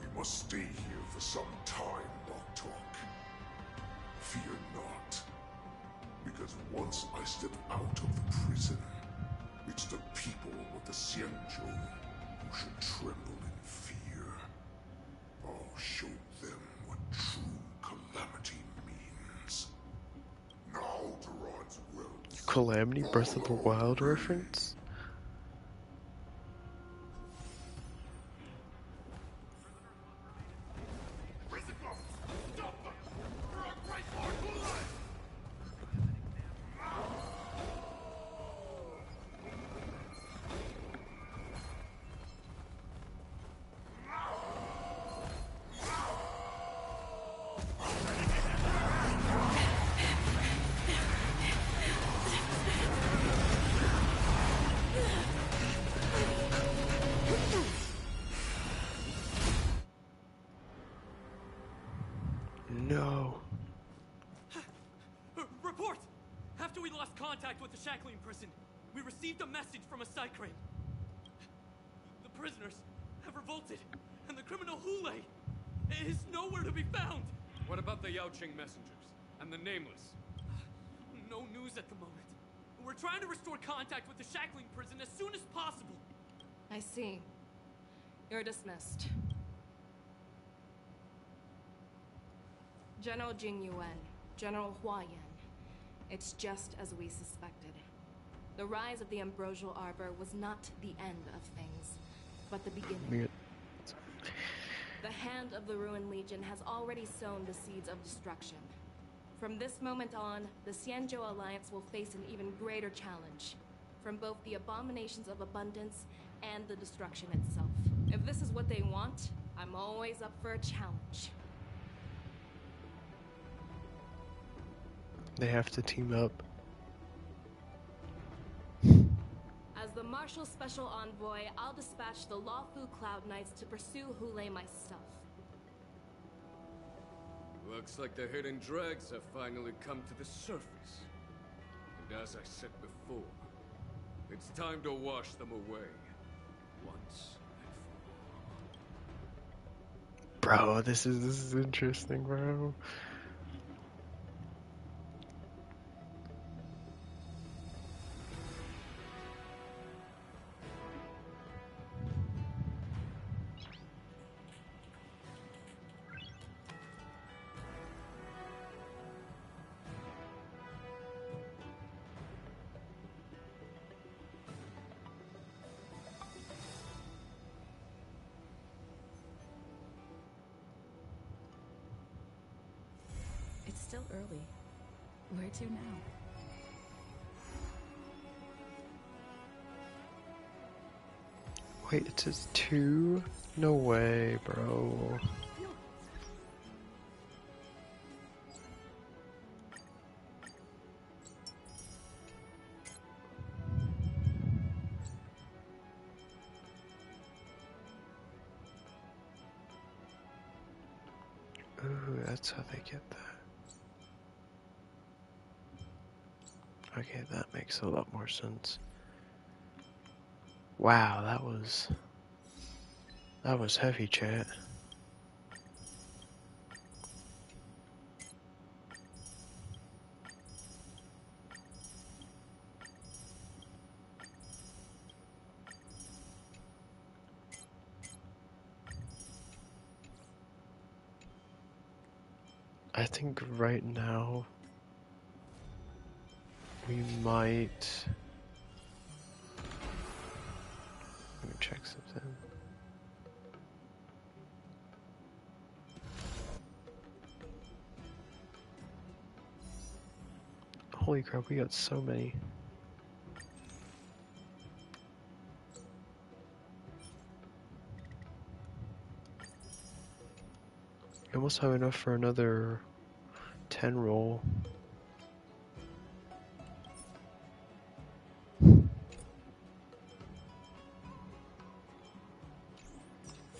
We must stay here for some time, Moktok. Fear not. Because once I step out of the prison, it's the people of the Xianzhou who should tremble in fear. I'll show them what true calamity means. Now, Duran's Wells. Calamity Breath of the Wild reference? No. Report! After we lost contact with the Shackling prison, we received a message from a Psycrane. The prisoners have revolted, and the criminal Hule is nowhere to be found. What about the Yaoqing messengers and the Nameless? No news at the moment. We're trying to restore contact with the Shackling prison as soon as possible. I see. You're dismissed. General Jing Yuan, General Hua Yan. It's just as we suspected. The rise of the Ambrosial Arbor was not the end of things, but the beginning. The hand of the Ruined Legion has already sown the seeds of destruction. From this moment on, the Xianzhou Alliance will face an even greater challenge, from both the abominations of abundance and the destruction itself. If this is what they want, I'm always up for a challenge. They have to team up. As the Marshal Special Envoy, I'll dispatch the Lawfu Cloud Knights to pursue Hule myself. Looks like the hidden dregs have finally come to the surface. And as I said before, it's time to wash them away. Once and for all. Bro, this is interesting, bro. It's still early. Where to now? Wait, it says 2? No way, bro. Ooh, that's how they get that. Okay, that makes a lot more sense. Wow, that was heavy, chat. I think right now we might. Let me check something. Holy crap, we got so many. We almost have enough for another 10 roll.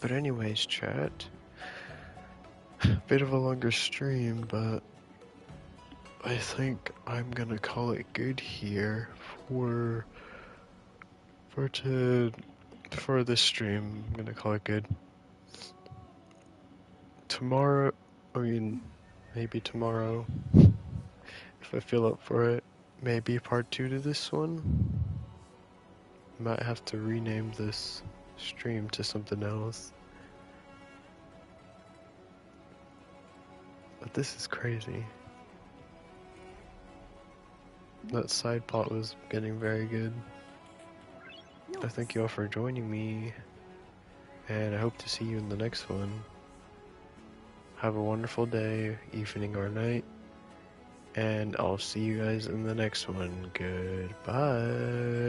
But anyways, chat. Bit of a longer stream, but I think I'm gonna call it good here for this stream. I'm gonna call it good. Tomorrow, I mean, maybe tomorrow. if I feel up for it, maybe part 2 to this one. Might have to rename this stream to something else. But this is crazy. That side plot was getting very good. I thank you all for joining me, and I hope to see you in the next one. Have a wonderful day, evening, or night, and I'll see you guys in the next one. Goodbye.